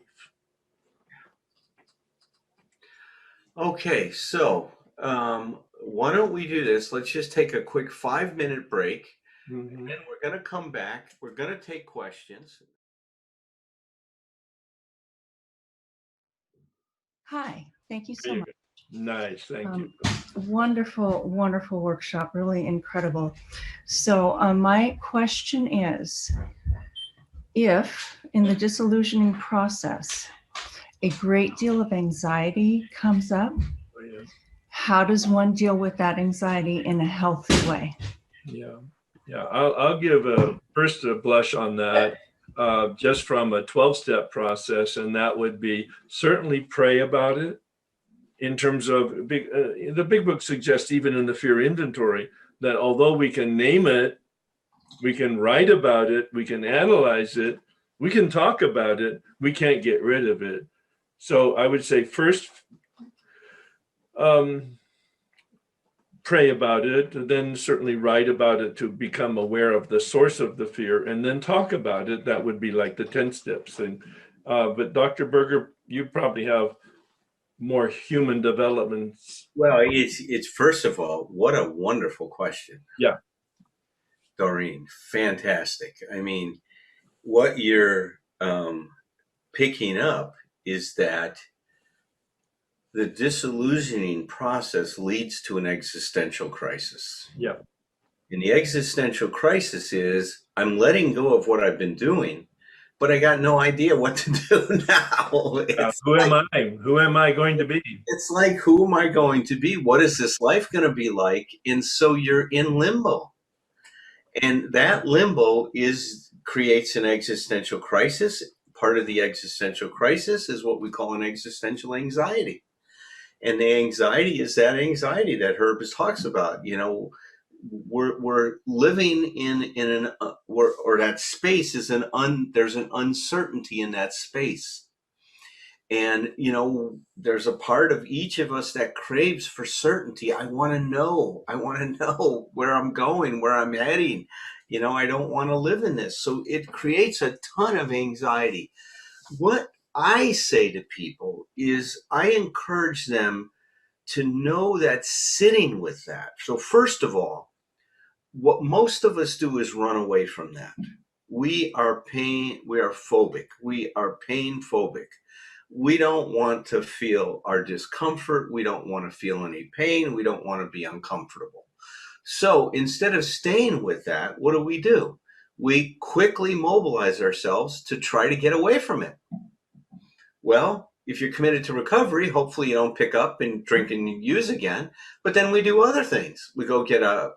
Okay, so why don't we do this? Let's just take a quick 5-minute break, and then we're going to come back. We're going to take questions. Hi, thank you so much. Nice, thank you. Wonderful, wonderful workshop, really incredible. So my question is, if in the disillusioning process, a great deal of anxiety comes up, how does one deal with that anxiety in a healthy way? Yeah, I'll give first a blush on that, just from a 12-step process, and that would be certainly pray about it. In terms of the big book suggests, even in the fear inventory, that although we can name it, we can write about it, we can analyze it, we can talk about it, we can't get rid of it. So I would say first, pray about it, then certainly write about it to become aware of the source of the fear, and then talk about it. That would be like the 10 steps thing. But Dr. Berger, you probably have more human developments. Well, it's first of all, what a wonderful question. Yeah. Doreen, fantastic. I mean, what you're picking up is that the disillusioning process leads to an existential crisis. Yeah. And the existential crisis is, I'm letting go of what I've been doing, but I got no idea what to do now. Who am I? Who am I going to be? It's like, who am I going to be? What is this life going to be like? And so you're in limbo. And that limbo creates an existential crisis. Part of the existential crisis is what we call an existential anxiety. And the anxiety is that anxiety that Herb talks about. You know, we're living in an or that space is there's an uncertainty in that space. And, you know, there's a part of each of us that craves for certainty. I want to know where I'm going, where I'm heading. You know, I don't want to live in this. So it creates a ton of anxiety. What I say to people is I encourage them to know that sitting with that. So first of all, what most of us do is run away from that. We are phobic. We are pain phobic. We don't want to feel our discomfort. We don't want to feel any pain. We don't want to be uncomfortable. So instead of staying with that, what do? We quickly mobilize ourselves to try to get away from it. Well, if you're committed to recovery, hopefully you don't pick up and drink and use again. But then we do other things. We go get a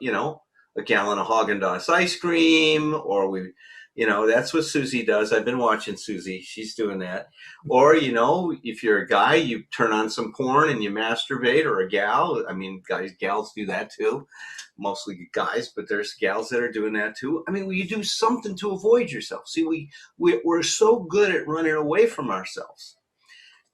gallon of Haagen-Dazs ice cream, or that's what Susie does. I've been watching Susie. She's doing that. Or, if you're a guy, you turn on some porn and you masturbate, or a gal. I mean, gals do that too. Mostly guys, but there's gals that are doing that too. I mean, you do something to avoid yourself. See, we're so good at running away from ourselves.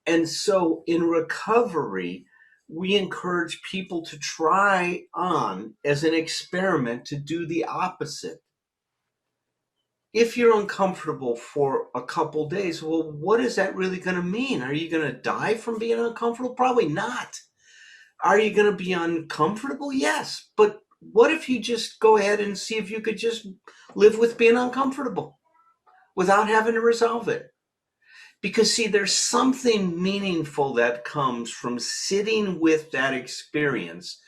And so in recovery, we encourage people to try on as an experiment to do the opposite. If you're uncomfortable for a couple days, well, what is that really going to mean? Are you going to die from being uncomfortable? Probably not. Are you going to be uncomfortable? Yes. But what if you just go ahead and see if you could just live with being uncomfortable without having to resolve it? Because see, there's something meaningful that comes from sitting with that experience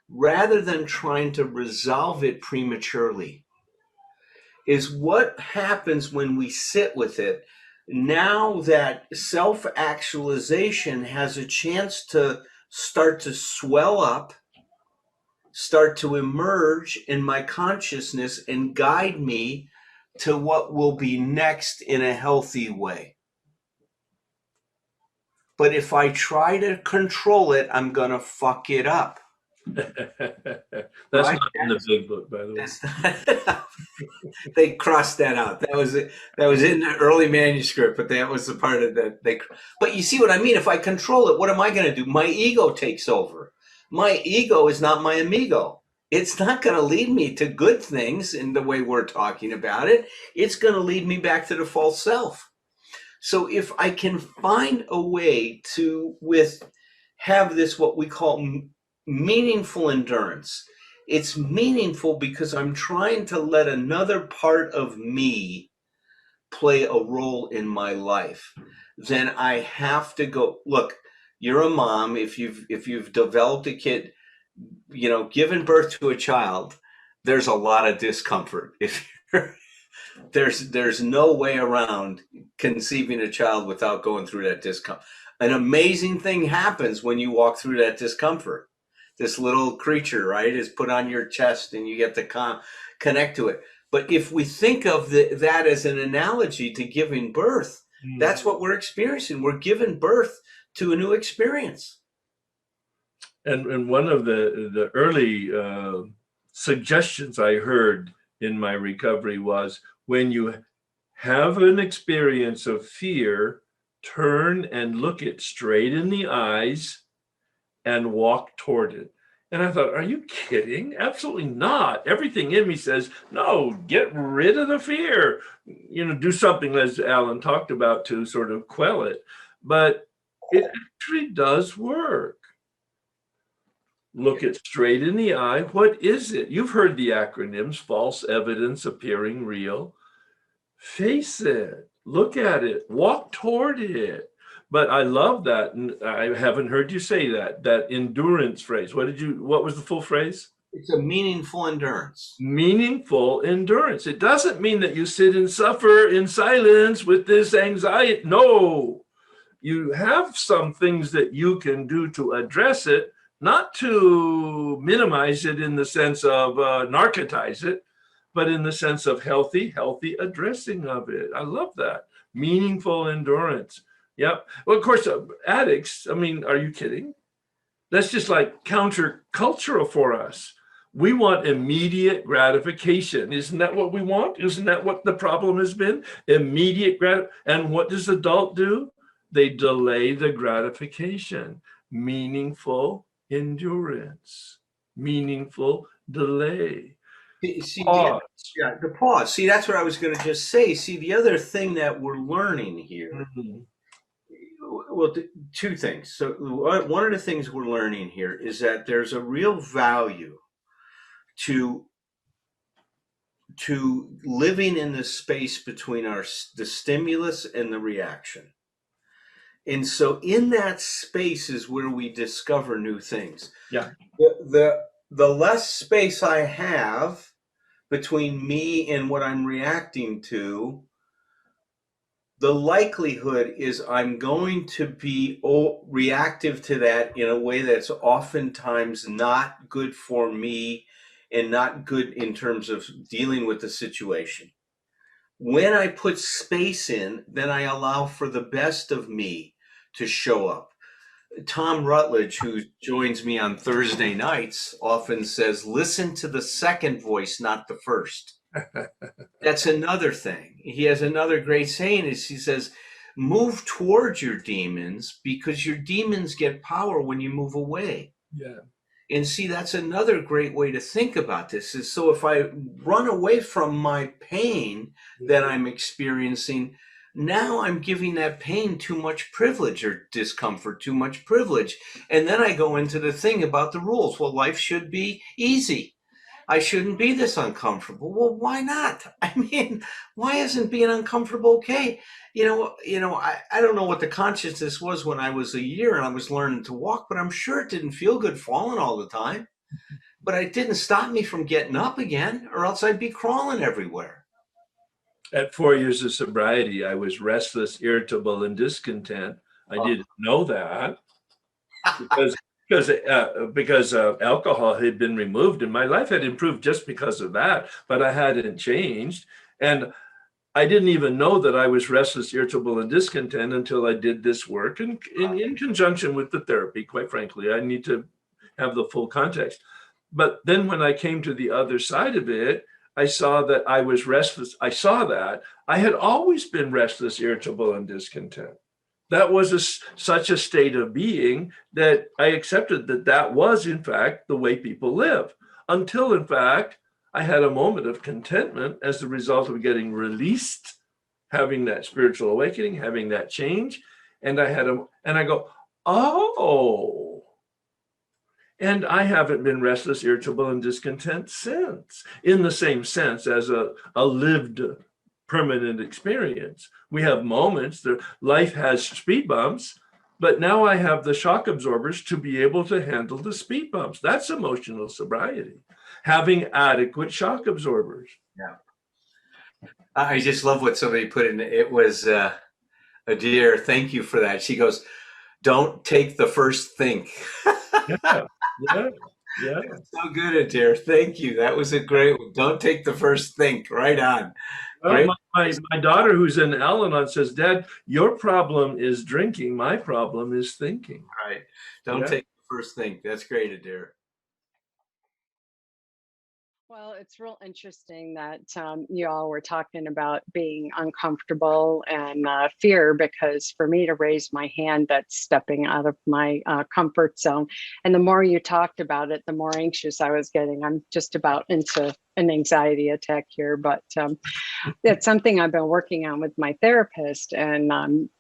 rather than trying to resolve it prematurely. Is what happens when we sit with it. Now that self-actualization has a chance to start to swell up, start to emerge in my consciousness and guide me to what will be next in a healthy way. But if I try to control it, I'm going to fuck it up. That's Right? not in the big book, by the way. They crossed that out. That was in the early manuscript, but that was the part of that. But you see what I mean? If I control it, what am I going to do? My ego takes over. My ego is not my amigo. It's not going to lead me to good things in the way we're talking about it. It's going to lead me back to the false self. So if I can find a way to have this, what we call meaningful endurance, it's meaningful because I'm trying to let another part of me play a role in my life. Then I have to go, look, you're a mom. If you've developed a kid, given birth to a child, there's a lot of discomfort. If there's no way around conceiving a child without going through that discomfort. An amazing thing happens when you walk through that discomfort. This little creature, right, is put on your chest and you get to connect to it. But if we think of that as an analogy to giving birth, that's what we're experiencing. We're giving birth to a new experience. And one of the early suggestions I heard in my recovery was, when you have an experience of fear, turn and look it straight in the eyes and walk toward it. And I thought, are you kidding? Absolutely not. Everything in me says, no, get rid of the fear. Do something, as Alan talked about, to sort of quell it. But it actually does work. Look it straight in the eye. What is it? You've heard the acronyms: false evidence appearing real. Face it. Look at it. Walk toward it. But I love that. And I haven't heard you say that endurance phrase. What was the full phrase? It's a meaningful endurance. Meaningful endurance. It doesn't mean that you sit and suffer in silence with this anxiety. No, you have some things that you can do to address it, not to minimize it in the sense of narcotize it, but in the sense of healthy addressing of it. I love that. Meaningful endurance. Yep. Well, of course, addicts, I mean, are you kidding? That's just like countercultural for us. We want immediate gratification. Isn't that what we want? Isn't that what the problem has been? Immediate And what does adult do? They delay the gratification. Meaningful endurance. Meaningful delay. See, Pause. the pause. See, that's what I was going to just say. See, the other thing that we're learning here, well, two things. So one of the things we're learning here is that there's a real value to living in the space between the stimulus and the reaction. And so in that space is where we discover new things. Yeah. The less space I have between me and what I'm reacting to, the likelihood is I'm going to be reactive to that in a way that's oftentimes not good for me and not good in terms of dealing with the situation. When I put space in, then I allow for the best of me to show up. Tom Rutledge, who joins me on Thursday nights, often says, listen to the second voice, not the first. That's another thing. He has another great saying is he says, move towards your demons because your demons get power when you move away. Yeah. And see, that's another great way to think about this is, so if I run away from my pain that I'm experiencing, now I'm giving that pain too much privilege or discomfort, too much privilege. And then I go into the thing about the rules. Well, life should be easy. I shouldn't be this uncomfortable. Well, why not? I mean, why isn't being uncomfortable okay? I don't know what the consciousness was when I was a year and I was learning to walk, but I'm sure it didn't feel good falling all the time. But it didn't stop me from getting up again, or else I'd be crawling everywhere. At 4 years of sobriety, I was restless, irritable, and discontent. I didn't know that because alcohol had been removed and my life had improved just because of that, but I hadn't changed. And I didn't even know that I was restless, irritable, and discontent until I did this work and in conjunction with the therapy. Quite frankly, I need to have the full context. But then when I came to the other side of it, I saw that I was restless. I saw that I had always been restless, irritable, and discontent. That was such a state of being that I accepted that that was, in fact, the way people live. Until, in fact, I had a moment of contentment as the result of getting released, having that spiritual awakening, having that change. And I go, oh, and I haven't been restless, irritable, and discontent since, in the same sense as a lived permanent experience. We have moments, life has speed bumps, but now I have the shock absorbers to be able to handle the speed bumps. That's emotional sobriety, having adequate shock absorbers. Yeah. I just love what somebody put in. It was a dear, thank you for that. She goes, don't take the first think. Yeah, yeah. So good, Adair. Thank you. That was a great one. Don't take the first think. Right on. Well, my daughter, who's in Al-Anon, says, Dad, your problem is drinking. My problem is thinking. Right. Don't take the first think. That's great, Adair. Well, it's real interesting that you all were talking about being uncomfortable and fear, because for me to raise my hand, that's stepping out of my comfort zone. And the more you talked about it, the more anxious I was getting. I'm just about into an anxiety attack here, but it's something I've been working on with my therapist. And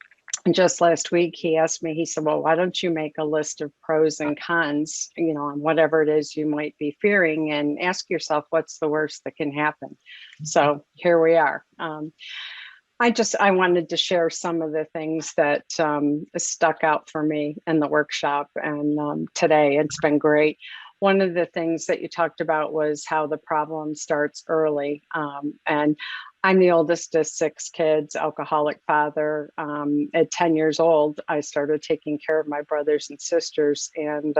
just last week, he asked me, he said, well, why don't you make a list of pros and cons, on whatever it is you might be fearing, and ask yourself, what's the worst that can happen? So here we are. I wanted to share some of the things that stuck out for me in the workshop. And today it's been great. One of the things that you talked about was how the problem starts early. And I'm the oldest of 6 kids, alcoholic father. At 10 years old, I started taking care of my brothers and sisters. And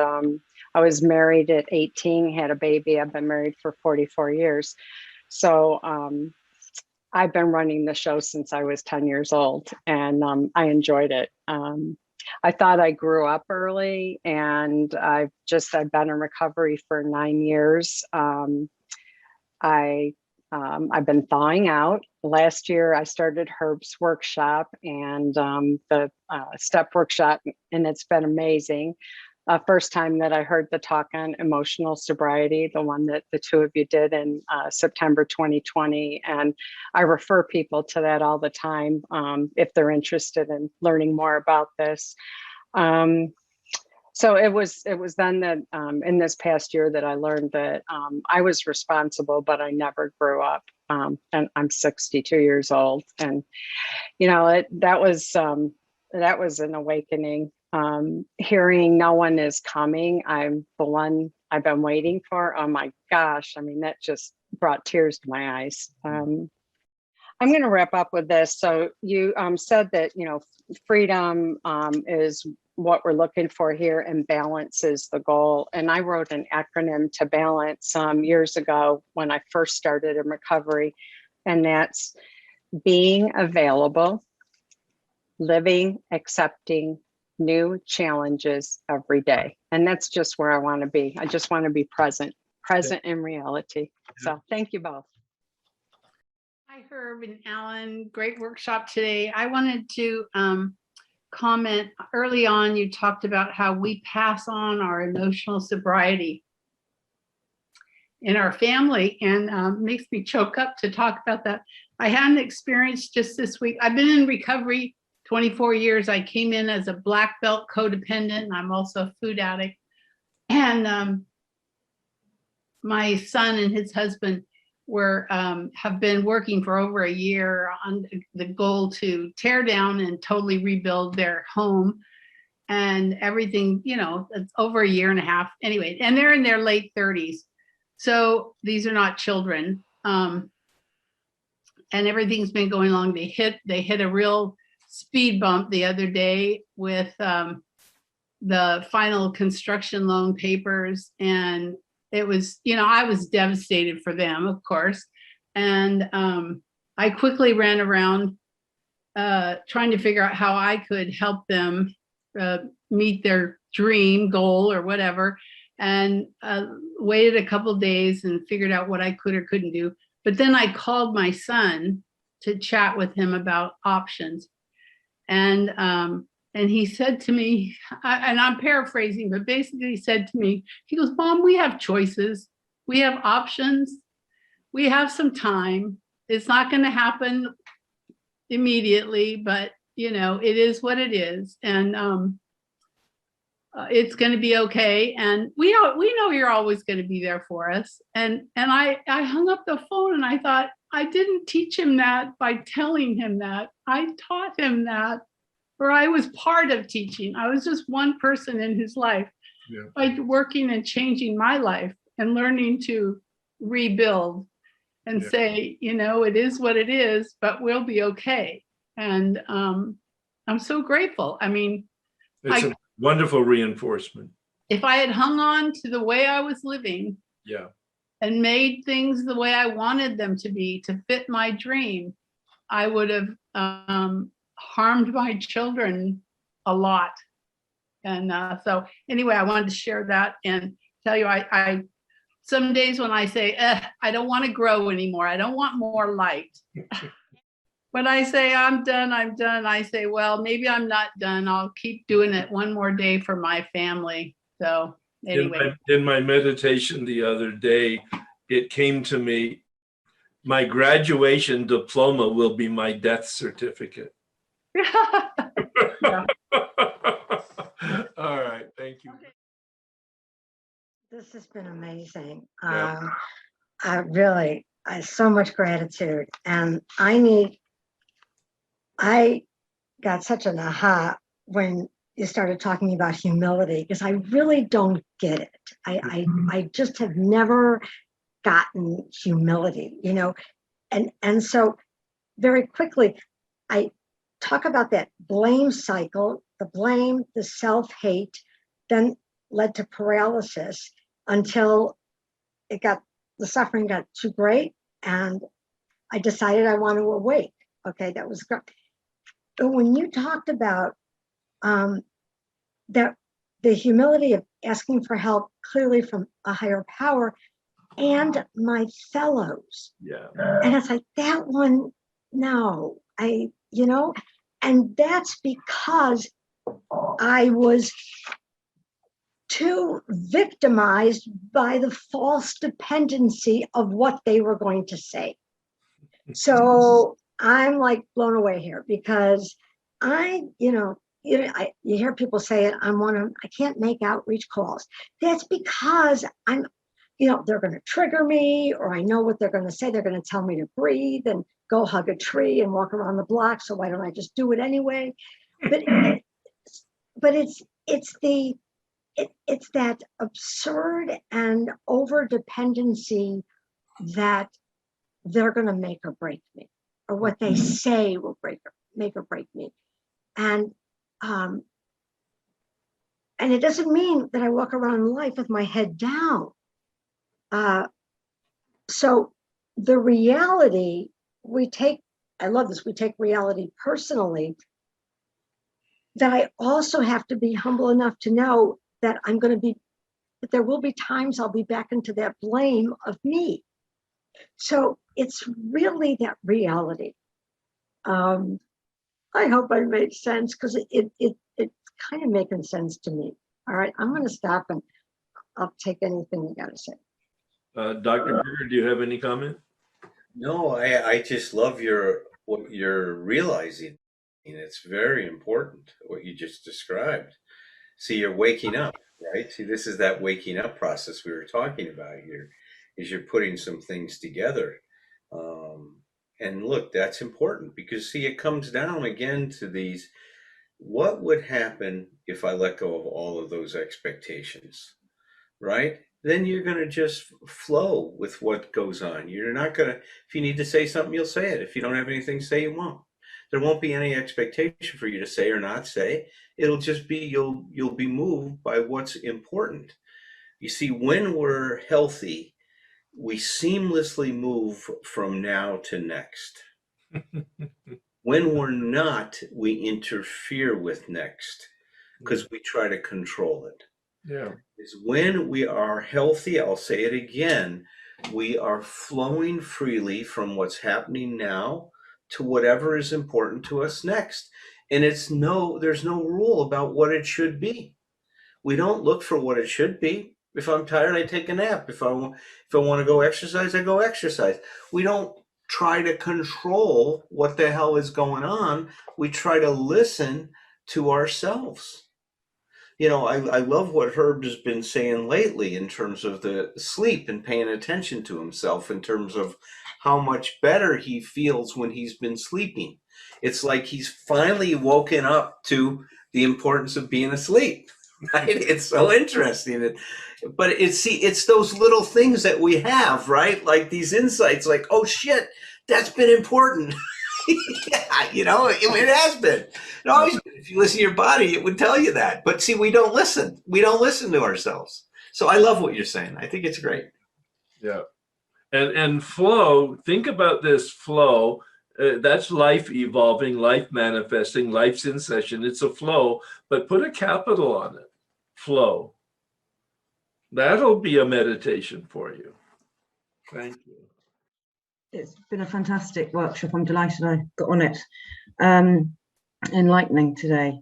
I was married at 18, had a baby. I've been married for 44 years. So I've been running the show since I was 10 years old, and I enjoyed it. I thought I grew up early, and I've been in recovery for 9 years. I've been thawing out. Last year, I started Herb's workshop and the step workshop, and it's been amazing. First time that I heard the talk on emotional sobriety, the one that the two of you did in September 2020. And I refer people to that all the time if they're interested in learning more about this. So it was then that in this past year that I learned that I was responsible, but I never grew up. And I'm 62 years old. And, that was an awakening. Hearing no one is coming, I'm the one I've been waiting for. Oh my gosh. I mean, that just brought tears to my eyes. I'm going to wrap up with this. So you said that, freedom is what we're looking for here, and balance is the goal. And I wrote an acronym to balance years ago when I first started in recovery. And that's being available, living, accepting new challenges every day. And that's just where I want to be. I just want to be present in reality. So thank you both. Hi, Herb and Alan. Great workshop today. I wanted to comment early on. You talked about how we pass on our emotional sobriety in our family, and makes me choke up to talk about that. I had an experience just this week. I've been in recovery 24 years. I came in as a black belt codependent, and I'm also a food addict. And my son and his husband were have been working for over a year on the goal to tear down and totally rebuild their home and everything, you know, it's over a year and a half anyway, and they're in their late 30s. So these are not children. And everything's been going along. They hit a real speed bump the other day with the final construction loan papers. And it was, you know, I was devastated for them, of course. And I quickly ran around trying to figure out how I could help them meet their dream goal or whatever, and waited a couple of days and figured out what I could or couldn't do. But then I called my son to chat with him about options. And he said to me, and I'm paraphrasing, but basically he said to me, he goes, Mom, we have choices. We have options. We have some time. It's not going to happen immediately, but you know, it is what it is. And it's going to be okay. And we know you're always going to be there for us. And I hung up the phone and I thought, I didn't teach him that by telling him that. I taught him that, or I was part of teaching. I was just one person in his life, by working and changing my life and learning to rebuild and say, you know, it is what it is, but we'll be okay. And I'm so grateful. I mean, it's a wonderful reinforcement. If I had hung on to the way I was living, and made things the way I wanted them to be to fit my dream, I would have harmed my children a lot. And so anyway, I wanted to share that and tell you, I some days when I say, I don't want to grow anymore, I don't want more light. When I say I'm done, I say, well, maybe I'm not done. I'll keep doing it one more day for my family. So anyway. In my meditation the other day, it came to me, my graduation diploma will be my death certificate. All right, thank you. This has been amazing. I so much gratitude. And I got such an aha when you started talking about humility, because I really don't get it. I just have never gotten humility, you know, and so very quickly I talk about that blame cycle, the blame, the self-hate, then led to paralysis until the suffering got too great and I decided I want to awake. Okay, that was great. But when you talked about that, the humility of asking for help clearly from a higher power and my fellows. And it's like that one, no, you know, and that's because I was too victimized by the false dependency of what they were going to say. So I'm like blown away here because you hear people say it, I can't make outreach calls. That's because they're going to trigger me, or I know what they're going to say. They're going to tell me to breathe and go hug a tree and walk around the block. So why don't I just do it anyway? But it's that absurd and over dependency that they're going to make or break me, or what they say will make or break me. And it doesn't mean that I walk around life with my head down. So the reality I love this, we take reality personally, that I also have to be humble enough to know that that there will be times I'll be back into that blame of me. So it's really that reality. I hope I made sense, because it's kind of making sense to me. All right, I'm going to stop and I'll take anything you got to say. Dr. Berger, do you have any comment? No, I just love what you're realizing. And it's very important what you just described. See, you're waking up, right? See, this is that waking up process we were talking about here. is you're putting some things together. And look, that's important because see, it comes down again to these, what would happen if I let go of all of those expectations, right? Then you're going to just flow with what goes on. You're not going to, if you need to say something, you'll say it. If you don't have anything to say, you won't. There won't be any expectation for you to say or not say. It'll just be, you'll be moved by what's important. You see, when we're healthy, we seamlessly move from now to next. When we're not, we interfere with next because we try to control it. Yeah. Is when we are healthy, I'll say it again, we are flowing freely from what's happening now to whatever is important to us next. And there's no rule about what it should be. We don't look for what it should be. If I'm tired, I take a nap. If I want to go exercise, I go exercise. We don't try to control what the hell is going on. We try to listen to ourselves. You know, I love what Herb has been saying lately in terms of the sleep and paying attention to himself in terms of how much better he feels when he's been sleeping. It's like he's finally woken up to the importance of being asleep. Right? It's so interesting. But it's those little things that we have, right? Like these insights, like, oh shit, that's been important. Yeah, you know, it has been. It always been. If you listen to your body, it would tell you that. But see, we don't listen. We don't listen to ourselves. So I love what you're saying. I think it's great. Yeah. And flow, think about this flow. That's life evolving, life manifesting, life's in session. It's a flow, but put a capital on it. Flow. That'll be a meditation for you. Thank you. It's been a fantastic workshop. I'm delighted I got on it. Enlightening today.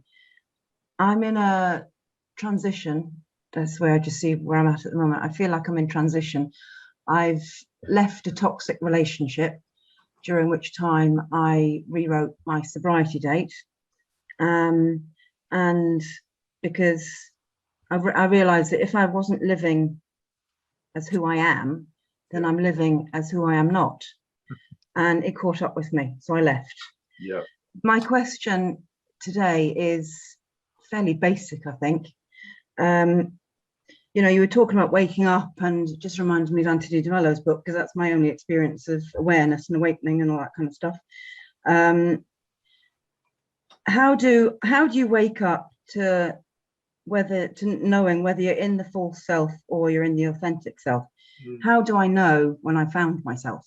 I'm in a transition. That's where I just see where I'm at the moment. I feel like I'm in transition. I've left a toxic relationship, during which time I rewrote my sobriety date. And because I realized that if I wasn't living as who I am, then I'm living as who I am not. And it caught up with me, so I left. Yeah. My question today is fairly basic, I think. You know, you were talking about waking up, and it just reminded me of Anthony de Mello's book, because that's my only experience of awareness and awakening and all that kind of stuff. How do you wake up to knowing whether you're in the false self or you're in the authentic self? How do I know when I found myself?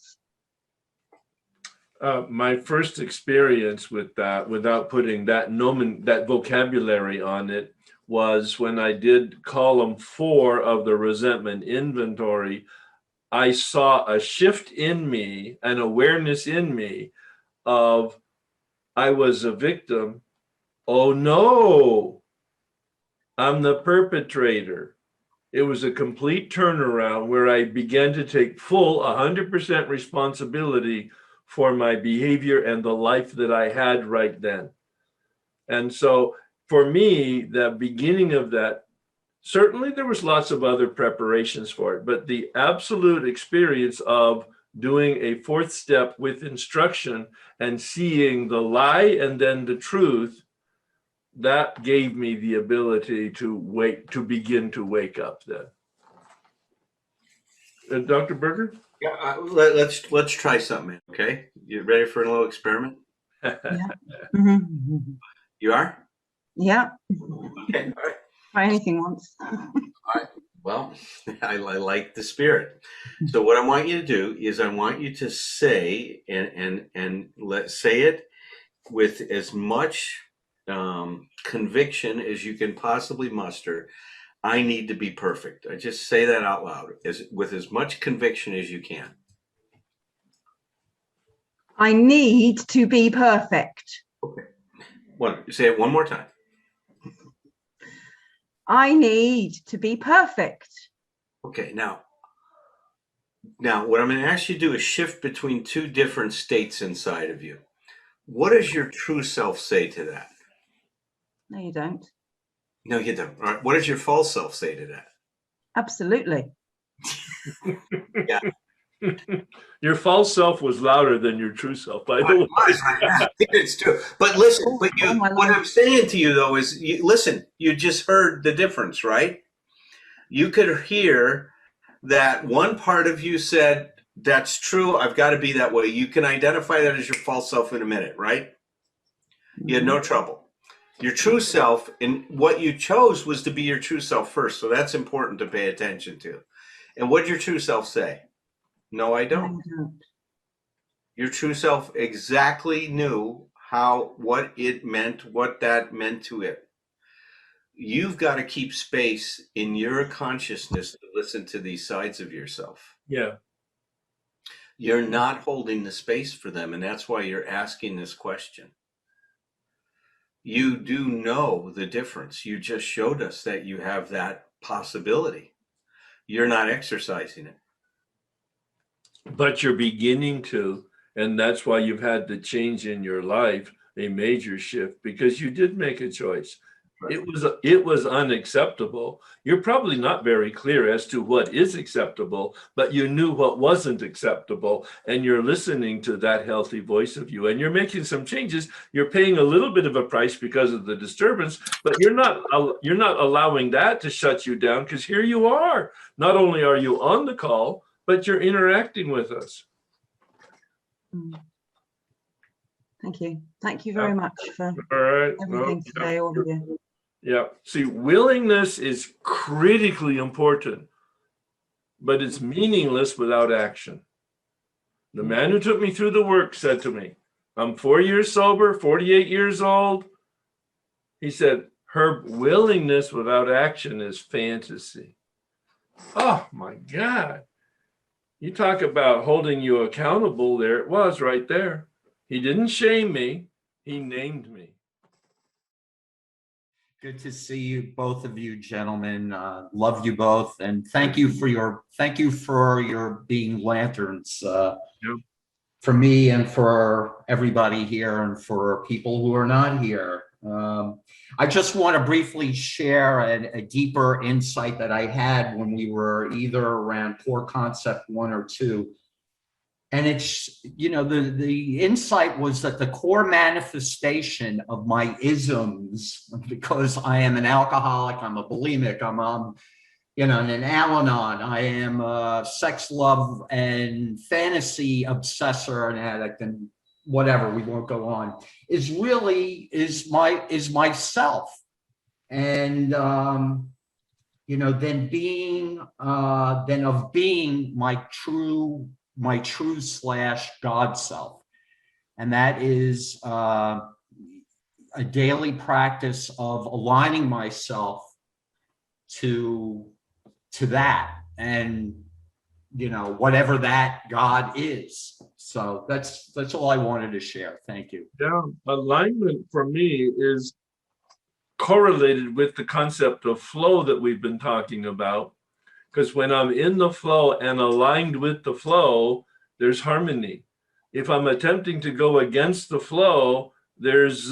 My first experience with that, without putting that vocabulary on it, was when I did column 4 of the resentment inventory. I saw a shift in me, an awareness in me of I was a victim. Oh no, I'm the perpetrator. It was a complete turnaround where I began to take full 100% responsibility for my behavior and the life that I had right then. And so for me, the beginning of that, certainly there was lots of other preparations for it, but the absolute experience of doing a 4th step with instruction and seeing the lie and then the truth, that gave me the ability to begin to wake up then. Dr. Berger? Yeah, let's try something. Okay, you ready for a little experiment? Yeah. Mm-hmm. You are? Yeah. Okay. All right. Try anything once. All right. Well, I like the spirit. So what I want you to do is I want you to say and let's say it with as much conviction as you can possibly muster. I need to be perfect. I just say that out loud with as much conviction as you can. I need to be perfect. Okay. Say it one more time. I need to be perfect. Okay. Now what I'm going to ask you to do is shift between 2 different states inside of you. What does your true self say to that? No, you don't. No, you don't. All right. What does your false self say to that? Absolutely. Yeah. Your false self was louder than your true self, by the way. I think it's true. But listen, but Oh, my what life. I'm saying to you though is, listen, you just heard the difference, right? You could hear that one part of you said, that's true, I've got to be that way. You can identify that as your false self in a minute, right? You had no trouble. Your true self, and what you chose was to be your true self first. So that's important to pay attention to. And what did your true self say? No, I don't. No, I don't. Your true self exactly knew what it meant, what that meant to it. You've got to keep space in your consciousness to listen to these sides of yourself. Yeah. You're not holding the space for them, and that's why you're asking this question. You do know the difference. You just showed us that you have that possibility. You're not exercising it. But you're beginning to, and that's why you've had the change in your life, a major shift, because you did make a choice. Right. It was unacceptable. You're probably not very clear as to what is acceptable, but you knew what wasn't acceptable, and you're listening to that healthy voice of you, and you're making some changes. You're paying a little bit of a price because of the disturbance, but you're not allowing that to shut you down, because here you are. Not only are you on the call, but you're interacting with us. Thank you. Thank you very much for All right. everything today, all of you. Yeah. See, willingness is critically important, but it's meaningless without action. The man who took me through the work said to me, I'm 4 years sober, 48 years old. He said, Herb, willingness without action is fantasy. Oh my God. You talk about holding you accountable. There it was right there. He didn't shame me. He named me. Good to see you, both of you gentlemen. Love you both, and thank you for your being lanterns for me and for everybody here, and for people who are not here. I just want to briefly share a deeper insight that I had when we were either around core concept 1 or 2. And it's, the insight was that the core manifestation of my isms, because I am an alcoholic, I'm a bulimic, I'm an Al-Anon, I am a sex, love, and fantasy obsessor and addict, and whatever, we won't go on, is myself. And, then being my true / God self. And that is a daily practice of aligning myself to that, and whatever that God is. So that's all I wanted to share. Thank you. Yeah, alignment for me is correlated with the concept of flow that we've been talking about. Because when I'm in the flow and aligned with the flow, there's harmony. If I'm attempting to go against the flow, there's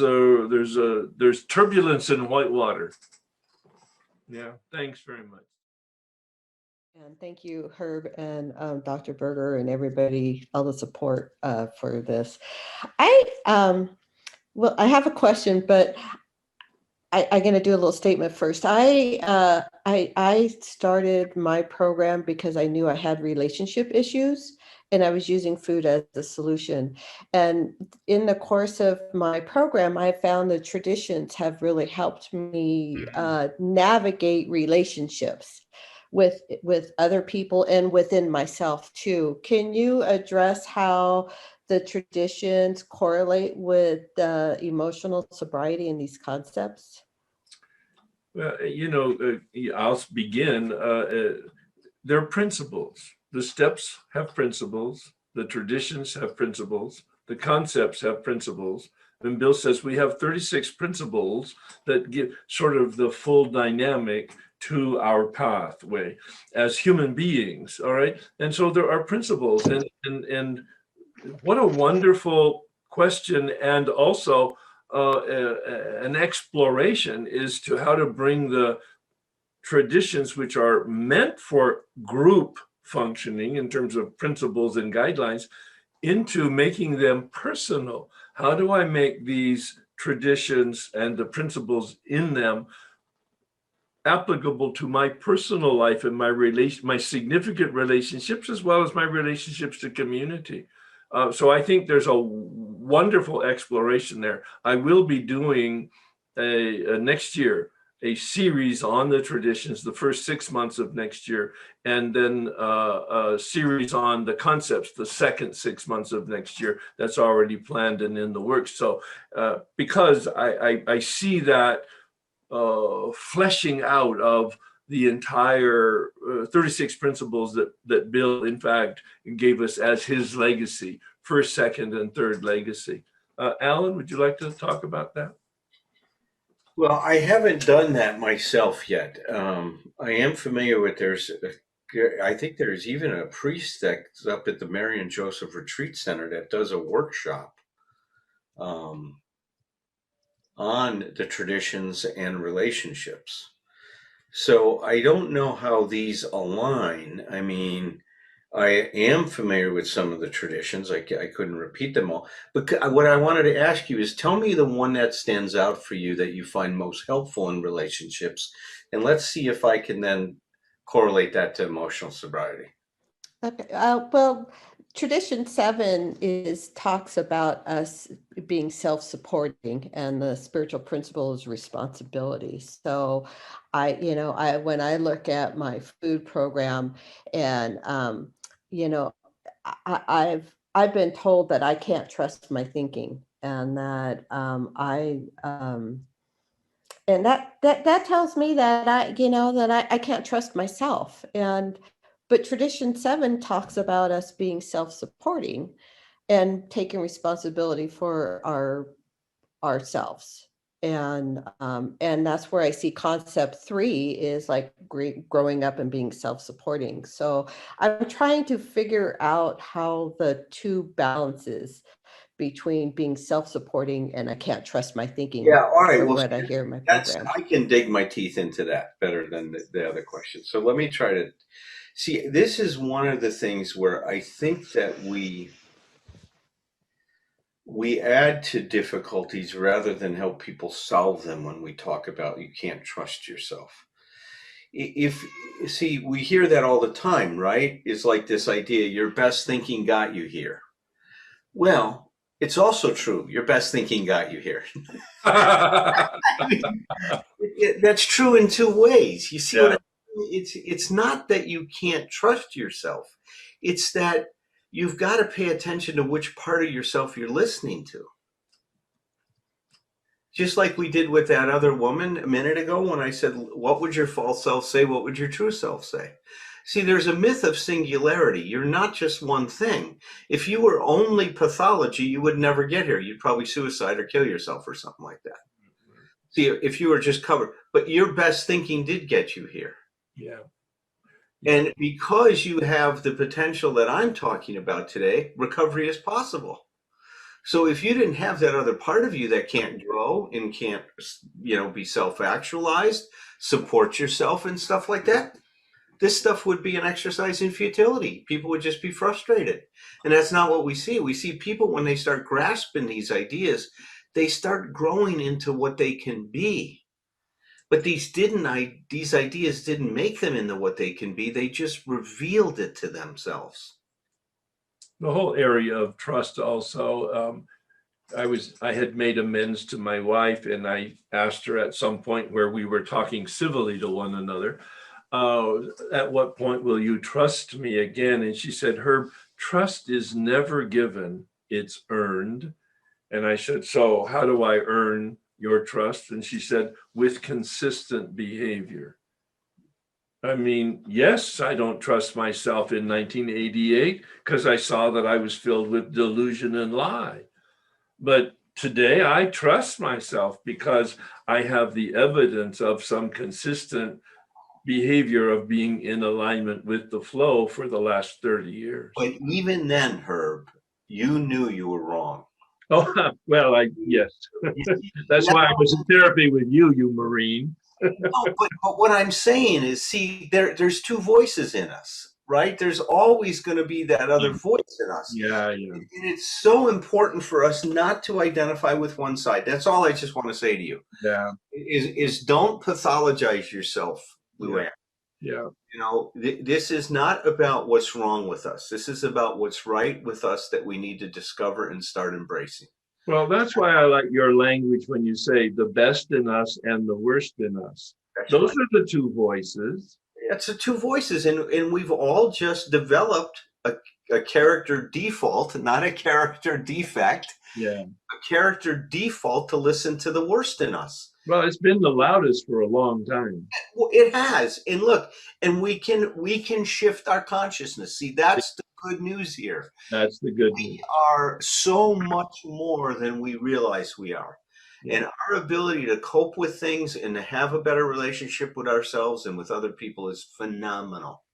turbulence in white water. Yeah, thanks very much. And thank you, Herb and Dr. Berger and everybody, all the support for this. I have a question, but I'm going to do a little statement first. I started my program because I knew I had relationship issues, and I was using food as the solution. And in the course of my program, I found the traditions have really helped me navigate relationships with other people and within myself too. Can you address how the traditions correlate with emotional sobriety and these concepts? Well, I'll begin. There are principles. The steps have principles. The traditions have principles. The concepts have principles. And Bill says we have 36 principles that give sort of the full dynamic to our pathway as human beings. All right. And so there are principles, and what a wonderful question, and also an exploration as to how to bring the traditions which are meant for group functioning in terms of principles and guidelines into making them personal. How do I make these traditions and the principles in them applicable to my personal life and my significant relationships, as well as my relationships to community? So I think there's a wonderful exploration there. I will be doing next year a series on the traditions, the first 6 months of next year, and then a series on the concepts, the second 6 months of next year. That's already planned and in the works. So because I see that fleshing out of the entire 36 principles that Bill, in fact, gave us as his legacy, first, second, and third legacy. Alan, would you like to talk about that? Well, I haven't done that myself yet. I am familiar with I think there's even a priest that's up at the Mary and Joseph Retreat Center that does a workshop on the traditions and relationships. So I don't know how these align. I mean, I am familiar with some of the traditions. I couldn't repeat them all. But what I wanted to ask you is, tell me the one that stands out for you that you find most helpful in relationships. And let's see if I can then correlate that to emotional sobriety. Okay. Well, tradition 7 talks about us being self-supporting, and the spiritual principle is responsibility. So when I look at my food program, and I've been told that I can't trust my thinking, and that and that tells me that I can't trust myself. But tradition 7 talks about us being self-supporting and taking responsibility for ourselves. And that's where I see concept 3 is like growing up and being self-supporting. So I'm trying to figure out how the two balances between being self-supporting and I can't trust my thinking. Yeah, all right. Well, what I hear in my program. I can dig my teeth into that better than the other question. So let me try to see. This is one of the things where I think that we add to difficulties rather than help people solve them when we talk about you can't trust yourself. We hear that all the time, right? It's like this idea, your best thinking got you here. Well, it's also true. Your best thinking got you here. That's true in two ways. You see, what I mean? It's not that you can't trust yourself. It's that you've got to pay attention to which part of yourself you're listening to. Just like we did with that other woman a minute ago when I said, what would your false self say? What would your true self say? See, there's a myth of singularity. You're not just one thing. If you were only pathology, you would never get here. You'd probably suicide or kill yourself or something like that. See, if you were just covered, but your best thinking did get you here. Yeah. And because you have the potential that I'm talking about today, recovery is possible. So if you didn't have that other part of you that can't grow and can't, be self-actualized, support yourself and stuff like that, this stuff would be an exercise in futility. People would just be frustrated. And that's not what we see. We see people, when they start grasping these ideas, they start growing into what they can be. But these ideas didn't make them into what they can be. They just revealed it to themselves. The whole area of trust also, I had made amends to my wife, and I asked her at some point where we were talking civilly to one another, at what point will you trust me again? And she said, Herb, trust is never given, it's earned. And I said, so how do I earn your trust? And she said, with consistent behavior. I mean, yes, I don't trust myself in 1988 because I saw that I was filled with delusion and lie. But today I trust myself because I have the evidence of some consistent behavior of being in alignment with the flow for the last 30 years. But even then, Herb, you knew you were wrong. Oh, well, yes. That's why I was in therapy with you, Marine. No, but what I'm saying is, see, there's two voices in us, right? There's always going to be that other voice in us. Yeah, yeah. And it's so important for us not to identify with one side. That's all I just want to say to you. Yeah. Is don't pathologize yourself, Luann. Yeah. You know, this is not about what's wrong with us. This is about what's right with us that we need to discover and start embracing. Well, that's why I like your language when you say the best in us and the worst in us. That's Those right. are the two voices. It's the two voices, and we've all just developed a character default, not a character defect. Yeah. A character default to listen to the worst in us. Well, it's been the loudest for a long time. Well, it has, and look, and we can shift our consciousness. See, that's the good news here. That's the good news. We are so much more than we realize we are. Yeah. And our ability to cope with things and to have a better relationship with ourselves and with other people is phenomenal.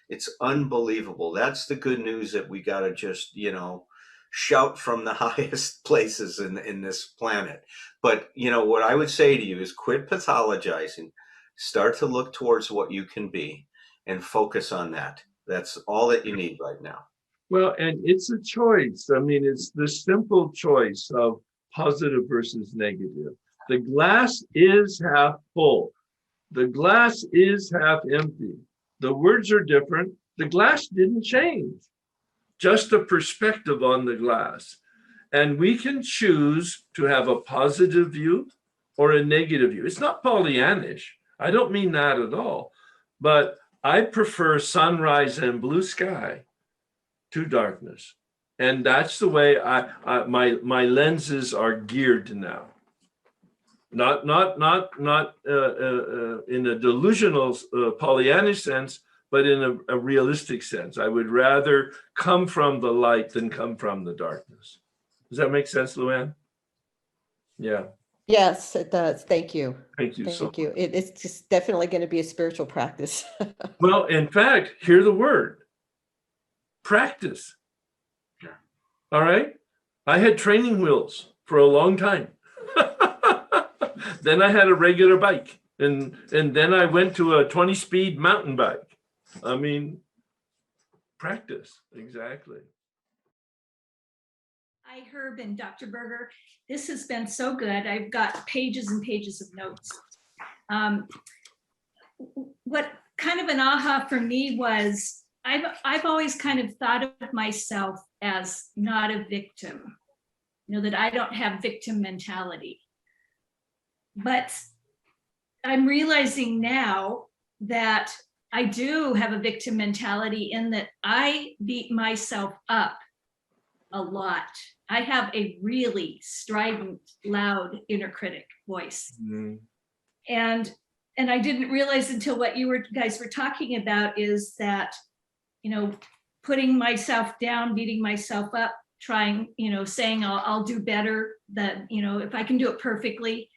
It's unbelievable. That's the good news that we got to just, you know, shout from the highest places in this planet. But, you know, what I would say to you is quit pathologizing, start to look towards what you can be and focus on that. That's all that you need right now. Well, and it's a choice. I mean, it's the simple choice of positive versus negative. The glass is half full. The glass is half empty. The words are different. The glass didn't change, just a perspective on the glass. And we can choose to have a positive view or a negative view. It's not Pollyannish. I don't mean that at all. But I prefer sunrise and blue sky to darkness. And that's the way my lenses are geared now. Not in a delusional Pollyannish sense, but in a realistic sense. I would rather come from the light than come from the darkness. Does that make sense, Luann? Yeah. Yes, it does. Thank you. Thank you. Thank you. It's just definitely going to be a spiritual practice. Well, in fact, hear the word practice. All right. I had training wheels for a long time. Then I had a regular bike, and then I went to a 20-speed mountain bike. I mean, practice, exactly. Hi, Herb and Dr. Berger. This has been so good. I've got pages and pages of notes. What kind of an aha for me was I've always kind of thought of myself as not a victim, you know, that I don't have victim mentality. But I'm realizing now that I do have a victim mentality in that I beat myself up a lot. I have a really strident, loud inner critic voice. Mm-hmm. And I didn't realize until what you guys were talking about is that, you know, putting myself down, beating myself up, trying, you know, saying I'll do better, that, you know, if I can do it perfectly,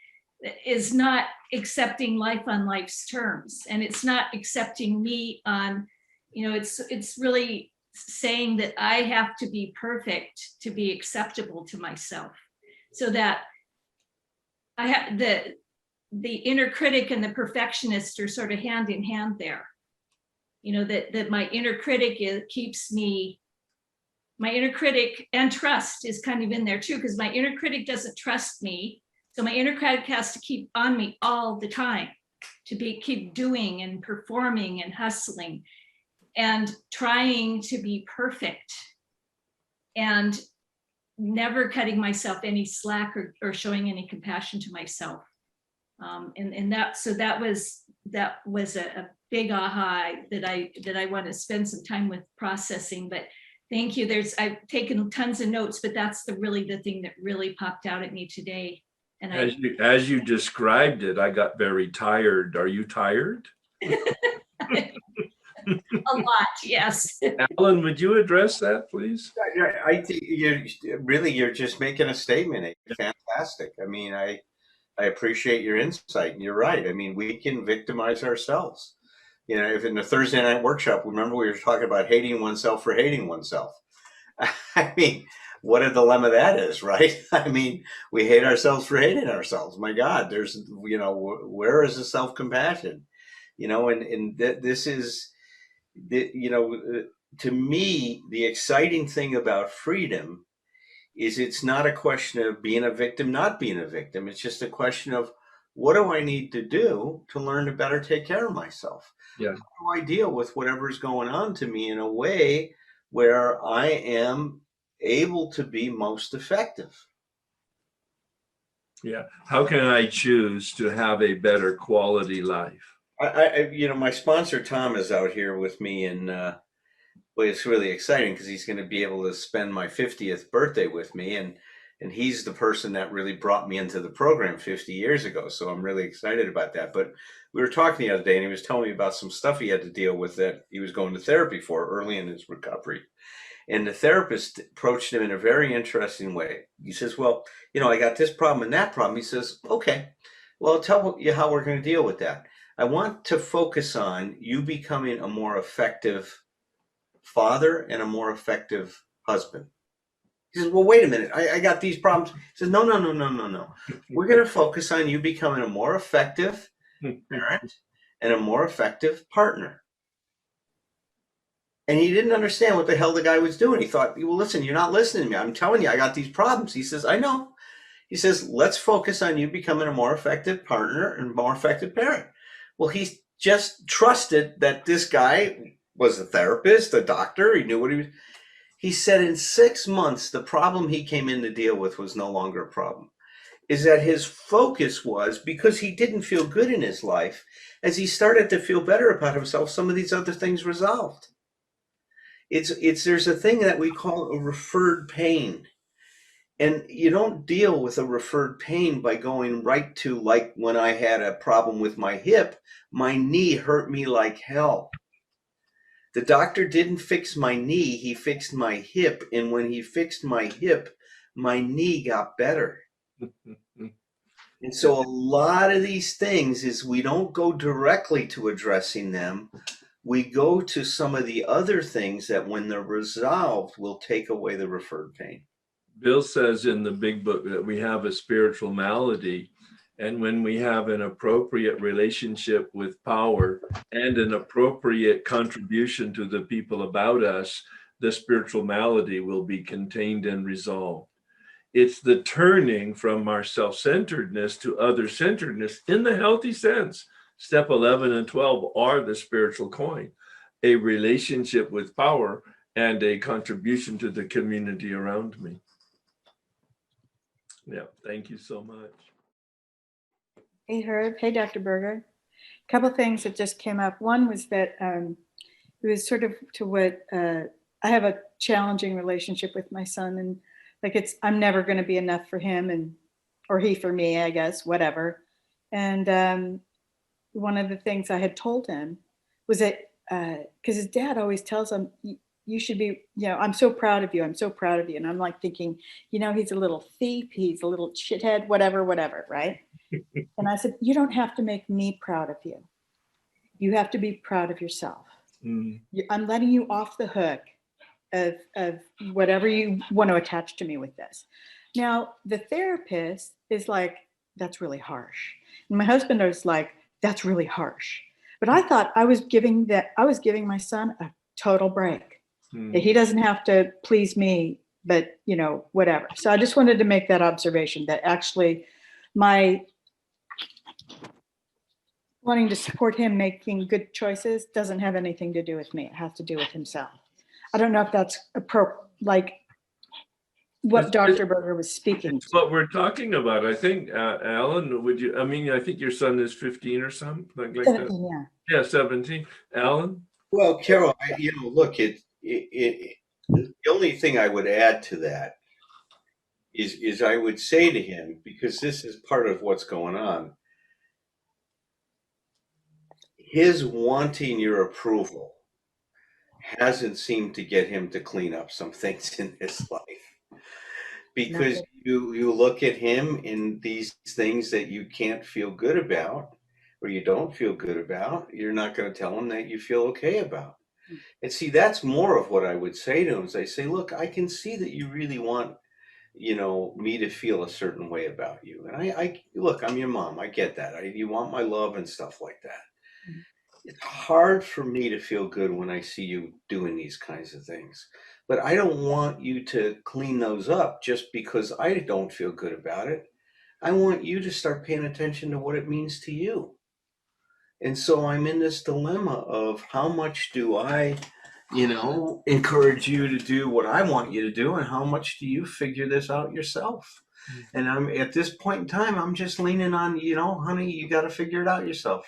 is not accepting life on life's terms. And it's not accepting me on, you know, it's really saying that I have to be perfect to be acceptable to myself. So that I have the inner critic and the perfectionist are sort of hand in hand there. You know, that my inner critic keeps me, my inner critic and trust is kind of in there too, because my inner critic doesn't trust me. So my inner critic has to keep on me all the time to keep doing and performing and hustling and trying to be perfect and never cutting myself any slack or showing any compassion to myself. And that was a big aha that I want to spend some time with processing. But thank you. I've taken tons of notes, but that's really the thing that really popped out at me today. And as you described it, I got very tired. Are you tired? A lot, yes. Alan, would you address that, please? I think you're just making a statement. It's fantastic. I mean, I appreciate your insight, and you're right. I mean, we can victimize ourselves. You know, if in the Thursday night workshop, remember we were talking about hating oneself for hating oneself. I mean, what a dilemma that is, right? I mean, we hate ourselves for hating ourselves. My God, there's, where is the self-compassion? This is, to me, the exciting thing about freedom is it's not a question of being a victim, not being a victim. It's just a question of, what do I need to do to learn to better take care of myself? Yeah. How do I deal with whatever's going on to me in a way where I am able to be most effective? Yeah. How can I choose to have a better quality life? My sponsor Tom is out here with me, and well, it's really exciting because he's going to be able to spend my 50th birthday with me, and he's the person that really brought me into the program 50 years ago. So I'm really excited about that. But we were talking the other day, and he was telling me about some stuff he had to deal with that he was going to therapy for early in his recovery. And the therapist approached him in a very interesting way. He says, well, I got this problem and that problem. He says, okay, well, I'll tell you how we're going to deal with that. I want to focus on you becoming a more effective father and a more effective husband. He says, well, wait a minute. I got these problems. He says, no. We're going to focus on you becoming a more effective parent and a more effective partner. And he didn't understand what the hell the guy was doing. He thought, well, listen, you're not listening to me. I'm telling you, I got these problems. He says, I know. He says, let's focus on you becoming a more effective partner and more effective parent. Well, he just trusted that this guy was a therapist, a doctor. He knew what he was. He said in 6 months, the problem he came in to deal with was no longer a problem. Is that his focus was, because he didn't feel good in his life, as he started to feel better about himself, some of these other things resolved. There's a thing that we call a referred pain. And you don't deal with a referred pain by going right to, like when I had a problem with my hip, my knee hurt me like hell. The doctor didn't fix my knee, he fixed my hip. And when he fixed my hip, my knee got better. And so a lot of these things is we don't go directly to addressing them. We go to some of the other things that when they're resolved will take away the referred pain. Bill says in the big book that we have a spiritual malady. And when we have an appropriate relationship with power and an appropriate contribution to the people about us, the spiritual malady will be contained and resolved. It's the turning from our self-centeredness to other-centeredness in the healthy sense. Step 11 and 12 are the spiritual coin, a relationship with power and a contribution to the community around me. Yeah, thank you so much. Hey, Herb. Hey, Dr. Berger. A couple things that just came up. One was that it was sort of to what I have a challenging relationship with my son, and like I'm never going to be enough for him or he for me, I guess, whatever. And one of the things I had told him was that because his dad always tells him, you should be, I'm so proud of you. I'm so proud of you. And I'm like thinking, he's a little thief. He's a little shithead, whatever, right? And I said, you don't have to make me proud of you. You have to be proud of yourself. I'm letting you off the hook of whatever you want to attach to me with this. Now, the therapist is like, that's really harsh. And my husband was like, that's really harsh. But I thought I was giving my son a total break. He doesn't have to please me, but whatever. So I just wanted to make that observation that actually my wanting to support him making good choices doesn't have anything to do with me. It has to do with himself. I don't know if that's like what Dr. Berger was speaking It's what we're talking about. I think, Alan, I think your son is 15 or something like 17, that. Yeah, 17. Alan? Well, Carol, look, the only thing I would add to that is I would say to him, because this is part of what's going on, his wanting your approval hasn't seemed to get him to clean up some things in his life. Because you look at him in these things that you can't feel good about, or you don't feel good about, you're not going to tell him that you feel okay about. And see, that's more of what I would say to him. Is I say, look, I can see that you really want, me to feel a certain way about you. And I look, I'm your mom. I get that. You want my love and stuff like that. It's hard for me to feel good when I see you doing these kinds of things. But I don't want you to clean those up just because I don't feel good about it. I want you to start paying attention to what it means to you. And so I'm in this dilemma of how much do I, encourage you to do what I want you to do, and how much do you figure this out yourself? And I'm at this point in time, I'm just leaning on, honey, you got to figure it out yourself.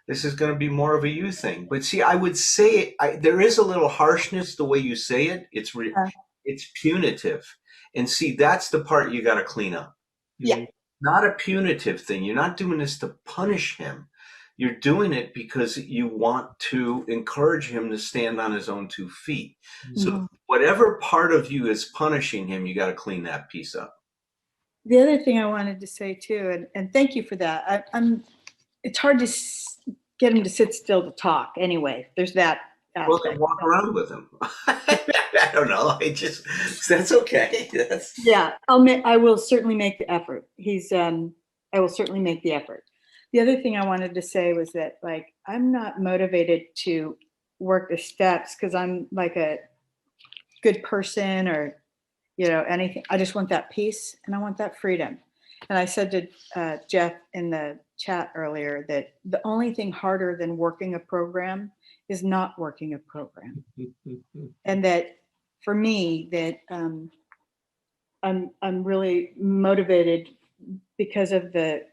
This is going to be more of a you thing. But see, I would say there is a little harshness the way you say it. It's punitive. And see, that's the part you got to clean up. Yeah. Not a punitive thing. You're not doing this to punish him. You're doing it because you want to encourage him to stand on his own 2 feet. So whatever part of you is punishing him, you got to clean that piece up. The other thing I wanted to say too, and thank you for that. It's hard to get him to sit still to talk anyway. There's that aspect. Well, then walk around with him. I don't know. That's okay. Yeah, I will certainly make the effort. I will certainly make the effort. The other thing I wanted to say was that, like, I'm not motivated to work the steps because I'm like a good person or, anything. I just want that peace and I want that freedom. And I said to Jeff in the chat earlier that the only thing harder than working a program is not working a program. And that for me, that I'm really motivated because of the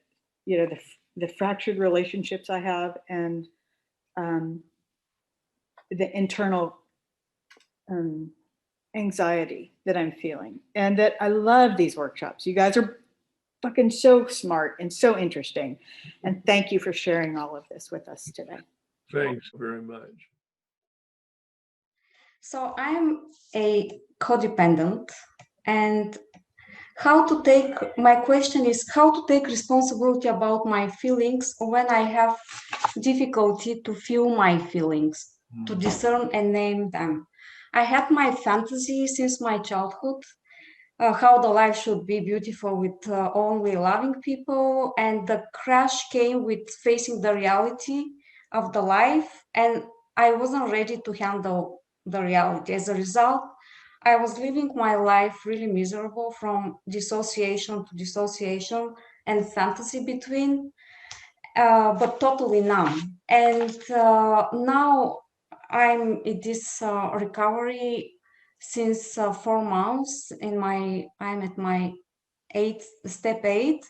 fractured relationships I have and the internal anxiety that I'm feeling, and that I love these workshops. You guys are fucking so smart and so interesting. And thank you for sharing all of this with us today. Thanks very much. So I'm a codependent, and my question is how to take responsibility about my feelings when I have difficulty to feel my feelings, to discern and name them. I had my fantasy since my childhood, how the life should be beautiful with only loving people, and the crash came with facing the reality of the life, and I wasn't ready to handle the reality. As a result, I was living my life really miserable, from dissociation to dissociation and fantasy between, but totally numb. And now I'm in this recovery since 4 months. I'm at my step 8.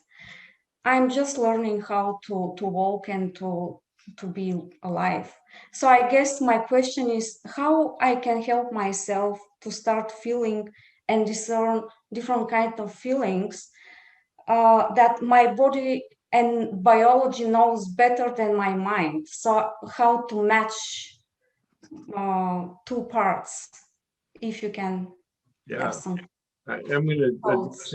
I'm just learning how to walk and to be alive. So I guess my question is how I can help myself to start feeling and discern different kinds of feelings that my body and biology knows better than my mind. So how to match 2 parts, if you can have some. I'm going to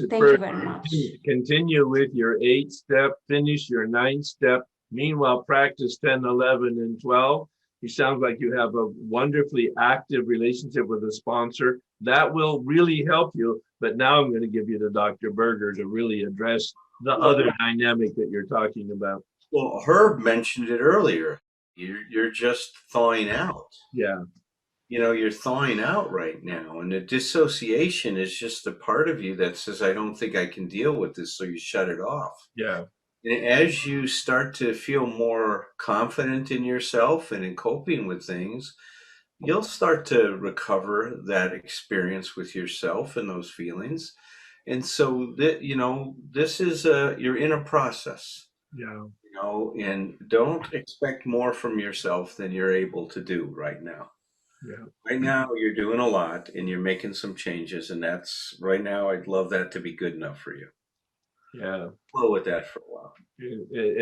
Thank you very much. Continue with your 8-step, finish your 9-step. Meanwhile, practice 10, 11, and 12. You sound like you have a wonderfully active relationship with a sponsor. That will really help you. But now I'm going to give you to Dr. Berger to really address the other dynamic that you're talking about. Well, Herb mentioned it earlier. You're just thawing out. Yeah. You're thawing out right now. And the dissociation is just a part of you that says, I don't think I can deal with this. So you shut it off. Yeah. And as you start to feel more confident in yourself and in coping with things, you'll start to recover that experience with yourself and those feelings. And so that, this is you're in a process. Yeah. And don't expect more from yourself than you're able to do right now. Yeah. Right now you're doing a lot and you're making some changes, and that's right now. I'd love that to be good enough for you. Yeah. Flow with that for a while.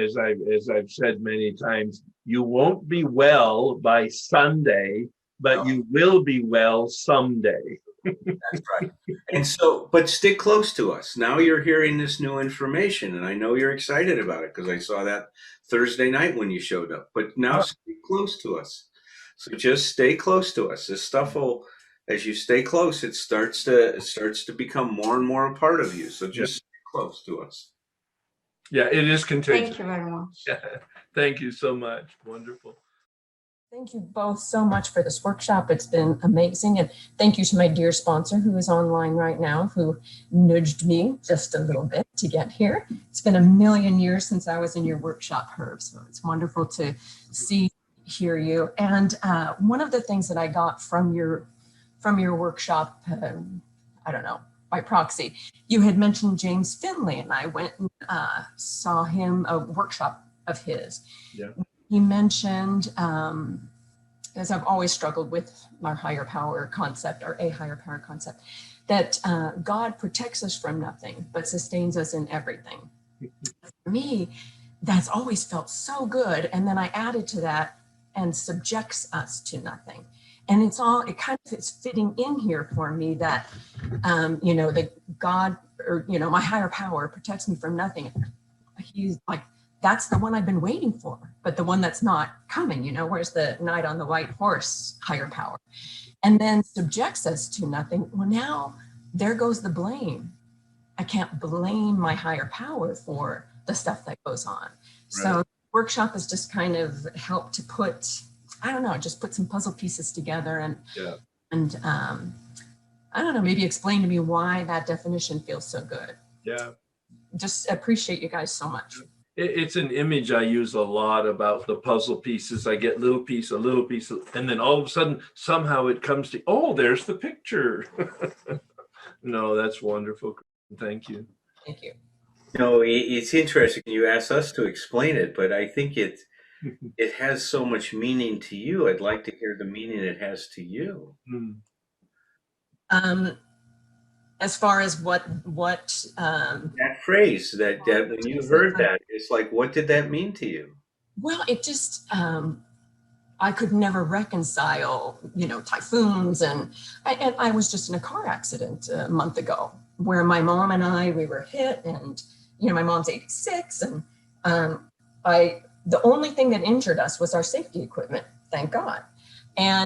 As I've said many times, you won't be well by Sunday, but you will be well someday. That's right. And so, but stick close to us. Now you're hearing this new information, and I know you're excited about it because I saw that Thursday night when you showed up. But now stick close to us So just stay close to us. This stuff will, as you stay close, it starts to become more and more a part of you. So just stay close to us. Yeah, it is contagious. Thank you very much. Thank you so much. Wonderful. Thank you both so much for this workshop. It's been amazing. And thank you to my dear sponsor who is online right now, who nudged me just a little bit to get here. It's been a million years since I was in your workshop, Herb. So it's wonderful to see, hear you. And one of the things that I got from your workshop, I don't know, by proxy, you had mentioned James Finley, and I went and saw him, a workshop of his. Yeah. He mentioned, as I've always struggled with our higher power concept, or a higher power concept, that God protects us from nothing, but sustains us in everything. For me, that's always felt so good. And then I added to that, and subjects us to nothing. And it kind of is fitting in here for me that, that God, or, my higher power protects me from nothing. He's like, that's the one I've been waiting for, but the one that's not coming, where's the knight on the white horse, higher power, and then subjects us to nothing. Well, now there goes the blame. I can't blame my higher power for the stuff that goes on. Right. So workshop has just kind of helped to put, just put some puzzle pieces together and I don't know, maybe explain to me why that definition feels so good. Yeah. Just appreciate you guys so much. It's an image I use a lot about the puzzle pieces. I get a little piece, and then all of a sudden, somehow it comes to, oh, there's the picture. No, that's wonderful. Thank you. Thank you. It's interesting. You asked us to explain it, but I think it has so much meaning to you. I'd like to hear the meaning it has to you. As far as what that phrase that when you heard that, it's like, what did that mean to you? Well, it just I could never reconcile, typhoons, and I was just in a car accident a month ago where my mom and we were hit, and my mom's 86, and the only thing that injured us was our safety equipment, thank God. And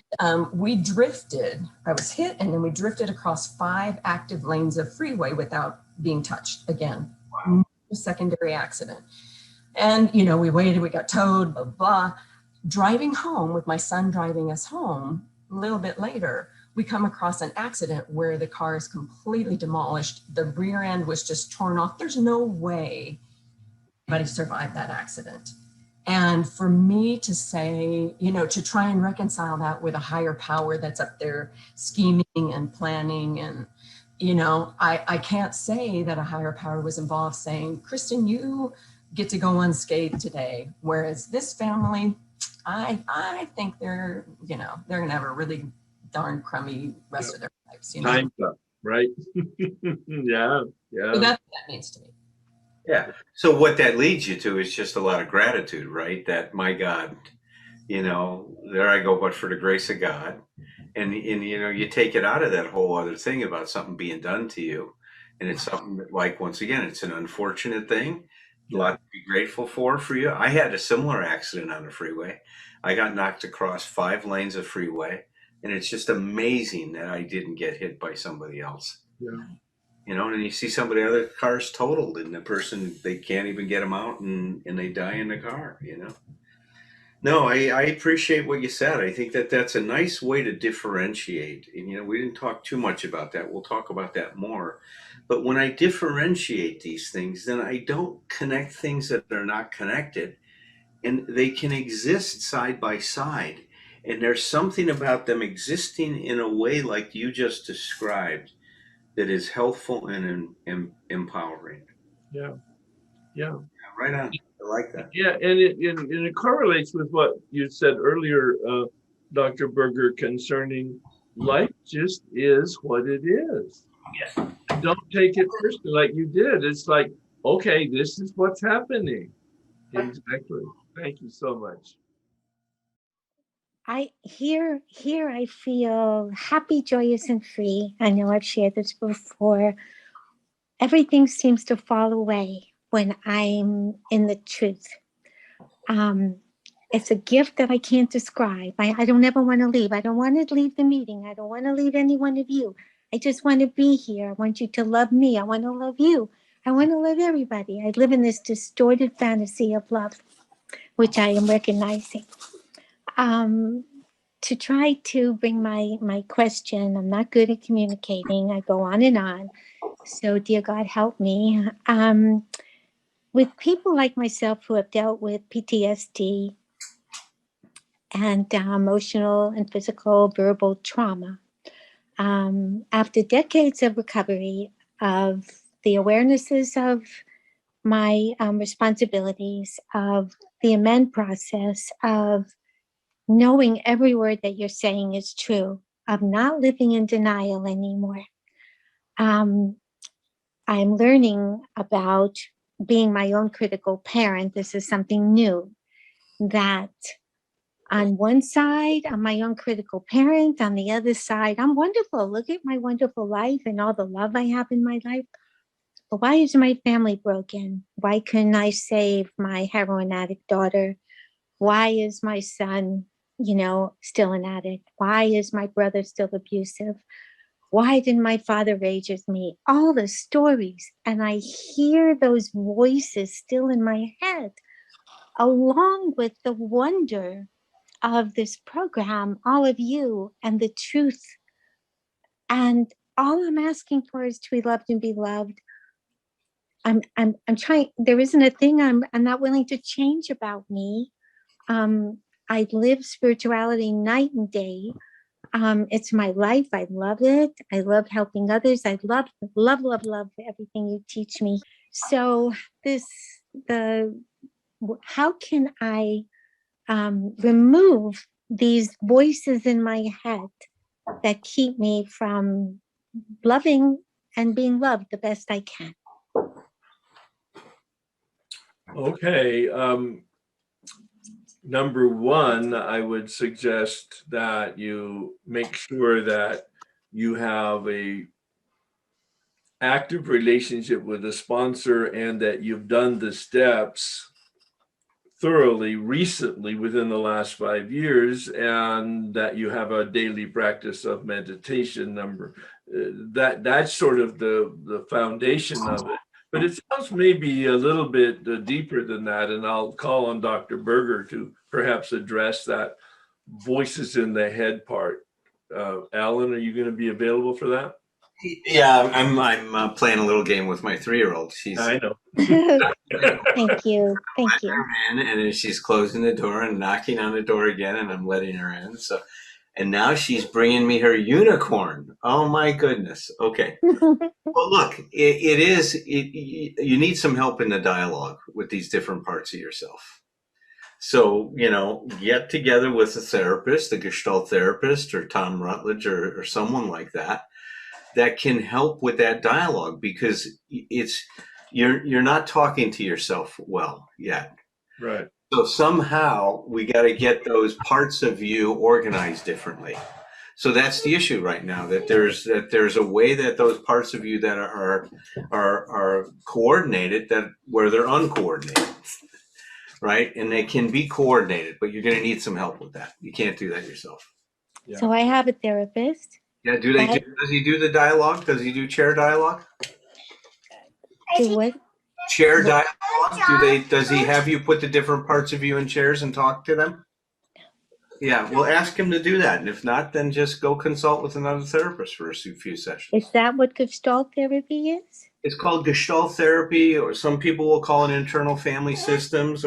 we drifted, I was hit, and then we drifted across 5 active lanes of freeway without being touched again. Wow. No secondary accident. And, we waited, we got towed, blah, blah. Driving home with my son driving us home, a little bit later, we come across an accident where the car is completely demolished. The rear end was just torn off. There's no way anybody survived that accident. And for me to say, to try and reconcile that with a higher power that's up there scheming and planning, and, I can't say that a higher power was involved saying, Kristen, you get to go unscathed today. Whereas this family, I think they're going to have a really darn crummy rest of their lives. Time's up, right? Yeah. So that's what that means to me. Yeah. So what that leads you to is just a lot of gratitude, right? That, my God, there I go, but for the grace of God. And you take it out of that whole other thing about something being done to you. And it's something that, like, once again, it's an unfortunate thing. A lot to be grateful for you. I had a similar accident on the freeway. I got knocked across 5 lanes of freeway. And it's just amazing that I didn't get hit by somebody else. Yeah. And you see somebody, other cars totaled, and the person, they can't even get them out, and they die in the car, No, I appreciate what you said. I think that's a nice way to differentiate. And, we didn't talk too much about that. We'll talk about that more. But when I differentiate these things, then I don't connect things that are not connected, and they can exist side by side. And there's something about them existing in a way like you just described that is helpful and empowering. Yeah. Right on. I like that. Yeah, and it correlates with what you said earlier, Dr. Berger, concerning life just is what it is. Yes. Don't take it personally like you did. It's like, okay, this is what's happening. Exactly. Thank you so much. I feel happy, joyous, and free. I know I've shared this before. Everything seems to fall away when I'm in the truth. it's a gift that I can't describe. I don't ever want to leave. I don't want to leave the meeting. I don't want to leave any one of you. I just want to be here. I want you to love me. I want to love you. I want to love everybody. I live in this distorted fantasy of love, which I am recognizing. To try to bring my question, I'm not good at communicating. I go on and on. So dear God, help me. With people like myself who have dealt with PTSD and emotional and physical verbal trauma, after decades of recovery, of the awarenesses of my responsibilities, of the amend process, of knowing every word that you're saying is true, of not living in denial anymore. I'm learning about being my own critical parent. This is something new, that on one side, I'm my own critical parent. On the other side, I'm wonderful. Look at my wonderful life and all the love I have in my life. But why is my family broken? Why couldn't I save my heroin addict daughter? Why is my son, still an addict? Why is my brother still abusive? Why didn't my father rage with me? All the stories. And I hear those voices still in my head, along with the wonder of this program, all of you, and the truth. And all I'm asking for is to be loved and be loved. I'm trying. There isn't a thing I'm not willing to change about me. I live spirituality night and day. It's my life. I love it. I love helping others. I love everything you teach me. So how can I remove these voices in my head that keep me from loving and being loved the best I can? Okay. Number one, I would suggest that you make sure that you have a active relationship with a sponsor and that you've done the steps thoroughly recently within the last 5 years, and that you have a daily practice of meditation. That's sort of the foundation of it. But it sounds maybe a little bit deeper than that, and I'll call on Dr. Berger to perhaps address that voices in the head part. Alan, are you going to be available for that? Yeah, I'm playing a little game with my 3-year-old. I know. Thank you. Thank you. And then she's closing the door and knocking on the door again, and I'm letting her in. So, and now she's bringing me her unicorn. Oh my goodness. Okay. Well, look, you need some help in the dialogue with these different parts of yourself. So, get together with a therapist, a Gestalt therapist, or Tom Rutledge, or someone like that can help with that dialogue, because you're not talking to yourself well yet. Right. So somehow we got to get those parts of you organized differently. So that's the issue right now, that there's a way that those parts of you that are coordinated, where they're uncoordinated, right? And they can be coordinated, but you're going to need some help with that. You can't do that yourself. Yeah. So I have a therapist. Yeah. Does he do the dialogue? Does he do chair dialogue? Do what? Chair dialogue? Does he have you put the different parts of you in chairs and talk to them? Yeah, well, ask him to do that. And if not, then just go consult with another therapist for a few sessions. Is that what Gestalt therapy is? It's called Gestalt therapy, or some people will call it internal family systems,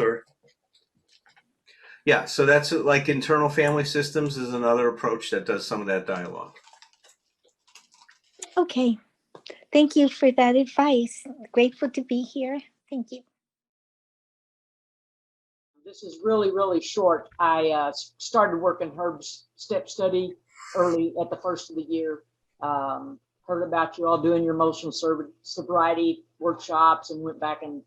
yeah, so that's like internal family systems is another approach that does some of that dialogue. Okay. Thank you for that advice. Grateful to be here. Thank you. This is really, really short. I started working Herb's step study early at the first of the year. Heard about you all doing your emotional sobriety workshops, and went back and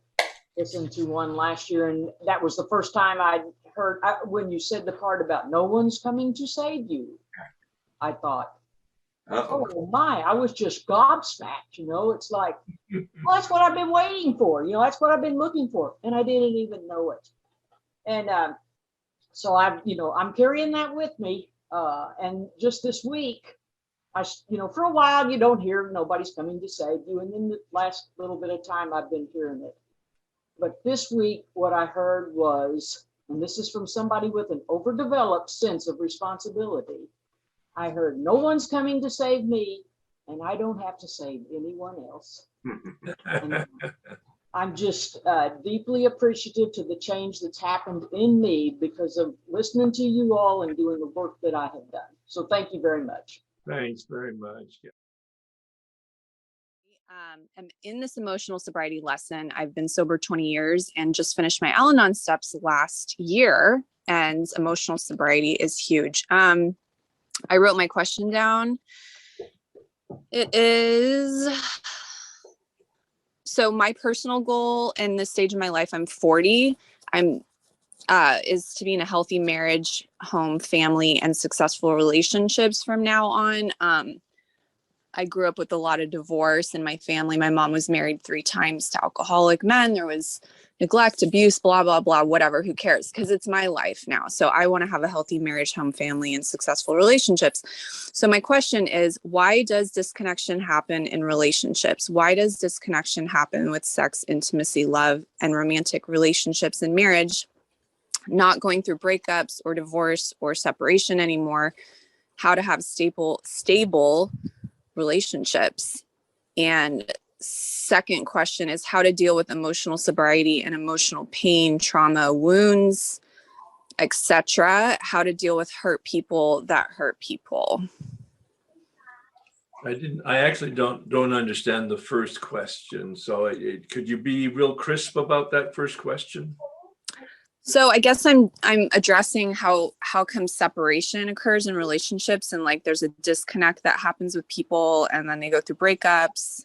listened to one last year. And that was the first time I'd heard when you said the part about no one's coming to save you. I thought, oh my, I was just gobsmacked. It's like, well, that's what I've been waiting for. That's what I've been looking for. And I didn't even know it. And So I'm carrying that with me. And just this week, for a while you don't hear nobody's coming to save you. And then the last little bit of time I've been hearing it. But this week, what I heard was, and this is from somebody with an overdeveloped sense of responsibility, I heard, no one's coming to save me, and I don't have to save anyone else. And I'm just deeply appreciative to the change that's happened in me because of listening to you all and doing the work that I have done. So thank you very much. Thanks very much. I'm in this emotional sobriety lesson. I've been sober 20 years and just finished my Al-Anon steps last year, and emotional sobriety is huge. I wrote my question down. It is, so my personal goal in this stage of my life, I'm 40, is to be in a healthy marriage, home, family, and successful relationships from now on. I grew up with a lot of divorce in my family. My mom was married 3 times to alcoholic men. There was neglect, abuse, blah, blah, blah, whatever, who cares? Because it's my life now. So I want to have a healthy marriage, home, family, and successful relationships. So my question is, why does disconnection happen in relationships? Why does disconnection happen with sex, intimacy, love, and romantic relationships and marriage? Not going through breakups or divorce or separation anymore. How to have stable relationships. And second question is how to deal with emotional sobriety and emotional pain, trauma, wounds, etc. How to deal with hurt people that hurt people. I actually don't understand the first question. So could you be real crisp about that first question? So I guess I'm addressing how come separation occurs in relationships, and like there's a disconnect that happens with people and then they go through breakups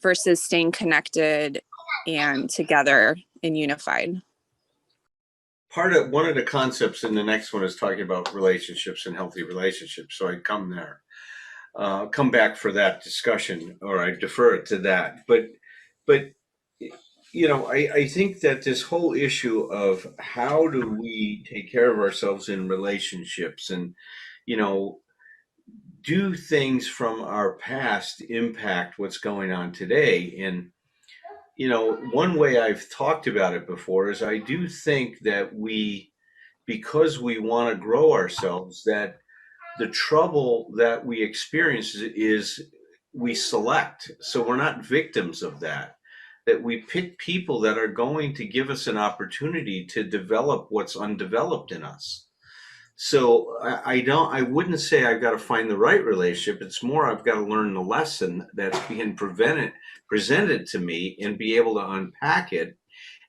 versus staying connected and together and unified. One of the concepts in the next one is talking about relationships and healthy relationships. So I come there, come back for that discussion, or I defer it to that. But I think that this whole issue of how do we take care of ourselves in relationships and, do things from our past impact what's going on today? And, one way I've talked about it before is I do think that because we want to grow ourselves, that the trouble that we experience is we select. So we're not victims of that we pick people that are going to give us an opportunity to develop what's undeveloped in us. So I wouldn't say I've got to find the right relationship. It's more I've got to learn the lesson that's being presented to me and be able to unpack it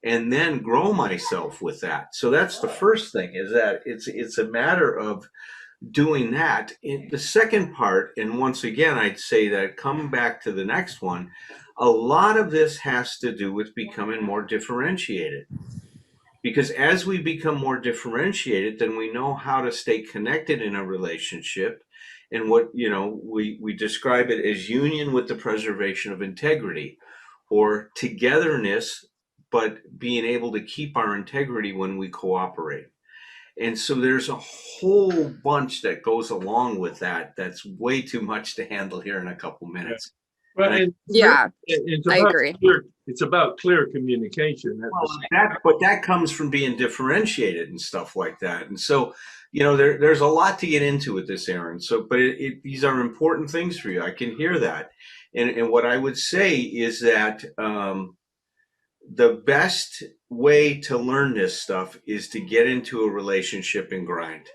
and then grow myself with that. So that's the first thing, is that it's a matter of doing that. The second part, and once again, I'd say that come back to the next one, a lot of this has to do with becoming more differentiated. Because as we become more differentiated, then we know how to stay connected in a relationship. And what, we describe it as union with the preservation of integrity, or togetherness, but being able to keep our integrity when we cooperate. And so there's a whole bunch that goes along with that. That's way too much to handle here in a couple minutes. Well, I agree. It's about clear communication. But that comes from being differentiated and stuff like that. And so, there's a lot to get into with this, Aaron. So, but these are important things for you. I can hear that. And what I would say is that the best way to learn this stuff is to get into a relationship and grind.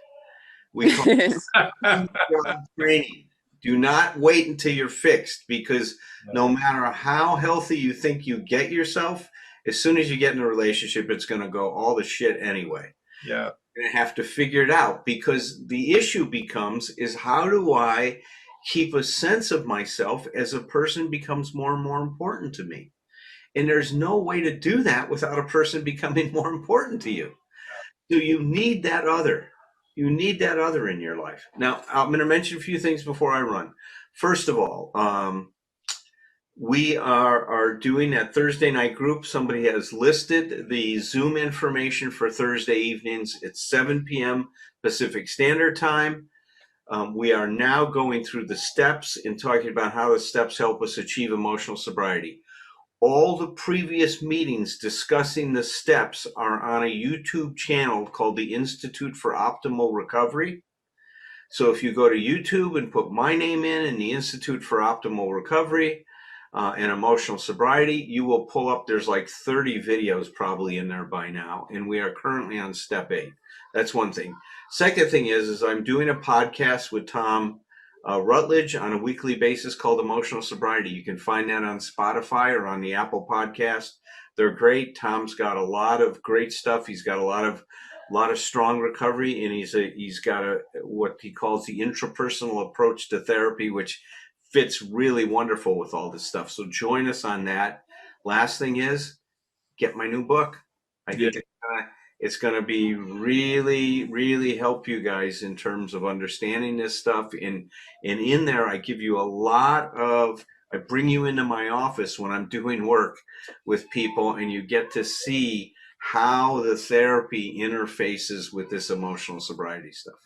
We call it training. Do not wait until you're fixed, because no matter how healthy you think you get yourself, as soon as you get in a relationship, it's going to go all the shit anyway. Yeah. You're going to have to figure it out, because the issue is how do I keep a sense of myself as a person becomes more and more important to me? And there's no way to do that without a person becoming more important to you. So you need that other. You need that other in your life. Now, I'm going to mention a few things before I run. First of all, we are doing that Thursday night group. Somebody has listed the Zoom information for Thursday evenings. It's 7 p.m. Pacific Standard Time. We are now going through the steps and talking about how the steps help us achieve emotional sobriety. All the previous meetings discussing the steps are on a YouTube channel called the Institute for Optimal Recovery. So if you go to YouTube and put my name in the Institute for Optimal Recovery and Emotional Sobriety, you will pull up, there's like 30 videos probably in there by now. And we are currently on step 8. That's one thing. Second thing is I'm doing a podcast with Tom Rutledge on a weekly basis called Emotional Sobriety. You can find that on Spotify or on the Apple Podcast. They're great. Tom's got a lot of great stuff. He's got a lot of strong recovery, and he's got what he calls the intrapersonal approach to therapy, which fits really wonderful with all this stuff. So join us on that. Last thing is, get my new book. I think it's going to be really, really help you guys in terms of understanding this stuff. And in there, I give you I bring you into my office when I'm doing work with people, and you get to see how the therapy interfaces with this emotional sobriety stuff.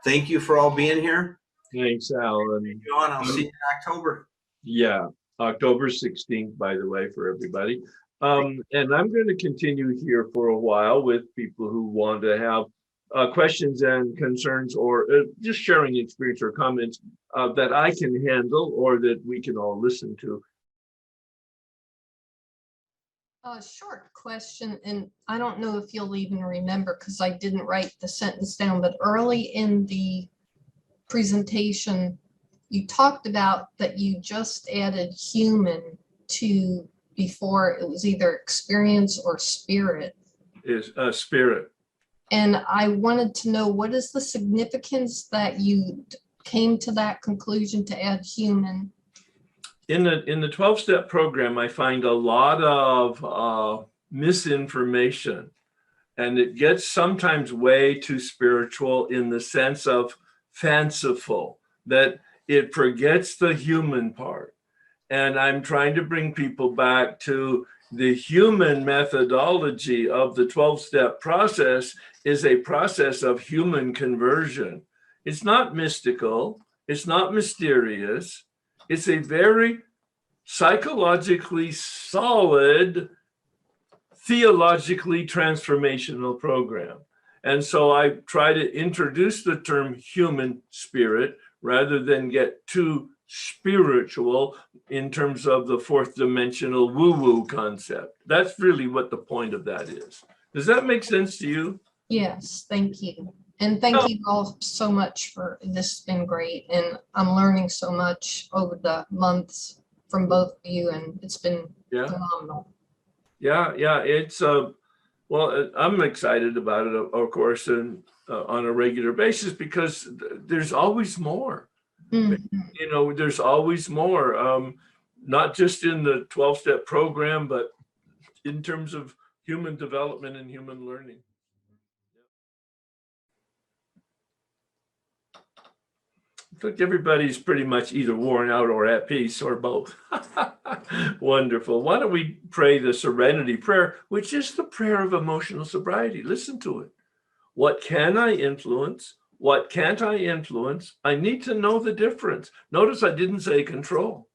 Thank you for all being here. Thanks, Alan. John, I'll see you in October. Yeah, October 16th, by the way, for everybody. And I'm going to continue here for a while with people who want to have questions and concerns, or just sharing experience or comments that I can handle or that we can all listen to. A short question, and I don't know if you'll even remember because I didn't write the sentence down, but early in the presentation, you talked about that you just added human to before it was either experience or spirit. Is spirit. And I wanted to know, what is the significance that you came to that conclusion to add human? In the 12-step program, I find a lot of misinformation, and it gets sometimes way too spiritual in the sense of fanciful, that it forgets the human part. And I'm trying to bring people back to the human methodology of the 12-step process is a process of human conversion. It's not mystical. It's not mysterious. It's a very psychologically solid, theologically transformational program. And so I try to introduce the term human spirit rather than get too spiritual in terms of the fourth dimensional woo-woo concept. That's really what the point of that is. Does that make sense to you? Yes, thank you. And thank you all so much for this. Has been great. And I'm learning so much over the months from both of you, and it's been phenomenal. Yeah, it's well, I'm excited about it, of course, and on a regular basis, because there's always more. Mm-hmm. You know, there's always more, not just in the 12-step program, but in terms of human development and human learning. I think everybody's pretty much either worn out or at peace or both. Wonderful. Why don't we pray the Serenity Prayer, which is the prayer of emotional sobriety. Listen to it. What can I influence? What can't I influence? I need to know the difference. Notice I didn't say control.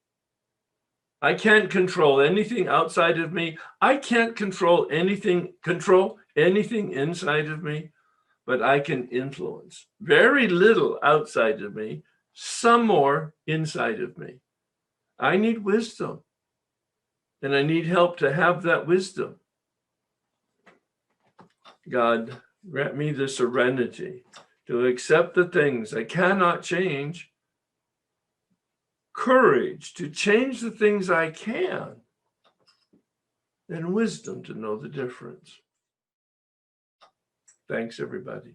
I can't control anything outside of me. I can't control anything inside of me, but I can influence. Very little outside of me, some more inside of me. I need wisdom, and I need help to have that wisdom. God, grant me the serenity to accept the things I cannot change, courage to change the things I can, and wisdom to know the difference. Thanks, everybody.